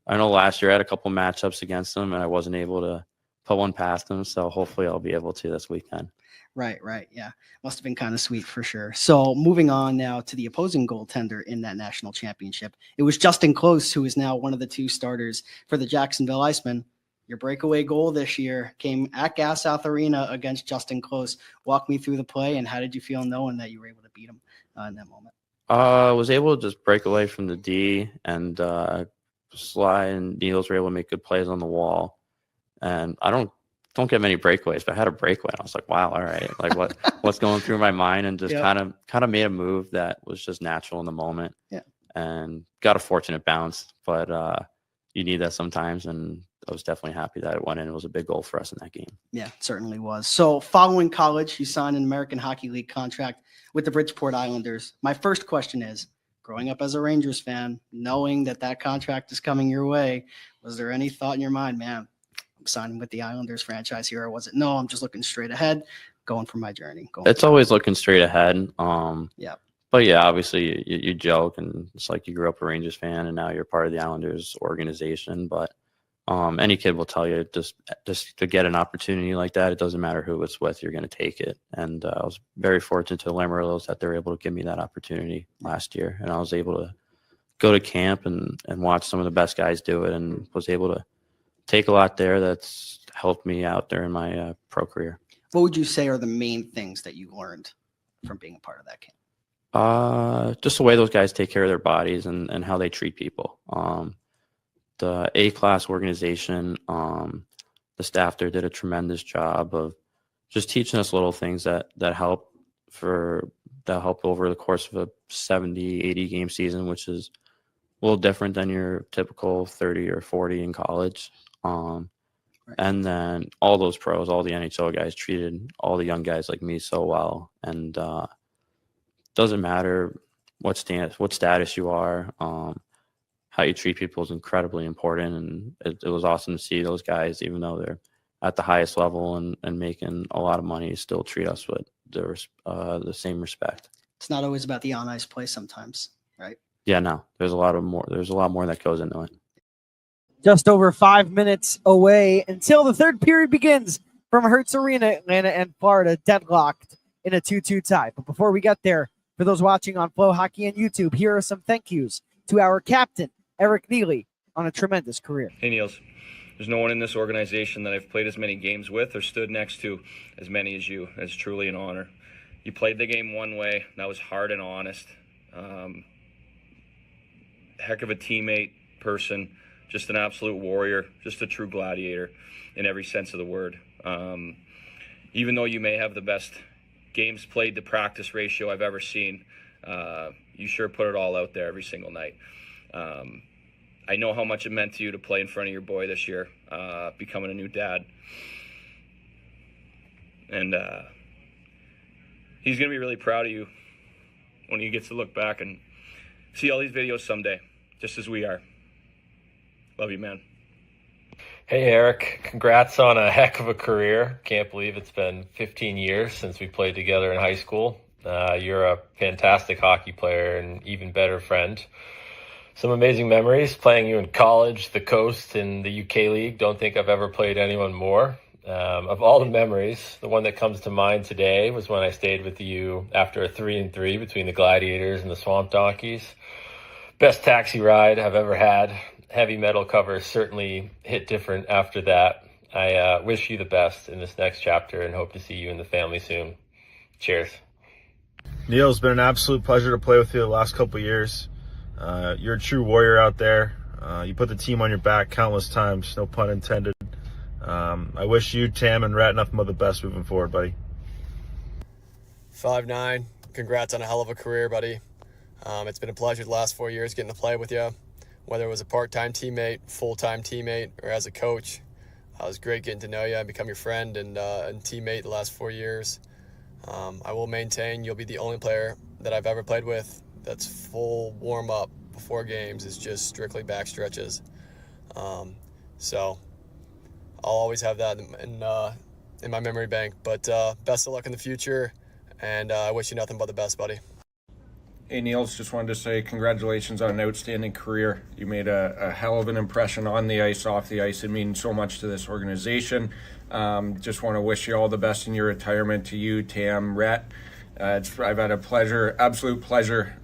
I know last year I had a couple matchups against him, and I wasn't able to put one past him, so hopefully I'll be able to this weekend. Right. Yeah. Must have been kind of sweet for sure. So moving on now to the opposing goaltender in that national championship. It was Justin Close, who is now one of the 2 starters for the Jacksonville Icemen. Your breakaway goal this year came at Gas South Arena against Justin Close. Walk me through the play, and how did you feel knowing that you were able to beat him in that moment? I was able to just break away from the D and Sly and Needles were able to make good plays on the wall. And I don't get many breakaways, but I had a breakaway. I was like, wow, all right. Like what's going through my mind, and just kind of made a move that was just natural in the moment. Yeah. And got a fortunate bounce, but you need that sometimes. And I was definitely happy that it went in. It was a big goal for us in that game. Yeah, it certainly was. So following college, you signed an American Hockey League contract with the Bridgeport Islanders. My first question is, growing up as a Rangers fan, knowing that contract is coming your way, was there any thought in your mind, man, I'm signing with the Islanders franchise here? Or was it, no, I'm just looking straight ahead, going for my journey? It's always looking straight ahead. Yeah. But yeah, obviously you joke, and it's like you grew up a Rangers fan and now you're part of the Islanders organization. But any kid will tell you just to get an opportunity like that, it doesn't matter who it's with, you're going to take it. And I was very fortunate to Lamarillos that they were able to give me that opportunity last year, and I was able go to camp and watch some of the best guys do it, and was able to take a lot there that's helped me out during my pro career. What would you say are the main things that you learned from being a part of that camp? Just the way those guys take care of their bodies and how they treat people. The A-class organization, the staff there did a tremendous job of just teaching us little things that help over the course of a 70, 80 game season, which is a little different than your typical 30 or 40 in college. And then all those pros, all the NHL guys treated all the young guys like me so well. And doesn't matter what status you are, how you treat people is incredibly important. And it was awesome to see those guys, even though they're at the highest level and making a lot of money, still treat us with the same respect. It's not always about the on ice play sometimes, right? Yeah, no, there's a lot more that goes into it. Just over 5 minutes away until the third period begins from Hertz Arena. Atlanta and Florida deadlocked in a 2-2 tie. But before we get there, for those watching on Flow Hockey and YouTube, here are some thank yous to our captain, Eric Neely, on a tremendous career. Hey, Niels. There's no one in this organization that I've played as many games with or stood next to as many as you. It's truly an honor. You played the game one way. That was hard and honest. Heck of a teammate, person, just an absolute warrior, just a true gladiator in every sense of the word. Even though you may have the best games played to practice ratio I've ever seen, you sure put it all out there every single night. I know how much it meant to you to play in front of your boy this year, becoming a new dad. And he's going to be really proud of you when he gets to look back and see all these videos someday, just as we are. Love you, man. Hey, Eric. Congrats on a heck of a career. Can't believe it's been 15 years since we played together in high school. You're a fantastic hockey player and even better friend. Some amazing memories playing you in college, the coast, and the UK League. Don't think I've ever played anyone more. Of all the memories, the one that comes to mind today was when I stayed with you after a 3-3 between the Gladiators and the Swamp Donkeys. Best taxi ride I've ever had. Heavy metal covers certainly hit different after that. I wish you the best in this next chapter and hope to see you and the family soon. Cheers. Neil, it's been an absolute pleasure to play with you the last couple of years. You're a true warrior out there. You put the team on your back countless times, no pun intended. I wish you, Tam, and Rat nothing but the best moving forward, buddy. 5'9", congrats on a hell of a career, buddy. It's been a pleasure the last 4 years getting to play with you, whether it was a part-time teammate, full-time teammate, or as a coach. It was great getting to know you and become your friend and teammate the last 4 years. I will maintain you'll be the only player that I've ever played with that's full warm-up before games. Is just strictly back stretches. So I'll always have that in my memory bank. But best of luck in the future, and I wish you nothing but the best, buddy. Hey, Niels, just wanted to say congratulations on an outstanding career. You made a hell of an impression on the ice, off the ice. It means so much to this organization. Just want to wish you all the best in your retirement, to you, Tam, Rhett. I've had a pleasure, absolute pleasure,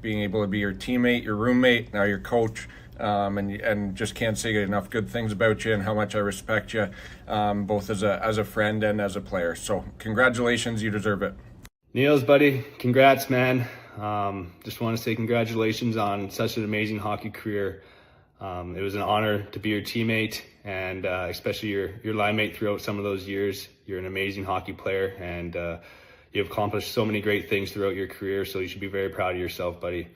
being able to be your teammate, your roommate, now your coach, and just can't say enough good things about you and how much I respect you, both as a friend and as a player. So congratulations, you deserve it. Niels, buddy, congrats, man. Just want to say congratulations on such an amazing hockey career. It was an honor to be your teammate and especially your line mate throughout some of those years. You're an amazing hockey player, and you've accomplished so many great things throughout your career, so you should be very proud of yourself, buddy.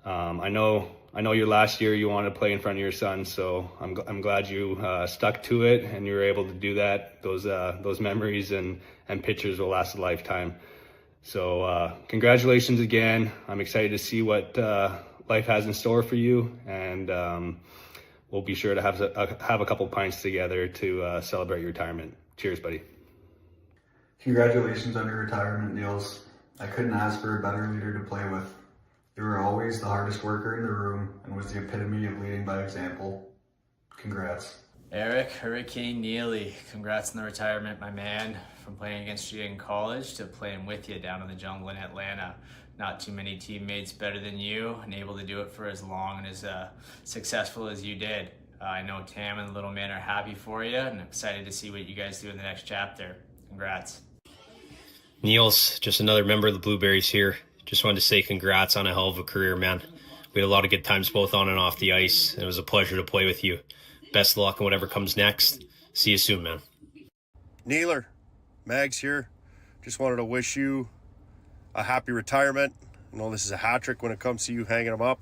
I know your last year you wanted to play in front of your son, so I'm glad you stuck to it and you were able to do that. Those memories and pictures will last a lifetime. So congratulations again. I'm excited to see what life has in store for you, and we'll be sure to have a couple pints together to celebrate your retirement. Cheers, buddy. Congratulations on your retirement, Niels. I couldn't ask for a better leader to play with. You were always the hardest worker in the room and was the epitome of leading by example. Congrats. Eric Hurricane Neely, congrats on the retirement, my man. From playing against you in college to playing with you down in the jungle in Atlanta. not too many teammates better than you and able to do it for as long and as successful as you did. I know Tam and the little man are happy for you, and I'm excited to see what you guys do in the next chapter. Congrats. Niels, just another member of the Blueberries here. Just wanted to say congrats on a hell of a career, man. We had a lot of good times both on and off the ice, and it was a pleasure to play with you. Best of luck in whatever comes next. See you soon, man. Neeler, Mags here. Just wanted to wish you a happy retirement. I know this is a hat trick when it comes to you hanging them up,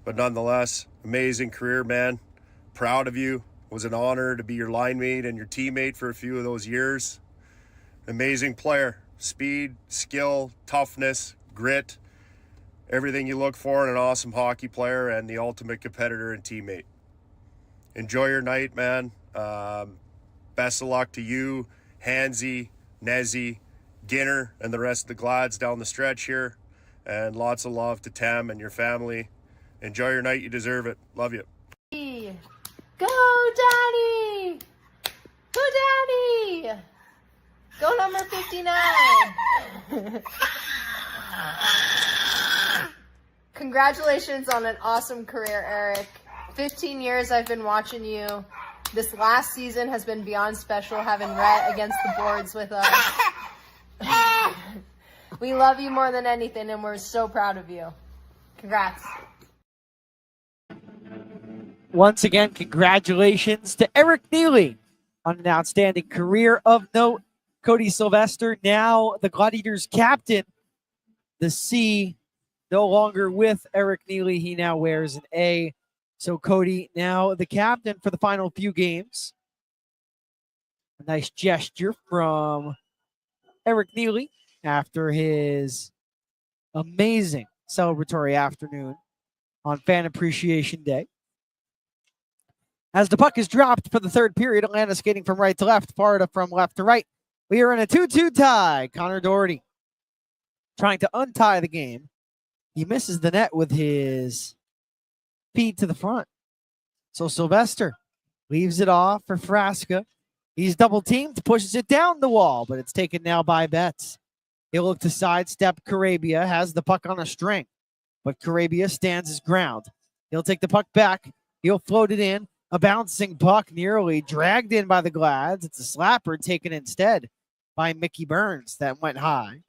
but nonetheless, amazing career, man. Proud of you. It was an honor to be your line mate and your teammate for a few of those years. Amazing player. Speed, skill, toughness, grit. Everything you look for in an awesome hockey player and the ultimate competitor and teammate. Enjoy your night, man. Best of luck to you, Hansy, Nezzy, Ginner, and the rest of the Glads down the stretch here. And lots of love to Tam and your family. Enjoy your night. You deserve it. Love you. Go, Daddy! Go, Daddy! Go, number 59! Congratulations on an awesome career, Eric. 15 years I've been watching you. This last season has been beyond special, having Rhett against the boards with us. We love you more than anything, and we're so proud of you. Congrats. Once again, congratulations to Eric Neely on an outstanding career. Of note, Cody Sylvester, now the Gladiators captain. The C no longer with Eric Neely. He now wears an A. So Cody now the captain for the final few games. A nice gesture from Eric Neely after his amazing celebratory afternoon on Fan Appreciation Day. As the puck is dropped for the third period, Atlanta skating from right to left, Florida from left to right. We are in a 2-2 tie. Connor Doherty trying to untie the game. He misses the net with his feet to the front. So Sylvester leaves it off for Frasca. He's double teamed, pushes it down the wall, but it's taken now by Betts. He'll look to sidestep Carabia, has the puck on a string, but Carabia stands his ground. He'll take the puck back. He'll float it in. A bouncing puck nearly dragged in by the Glads. It's a slapper taken instead by Mickey Burns that went high.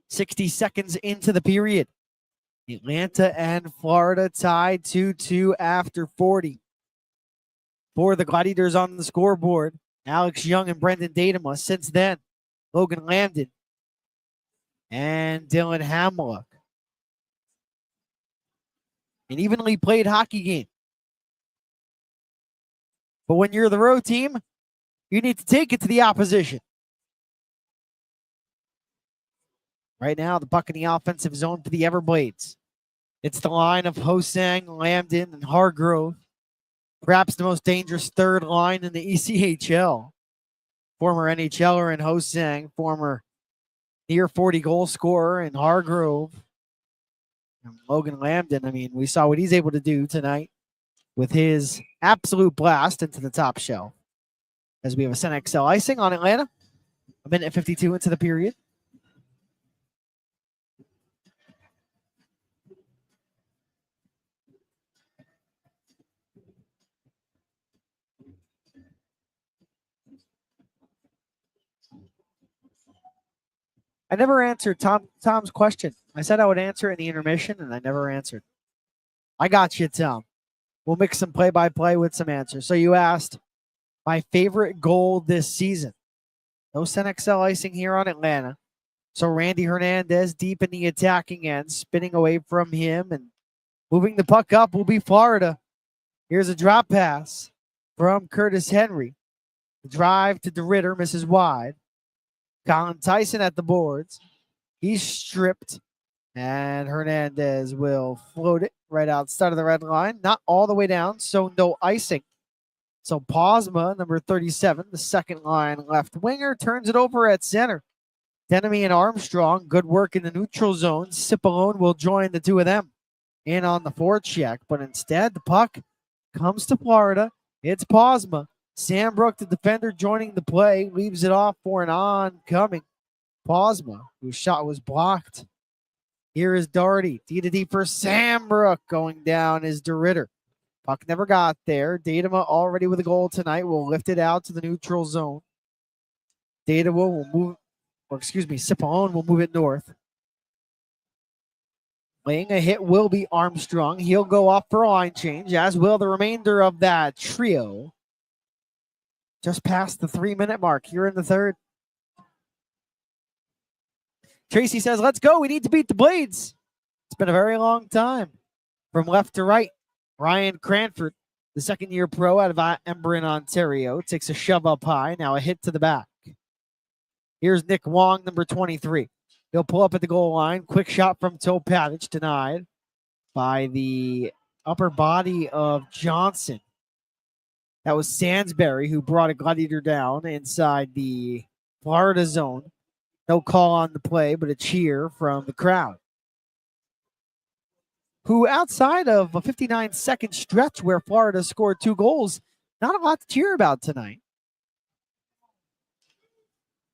60 seconds into the period. Atlanta and Florida tied 2-2 after 40. For the Gladiators on the scoreboard, Alex Young and Brendan Datema. Since then, Logan Lambden and Dylan Hamlock. An evenly played hockey game. But when you're the road team, you need to take it to the opposition. Right now, the puck in the offensive zone for the Everblades. It's the line of Hosang, Lambden, and Hargrove. Perhaps the most dangerous third line in the ECHL. Former NHLer in Hosang, former near 40 goal scorer in Hargrove. And Logan Lambden, I mean, we saw what he's able to do tonight with his absolute blast into the top shelf. As we have a Sen XL icing on Atlanta. A minute 52 into the period. I never answered Tom's question. I said I would answer in the intermission, and I never answered. I got you, Tom. We'll mix some play-by-play with some answers. So you asked my favorite goal this season. No Sen XL icing here on Atlanta. So Randy Hernandez deep in the attacking end, spinning away from him and moving the puck up will be Florida. Here's a drop pass from Curtis Henry. The drive to DeRitter misses wide. Colin Tyson at the boards. He's stripped. And Hernandez will float it right outside of the red line. Not all the way down, so no icing. So Posma, number 37, the second line left winger, turns it over at center. Denemy and Armstrong, good work in the neutral zone. Cipollone will join the two of them in on the forecheck. But instead, the puck comes to Florida. It's Posma. Sam Brook, the defender, joining the play, leaves it off for an oncoming. Posma, whose shot was blocked. Here is Doherty. D to D for Sambrook. Going down is DeRitter. Puck never got there. Datama already with a goal tonight. Will lift it out to the neutral zone. Datama will move, or excuse me, Cipollone will move it north. Laying a hit will be Armstrong. He'll go off for a line change, as will the remainder of that trio. Just past the 3-minute mark here in the third. Tracy says, let's go. We need to beat the Blades. It's been a very long time. From left to right, Ryan Cranford, the second-year pro out of Embrun, Ontario, takes a shove up high. Now a hit to the back. Here's Nick Wong, number 23. He'll pull up at the goal line. Quick shot from Topatic, denied by the upper body of Johnson. That was Sansbury who brought a Gladiator down inside the Florida zone. No call on the play, but a cheer from the crowd, who outside of a 59-second stretch where Florida scored 2 goals, not a lot to cheer about tonight.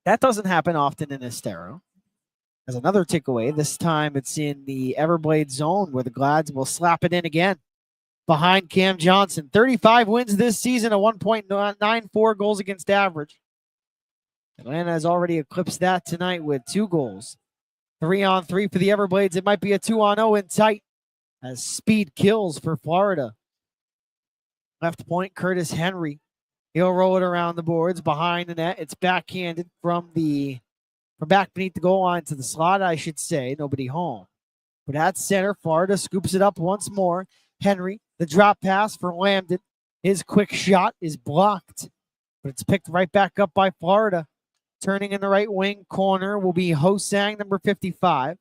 That doesn't happen often in Estero. As another takeaway, this time it's in the Everblades zone where the Glads will slap it in again. Behind Cam Johnson, 35 wins this season, a 1.94 goals against average. Atlanta has already eclipsed that tonight with 2 goals. 3-on-3 for the Everblades. It might be a 2-on-0 in tight as speed kills for Florida. Left point, Curtis Henry. He'll roll it around the boards behind the net. It's backhanded from back beneath the goal line to the slot, I should say. Nobody home. But at center, Florida scoops it up once more. Henry, the drop pass for Lambden. His quick shot is blocked, but it's picked right back up by Florida. Turning in the right wing corner will be Hosang, number 55.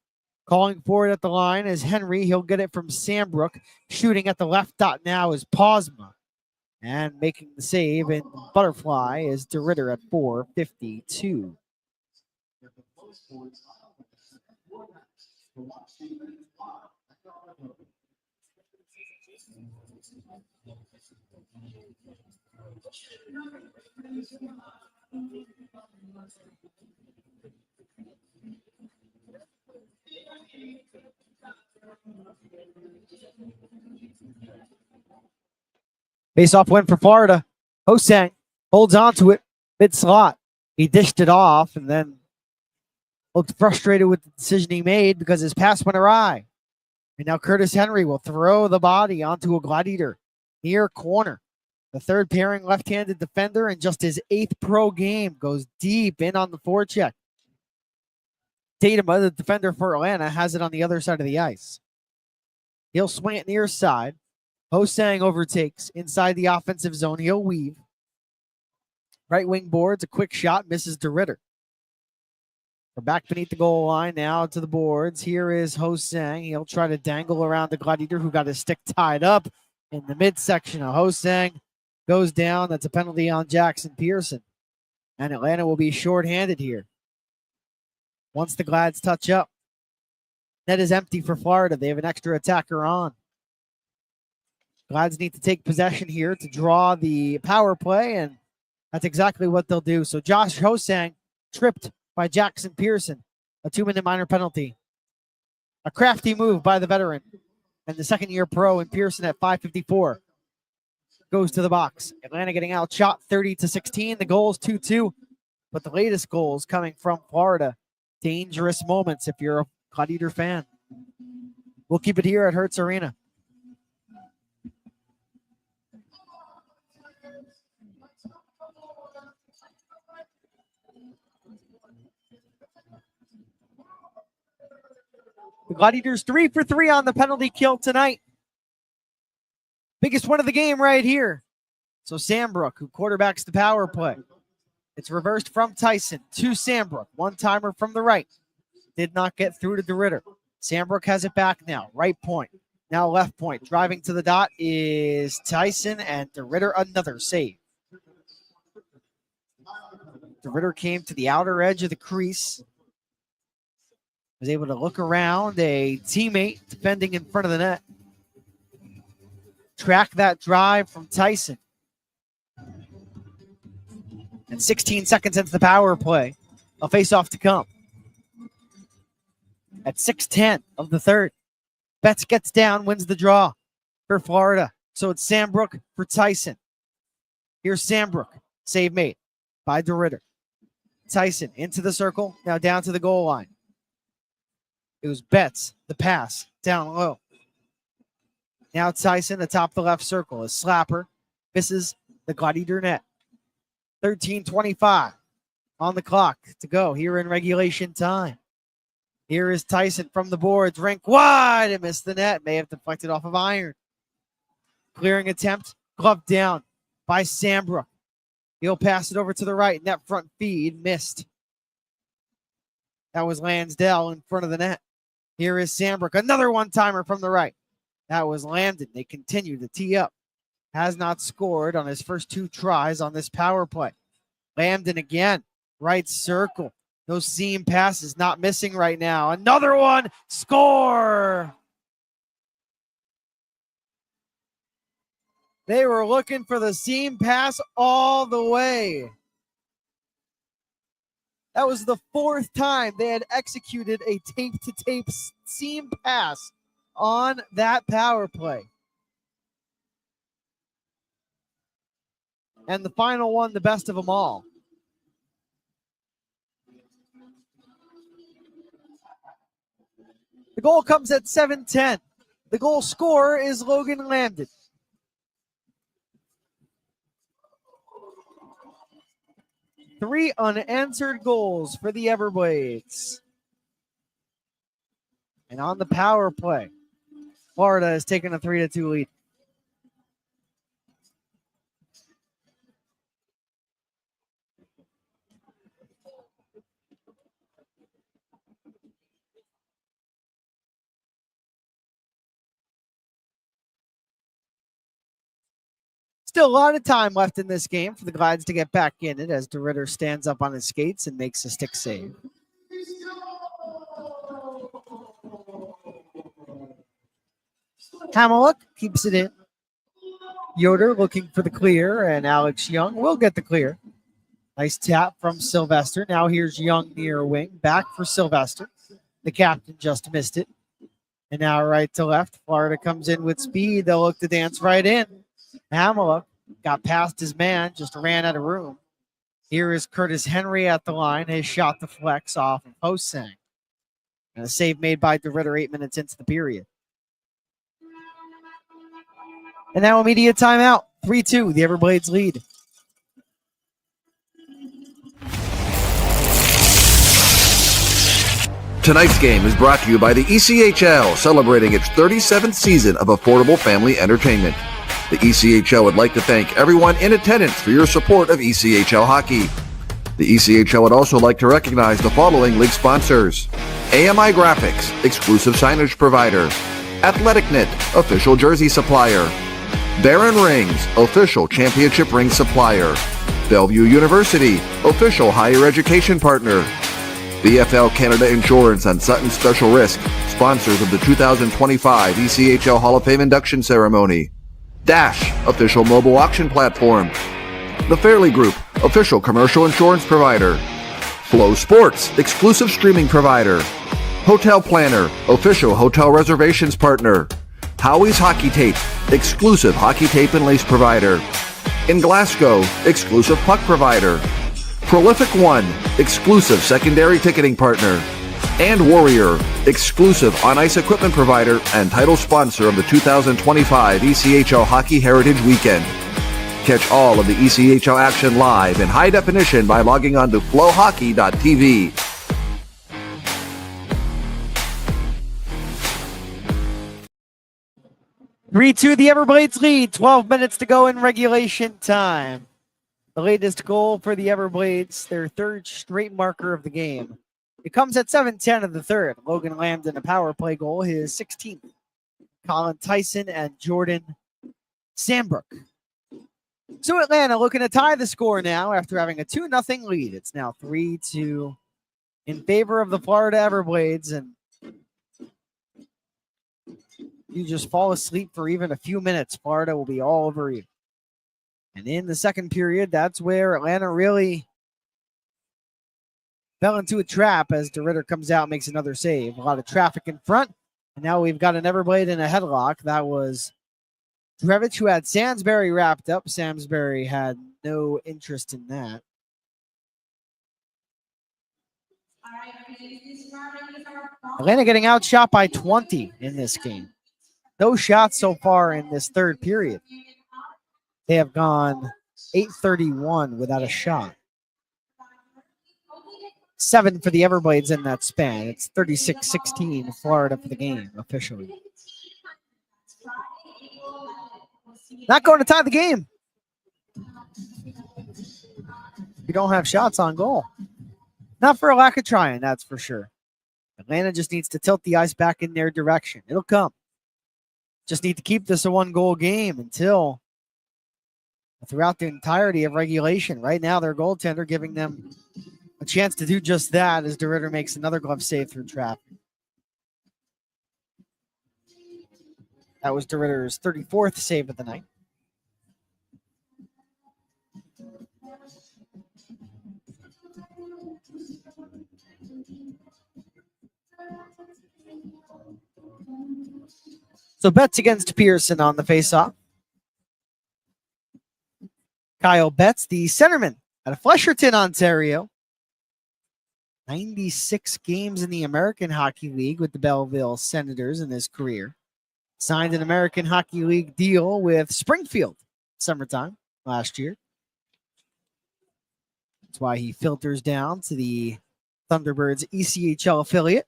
Calling for it at the line is Henry. He'll get it from Sambrook. Shooting at the left dot now is Posma. And making the save in butterfly is DeRitter at 4:52. Face-off win for Florida. Hosang holds on to it mid-slot. He dished it off and then looked frustrated with the decision he made because his pass went awry. And now Curtis Henry will throw the body onto a Gladiator near corner. The third pairing left-handed defender in just his 8th pro game goes deep in on the forecheck. Datama, the defender for Atlanta, has it on the other side of the ice. He'll swing it near side. Hosang overtakes inside the offensive zone. He'll weave. Right wing boards, a quick shot, misses DeRitter. We're back beneath the goal line now to the boards. Here is Hosang. He'll try to dangle around the Gladiator who got his stick tied up in the midsection of Hosang. Goes down. That's a penalty on Jackson Pearson. And Atlanta will be shorthanded here. Once the Glads touch up, net is empty for Florida. They have an extra attacker on. Glads need to take possession here to draw the power play, and that's exactly what they'll do. So Josh Hosang tripped by Jackson Pearson. A 2-minute minor penalty. A crafty move by the veteran. And the second-year pro in Pearson at 5:54 goes to the box. Atlanta getting outshot 30-16. The goal is 2-2. But the latest goals coming from Florida. Dangerous moments if you're a Gladiator fan. We'll keep it here at Hertz Arena. The Gladiators 3 for 3 on the penalty kill tonight. Biggest one of the game right here. So Sambrook, who quarterbacks the power play. It's reversed from Tyson to Sambrook. One-timer from the right. Did not get through to DeRitter. Sambrook has it back now. Right point. Now left point. Driving to the dot is Tyson, and DeRitter another save. DeRitter came to the outer edge of the crease. Was able to look around a teammate defending in front of the net. Track that drive from Tyson. And 16 seconds into the power play. A face-off to come. at 6:10 of the third. Betts gets down, wins the draw for Florida. So it's Sandbrook for Tyson. Here's Sandbrook. Save made by DeRitter. Tyson into the circle, now down to the goal line. It was Betts, the pass, down low. Now Tyson atop the left circle. A slapper misses the Gladiator net. 13:25 on the clock to go here in regulation time. Here is Tyson from the boards. Rink wide and missed the net. May have deflected off of iron. Clearing attempt, glove down by Sandbrook. He'll pass it over to the right. Net front feed, missed. That was Lansdale in front of the net. Here is Sandbrook. Another one-timer from the right. That was Lambden. They continue to tee up. Has not scored on his first 2 tries on this power play. Lambden again. Right circle. Those seam passes not missing right now. Another one. Score. They were looking for the seam pass all the way. That was the 4th time they had executed a tape-to-tape seam pass on that power play. And the final one, the best of them all. The goal comes at 7:10. The goal scorer is Logan Lambden. Three unanswered goals for the Everblades. And on the power play, Florida has taken a 3-2 lead. Still a lot of time left in this game for the Glides to get back in it as DeRitter stands up on his skates and makes a stick save. Hamelick keeps it in. Yoder looking for the clear, and Alex Young will get the clear. Nice tap from Sylvester. Now here's Young near wing. Back for Sylvester. The captain just missed it. And now right to left. Florida comes in with speed. They'll look to dance right in. Hamelick got past his man, just ran out of room. Here is Curtis Henry at the line. His shot deflects off of Hosang. And a save made by DeRitter 8 minutes into the period. And now immediate timeout. 3-2, the Everblades lead. Tonight's game is brought to you by the ECHL, celebrating its 37th season of affordable family entertainment. The ECHL would like to thank everyone in attendance for your support of ECHL hockey. The ECHL would also like to recognize the following league sponsors: AMI Graphics, exclusive signage provider; AthleticNet, official jersey supplier; Baron Rings, official championship ring supplier; Bellevue University, official higher education partner; BFL Canada Insurance and Sutton Special Risk, sponsors of the 2025 ECHL Hall of Fame induction ceremony; Dash, official mobile auction platform; The Fairley Group, official commercial insurance provider; Flow Sports, exclusive streaming provider; Hotel Planner, official hotel reservations partner; Howie's Hockey Tape, exclusive hockey tape and lace provider; In Glasgow, exclusive puck provider; Prolific One, exclusive secondary ticketing partner; and Warrior, exclusive on-ice equipment provider and title sponsor of the 2025 ECHL Hockey Heritage Weekend. Catch all of the ECHL action live in high definition by logging on to flowhockey.tv. (3-2) the Everblades lead. 12 minutes to go in regulation time. The latest goal for the Everblades, their 3rd straight marker of the game. It comes at 7:10 of the 3rd. Logan Lambden, a power play goal, his 16th. Colin Tyson and Jordan Sandbrook. So Atlanta looking to tie the score now after having a 2-0 lead. It's now 3-2 in favor of the Florida Everblades. And you just fall asleep for even a few minutes, Florida will be all over you. And in the second period, that's where Atlanta really fell into a trap as DeRitter comes out and makes another save. A lot of traffic in front. And now we've got an Everblade in a headlock. That was Drevich, who had Sansbury wrapped up. Sansbury had no interest in that. Atlanta getting outshot by 20 in this game. No shots so far in this third period. They have gone 8-31 without a shot. 7 for the Everblades in that span. It's 36-16 Florida for the game officially. Not going to tie the game. You don't have shots on goal. Not for a lack of trying, that's for sure. Atlanta just needs to tilt the ice back in their direction. It'll come. Just need to keep this a 1-goal game until throughout the entirety of regulation. Right now, their goaltender giving them a chance to do just that as DeRitter makes another glove save through traffic. That was DeRitter's 34th save of the night. So Betts against Pearson on the faceoff. Kyle Betts, the centerman out of Flesherton, Ontario. 96 games in the American Hockey League with the Belleville Senators in his career. Signed an American Hockey League deal with Springfield summertime last year. That's why he filters down to the Thunderbirds ECHL affiliate,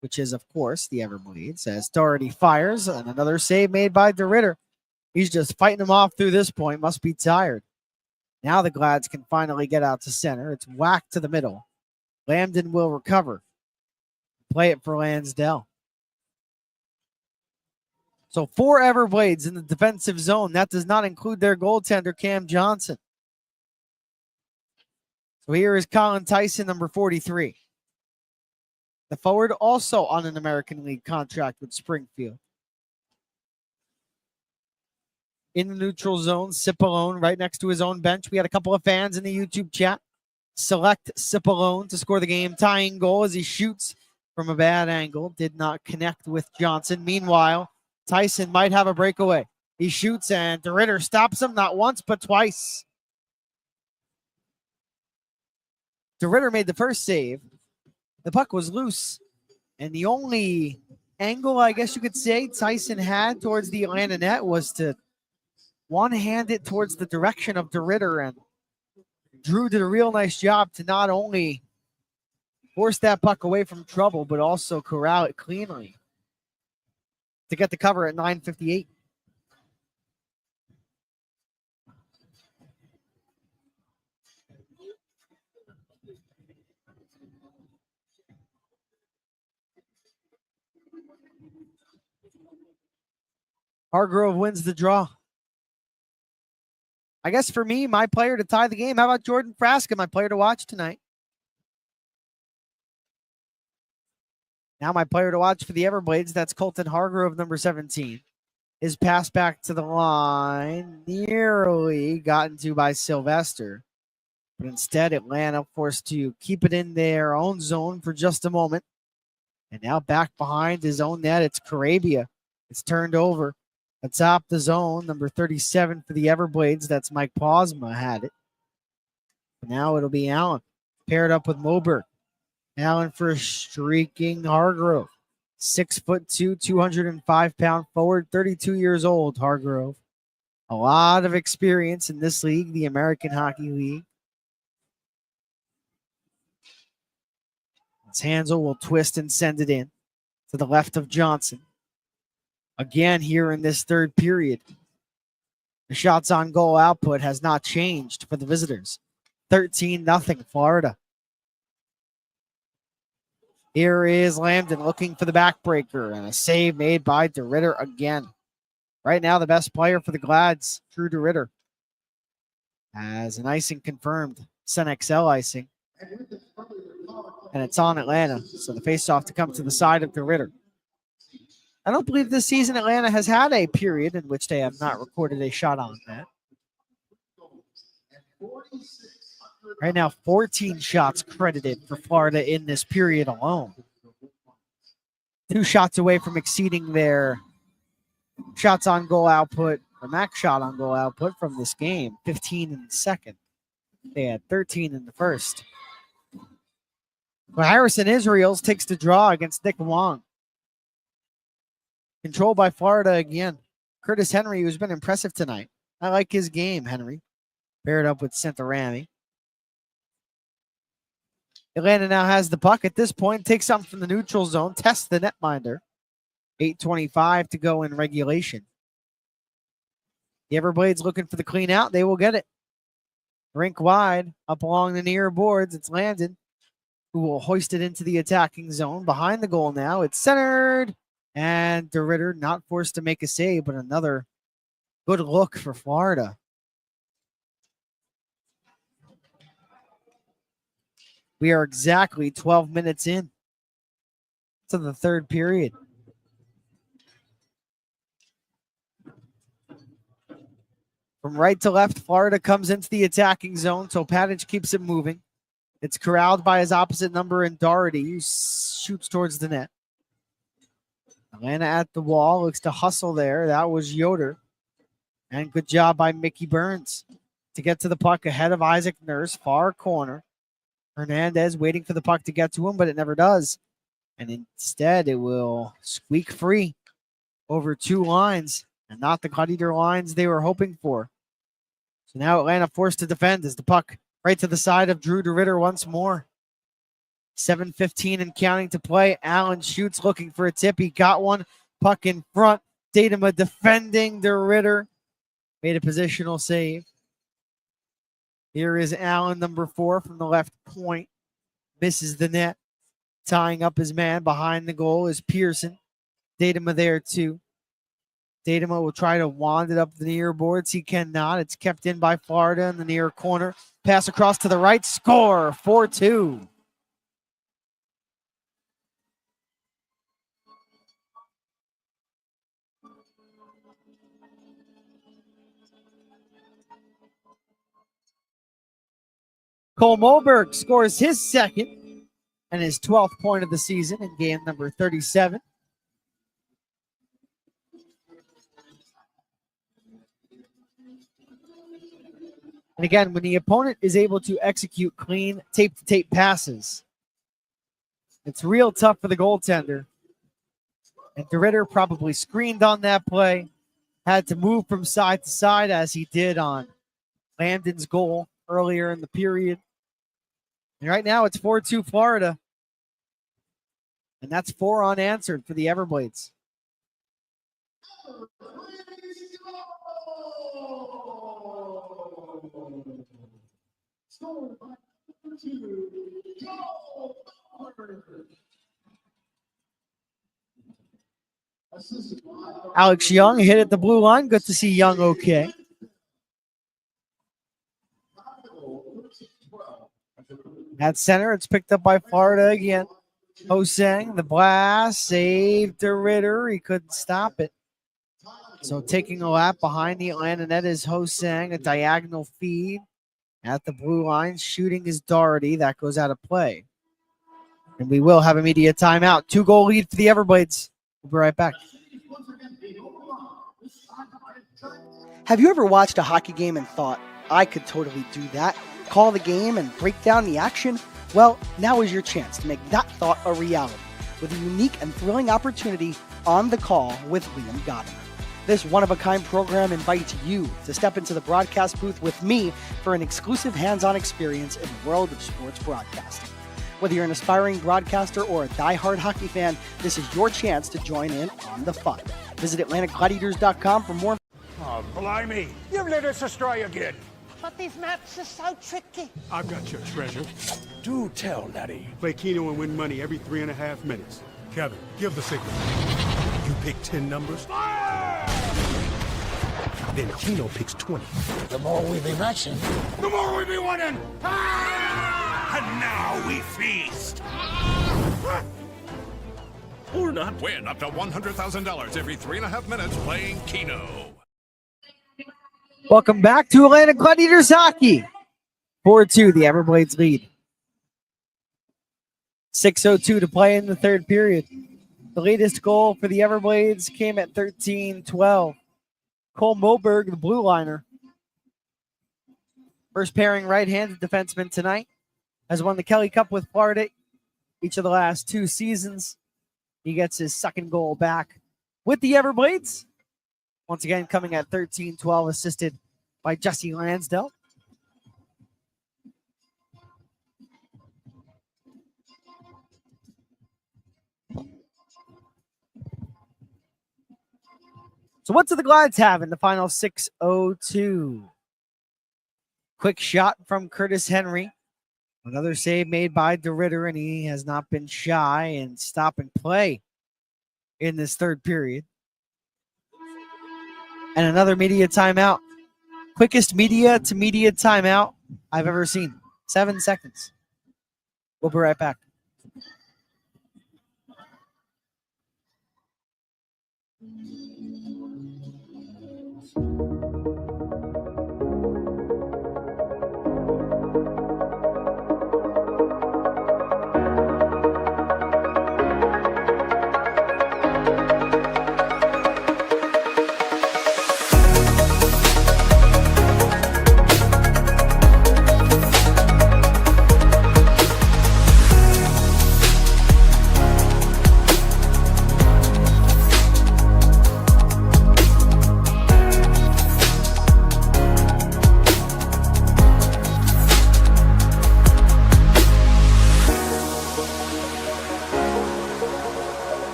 which is, of course, the Everblades, as Doherty fires, and another save made by DeRitter. He's just fighting him off through this point, must be tired. Now the Glads can finally get out to center. It's whacked to the middle. Lambden will recover. Play it for Lansdell. So 4 Everblades in the defensive zone. That does not include their goaltender, Cam Johnson. So here is Colin Tyson, number 43. The forward also on an American League contract with Springfield. In the neutral zone, Cipollone right next to his own bench. We had a couple of fans in the YouTube chat select Cipollone to score the game-tying goal as he shoots from a bad angle. Did not connect with Johnson. Meanwhile, Tyson might have a breakaway. He shoots and DeRitter stops him not once but twice. DeRitter made the first save. The puck was loose. And the only angle, I guess you could say, Tyson had towards the Atlanta net was to one-hand it towards the direction of DeRitter, and Drew did a real nice job to not only force that puck away from trouble, but also corral it cleanly to get the cover at 9:58. Hargrove wins the draw. I guess for me, my player to tie the game. How about Jordan Frasca, my player to watch tonight? Now my player to watch for the Everblades, that's Colton Hargrove, number 17. His pass back to the line nearly gotten to by Sylvester. But instead, Atlanta forced to keep it in their own zone for just a moment. And now back behind his own net, it's Carabia. It's turned over. Atop the zone, number 37 for the Everblades. That's Mike Posma had it. Now it'll be Allen. Paired up with Moberg. Allen for a streaking Hargrove. 6'2", 205-pound forward, 32 years old, Hargrove. A lot of experience in this league, the American Hockey League. As Hansel will twist and send it in to the left of Johnson. Again, here in this third period, the shots on goal output has not changed for the visitors. 13-0 Florida. Here is Lambden looking for the backbreaker and a save made by DeRitter again. Right now, the best player for the Glads, Drew DeRitter, has an icing confirmed, SunXL icing. And it's on Atlanta, so the faceoff to come to the side of DeRitter. I don't believe this season Atlanta has had a period in which they have not recorded a shot on that. Right now, 14 shots credited for Florida in this period alone. 2 shots away from exceeding their shots on goal output, or max shot on goal output from this game. 15 in the second. They had 13 in the first. But Harrison Israels takes the draw against Nick Wong. Controlled by Florida again. Curtis Henry, who's been impressive tonight. I like his game, Henry. Paired up with Santarami. Atlanta now has the puck at this point. Takes something from the neutral zone. Tests the netminder. 8:25 to go in regulation. The Everblades looking for the clean out. They will get it. Rink wide. Up along the near boards. It's Landon, who will hoist it into the attacking zone. Behind the goal now. It's centered. And DeRitter not forced to make a save, but another good look for Florida. We are exactly 12 minutes in to the third period. From right to left, Florida comes into the attacking zone, so Padich keeps it moving. It's corralled by his opposite number in Doherty, who shoots towards the net. Atlanta at the wall, looks to hustle there. That was Yoder. And good job by Mickey Burns to get to the puck ahead of Isaac Nurse, far corner. Hernandez waiting for the puck to get to him, but it never does. And instead, it will squeak free over 2 lines, and not the Gladiator lines they were hoping for. So now Atlanta forced to defend as the puck right to the side of Drew DeRitter once more. 7:15 and counting to play. Allen shoots, looking for a tip. He got one. Puck in front. Datema defending DeRitter. Made a positional save. Here is Allen, number 4, from the left point. Misses the net. Tying up his man behind the goal is Pearson. Datema there too. Datema will try to wand it up the near boards. He cannot. It's kept in by Florida in the near corner. Pass across to the right. Score. 4-2. Cole Moberg scores his second and his 12th point of the season in game number 37. And again, when the opponent is able to execute clean tape-to-tape passes, it's real tough for the goaltender. And DeRitter probably screened on that play, had to move from side to side as he did on Landon's goal earlier in the period. And right now it's 4-2 Florida. And that's 4 unanswered for the Everblades. Alex Young hit at the blue line. Good to see Young okay. At center, it's picked up by Florida again. Hosang, the blast, saved DeRitter. He couldn't stop it. So taking a lap behind the Atlanta net is Hosang, a diagonal feed at the blue line. Shooting is Doherty. That goes out of play. And we will have a media timeout. 2-goal lead for the Everblades. We'll be right back. Have you ever watched a hockey game and thought, I could totally do that? Call the game and break down the action? Well, now is your chance to make that thought a reality with a unique and thrilling opportunity on the call with Liam Gotimer. This one-of-a-kind program invites you to step into the broadcast booth with me for an exclusive hands-on experience in the world of sports broadcasting. Whether you're an aspiring broadcaster or a die-hard hockey fan, this is your chance to join in on the fun. Visit AtlanticGladiators.com for more. Oh, blimey. You've let us astray again. But these maps are so tricky. I've got your treasure. Do tell, laddie. Play Keno and win money every 3.5 minutes. Kevin, give the signal. You pick 10 numbers. Then Keno picks 20. The more we be matching, the more we be winning. And now we feast. Or not. Win up to $100,000 every 3.5 minutes playing Keno. Welcome back to Atlanta Gladiators Hockey. 4-2, the Everblades lead. 6:02 to play in the third period. The latest goal for the Everblades came at 13-12. Cole Moberg, the blue liner, first pairing right-handed defenseman tonight, has won the Kelly Cup with Florida each of the last 2 seasons. He gets his second goal back with the Everblades. Once again, coming at 13-12, assisted by Jesse Lansdale. So what do the Glides have in the final 6:02? Quick shot from Curtis Henry. Another save made by DeRitter, and he has not been shy and stop and play in this third period. And another media timeout. Quickest media to media timeout I've ever seen. 7 seconds. We'll be right back.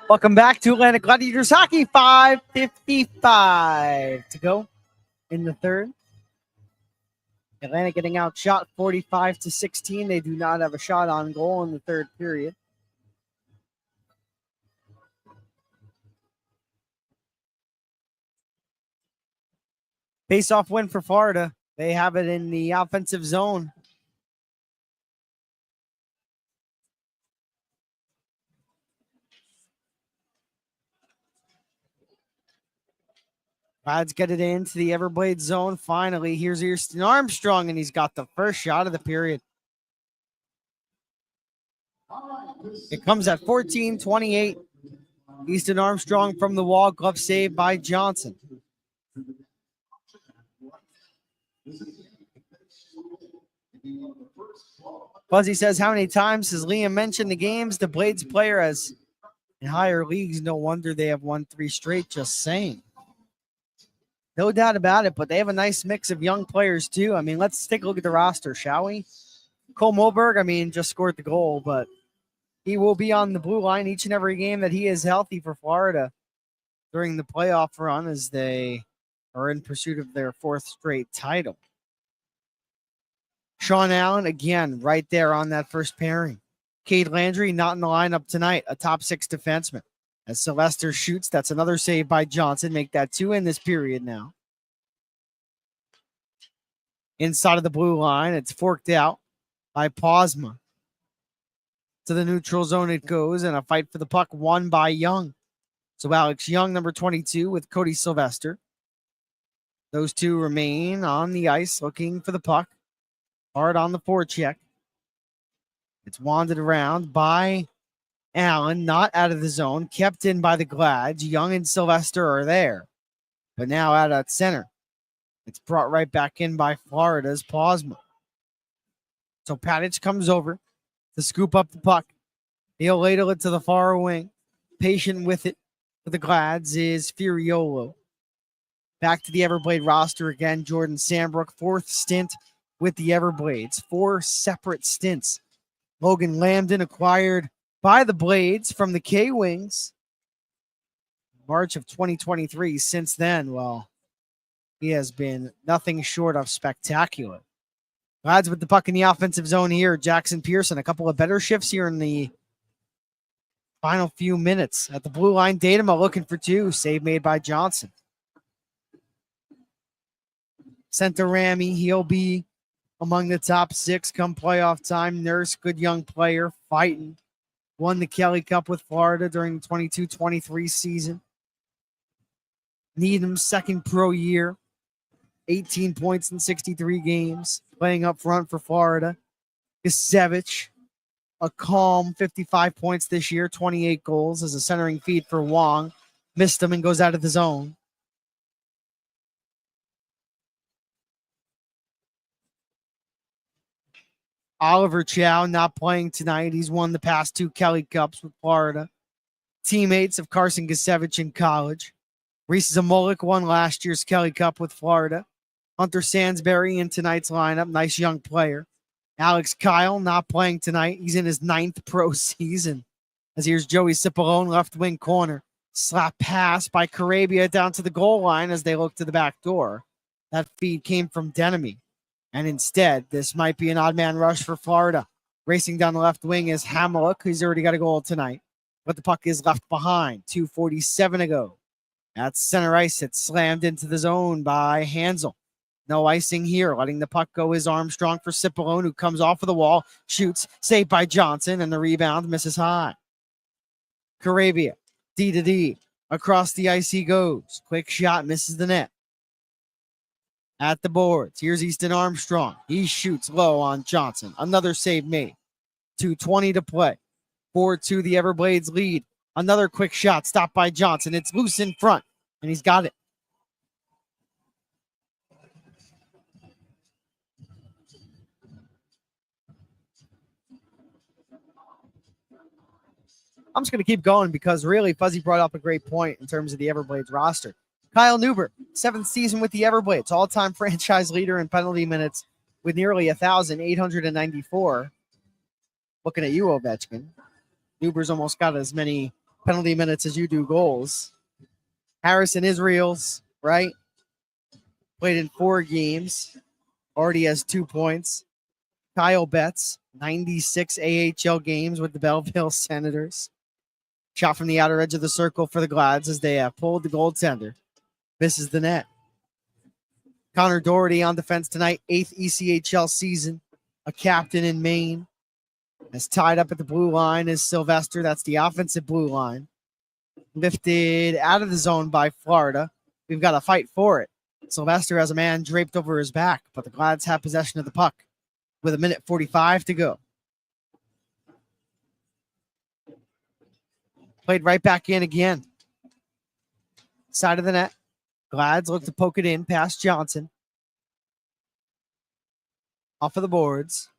Welcome back to Atlanta Gladiators Hockey. 5:55 to go in the third. Atlanta getting outshot 45-16. They do not have a shot on goal in the third period. Face-off win for Florida. They have it in the offensive zone. Lads get it into the Everblades zone. Finally, here's Easton Armstrong, and he's got the first shot of the period. It comes at 14-28. Easton Armstrong from the wall, glove save by Johnson. Fuzzy says, how many times has Liam mentioned the games the Blades player has in higher leagues? No wonder they have won 3 straight, just saying. No doubt about it, but they have a nice mix of young players too. I mean, let's take a look at the roster, shall we? Cole Moberg, just scored the goal, but he will be on the blue line each and every game that he is healthy for Florida during the playoff run as they are in pursuit of their 4th straight title. Sean Allen, again, right there on that first pairing. Cade Landry, not in the lineup tonight, a top 6 defenseman. As Sylvester shoots, that's another save by Johnson. Make that 2 in this period now. Inside of the blue line, it's forked out by Posma. To the neutral zone it goes, and a fight for the puck won by Young. So Alex Young, number 22, with Cody Sylvester. Those two remain on the ice looking for the puck. Hard on the forecheck. It's wandered around by Allen, not out of the zone, kept in by the Glads. Young and Sylvester are there, but now out at center. It's brought right back in by Florida's Posma. So Padich comes over to scoop up the puck. He'll ladle it to the far wing. Patient with it for the Glads is Furiolo. Back to the Everblade roster again. Jordan Sambrook, 4th stint with the Everblades. 4 separate stints. Logan Lambden acquired by the Blades from the K-Wings. March of 2023. Since then, well, he has been nothing short of spectacular. Lads with the puck in the offensive zone here. Jackson Pearson, a couple of better shifts here in the final few minutes. At the blue line, Datema looking for 2. Save made by Johnson. Center Ramy, he'll be among the top 6 come playoff time. Nurse, good young player, fighting. Won the Kelly Cup with Florida during the 22-23 season. Needham's second pro year. 18 points in 63 games, playing up front for Florida. Gisevich, a calm 55 points this year, 28 goals as a centering feed for Wong. Missed him and goes out of the zone. Oliver Chow not playing tonight. He's won the past 2 Kelly Cups with Florida. Teammates of Carson Gisevich in college. Reese Zamolik won last year's Kelly Cup with Florida. Hunter Sansbury in tonight's lineup. Nice young player. Alex Kyle not playing tonight. He's in his 9th pro season. As here's Joey Cipollone, left wing corner. Slap pass by Carabia down to the goal line as they look to the back door. That feed came from Denemy. And instead, this might be an odd man rush for Florida. Racing down the left wing is Hamiluk, who's already got a goal tonight. But the puck is left behind. 2:47 to go. At center ice, it's slammed into the zone by Hansel. No icing here. Letting the puck go is Armstrong for Cipollone, who comes off of the wall, shoots, saved by Johnson, and the rebound misses high. Carabia, D to D. Across the ice he goes. Quick shot, misses the net. At the boards, here's Easton Armstrong. He shoots low on Johnson. Another save made. 2:20 to play. 4-2 the Everblades lead. Another quick shot stopped by Johnson. It's loose in front, and he's got it. I'm just going to keep going because really Fuzzy brought up a great point in terms of the Everblades roster. Kyle Newbert, 7th season with the Everblades, all-time franchise leader in penalty minutes with nearly 1,894. Looking at you, Ovechkin. Newbert's almost got as many penalty minutes as you do goals. Harrison Israels, right? Played in 4 games. Already has 2 points. Kyle Betts, 96 AHL games with the Belleville Senators. Shot from the outer edge of the circle for the Glads as they pulled the goaltender. Misses the net. Connor Doherty on defense tonight, 8th ECHL season. A captain in Maine. As tied up at the blue line is Sylvester. That's the offensive blue line. Lifted out of the zone by Florida. We've got to fight for it. Sylvester has a man draped over his back, but the Glads have possession of the puck with 1:45 to go. Played right back in again. Side of the net. Glads look to poke it in past Johnson. Off of the boards.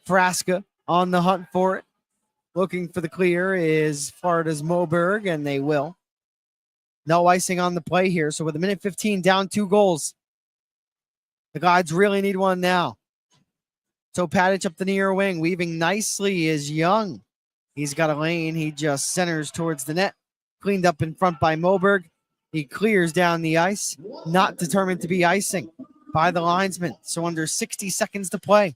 Frasca on the hunt for it. Looking for the clear is Florida's Moberg, and they will. No icing on the play here. So with 1:15 down 2 goals. The Glads really need one now. So Padich up the near wing. Weaving nicely is Young. He's got a lane. He just centers towards the net. Cleaned up in front by Moberg. He clears down the ice. Not determined to be icing by the linesman. So under 60 seconds to play.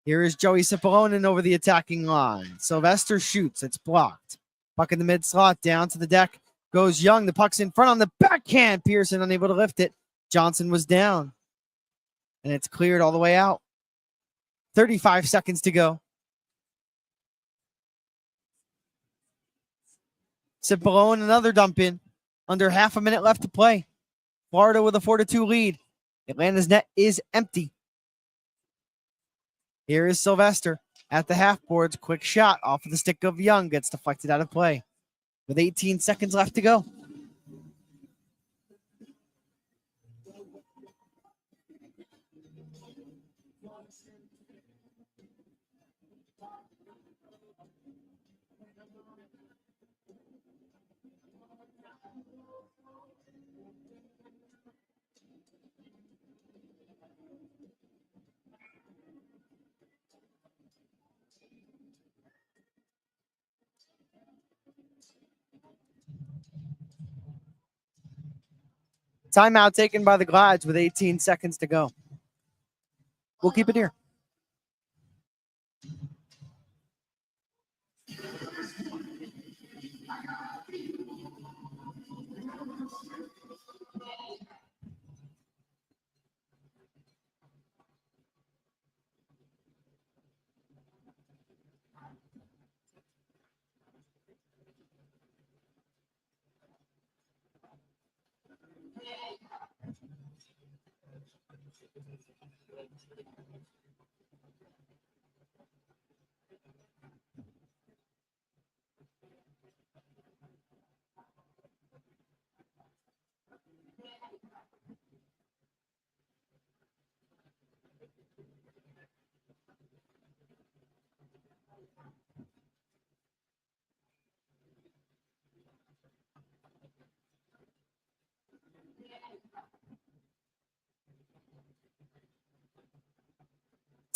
Here is Joey Cipollone over the attacking line. Sylvester shoots. It's blocked. Puck in the mid slot. Down to the deck. Goes Young. The puck's in front on the backhand. Pearson unable to lift it. Johnson was down. And it's cleared all the way out. 35 seconds to go. Cipollone, another dump in. Under half a minute left to play. Florida with a 4-2 lead. Atlanta's net is empty. Here is Sylvester at the half boards. Quick shot off of the stick of Young. Gets deflected out of play. With 18 seconds left to go. Timeout taken by the Glads with 18 seconds to go. We'll keep it here.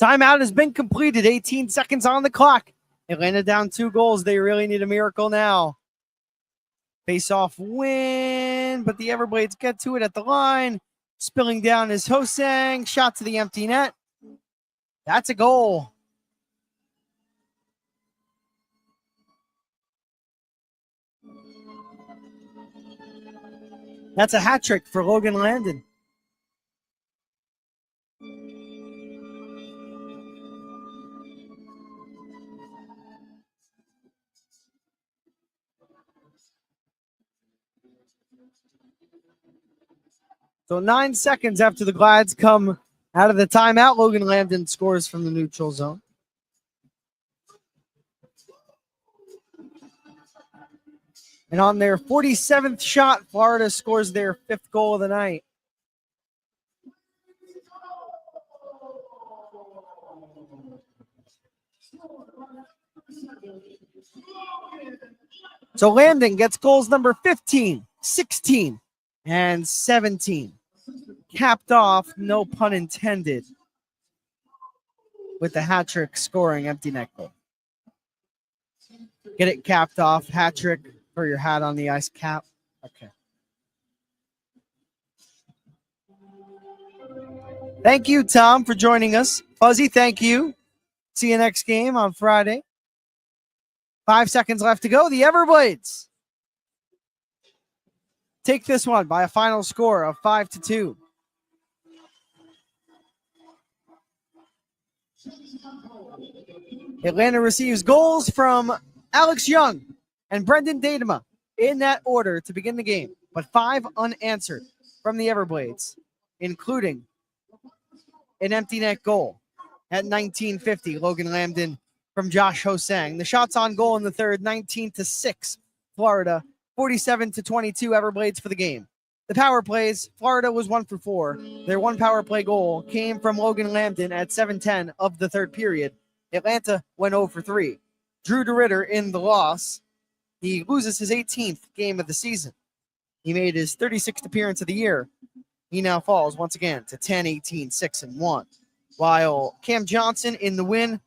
Timeout has been completed. 18 seconds on the clock. Atlanta down 2 goals. They really need a miracle now. Face-off win, but the Everblades get to it at the line. Spilling down is Hosang. Shot to the empty net. That's a goal. That's a hat trick for Logan Landon. So 9 seconds after the Glads come out of the timeout, Logan Landon scores from the neutral zone. And on their 47th shot, Florida scores their 5th goal of the night. So Landon gets goals number 15, 16, and 17. Capped off, no pun intended, with the hat trick scoring empty net goal. Get it capped off, hat trick for your hat on the ice cap. Okay. Thank you, Tom, for joining us. Fuzzy, thank you. See you next game on Friday. 5 seconds left to go. The Everblades take this one by a final score of 5-2. Atlanta receives goals from Alex Young and Brendan Dadema in that order to begin the game, but 5 unanswered from the Everblades, including an empty net goal at 19:50. Logan Landon from Josh Hosang. The shots on goal in the third, 19-6. Florida, 47-22 Everblades for the game. The power plays, Florida was 1 for 4. Their one power play goal came from Logan Landon at 7:10 of the third period. Atlanta went 0 for 3. Drew DeRitter in the loss. He loses his 18th game of the season. He made his 36th appearance of the year. He now falls once again to 10-18-6-1. While Cam Johnson in the win,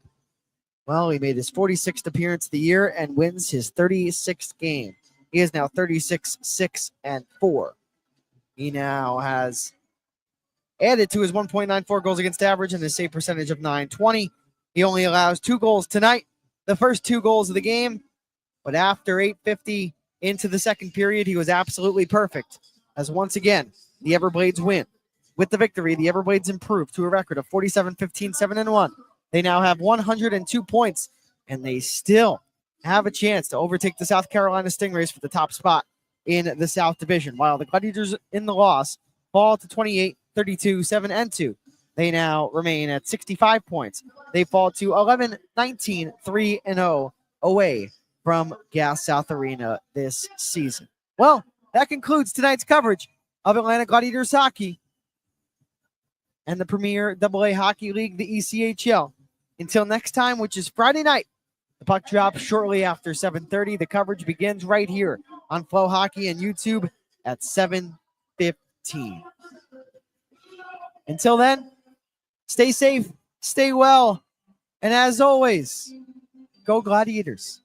well, he made his 46th appearance of the year and wins his 36th game. He is now 36-6-4. He now has added to his 1.94 goals against average and his save percentage of .920. He only allows 2 goals tonight, the first 2 goals of the game. But after 8:50 into the second period, he was absolutely perfect. As once again, the Everblades win. With the victory, the Everblades improve to a record of 47-15-7-1. They now have 102 points, and they still have a chance to overtake the South Carolina Stingrays for the top spot in the South Division, while the Gladiators in the loss fall to 28-32-7-2. They now remain at 65 points. They fall to 11-19-3-0 away from Gas South Arena this season. Well, that concludes tonight's coverage of Atlanta Gladiators hockey and the Premier AA Hockey League, the ECHL. Until next time, which is Friday night, the puck drops shortly after 7:30. The coverage begins right here on Flow Hockey and YouTube at 7:15. Until then, stay safe, stay well, and as always, go Gladiators.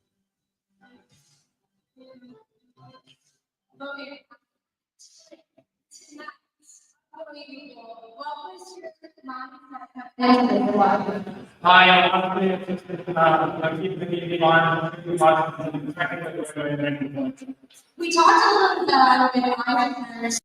Hi, I'm We talked a little bit about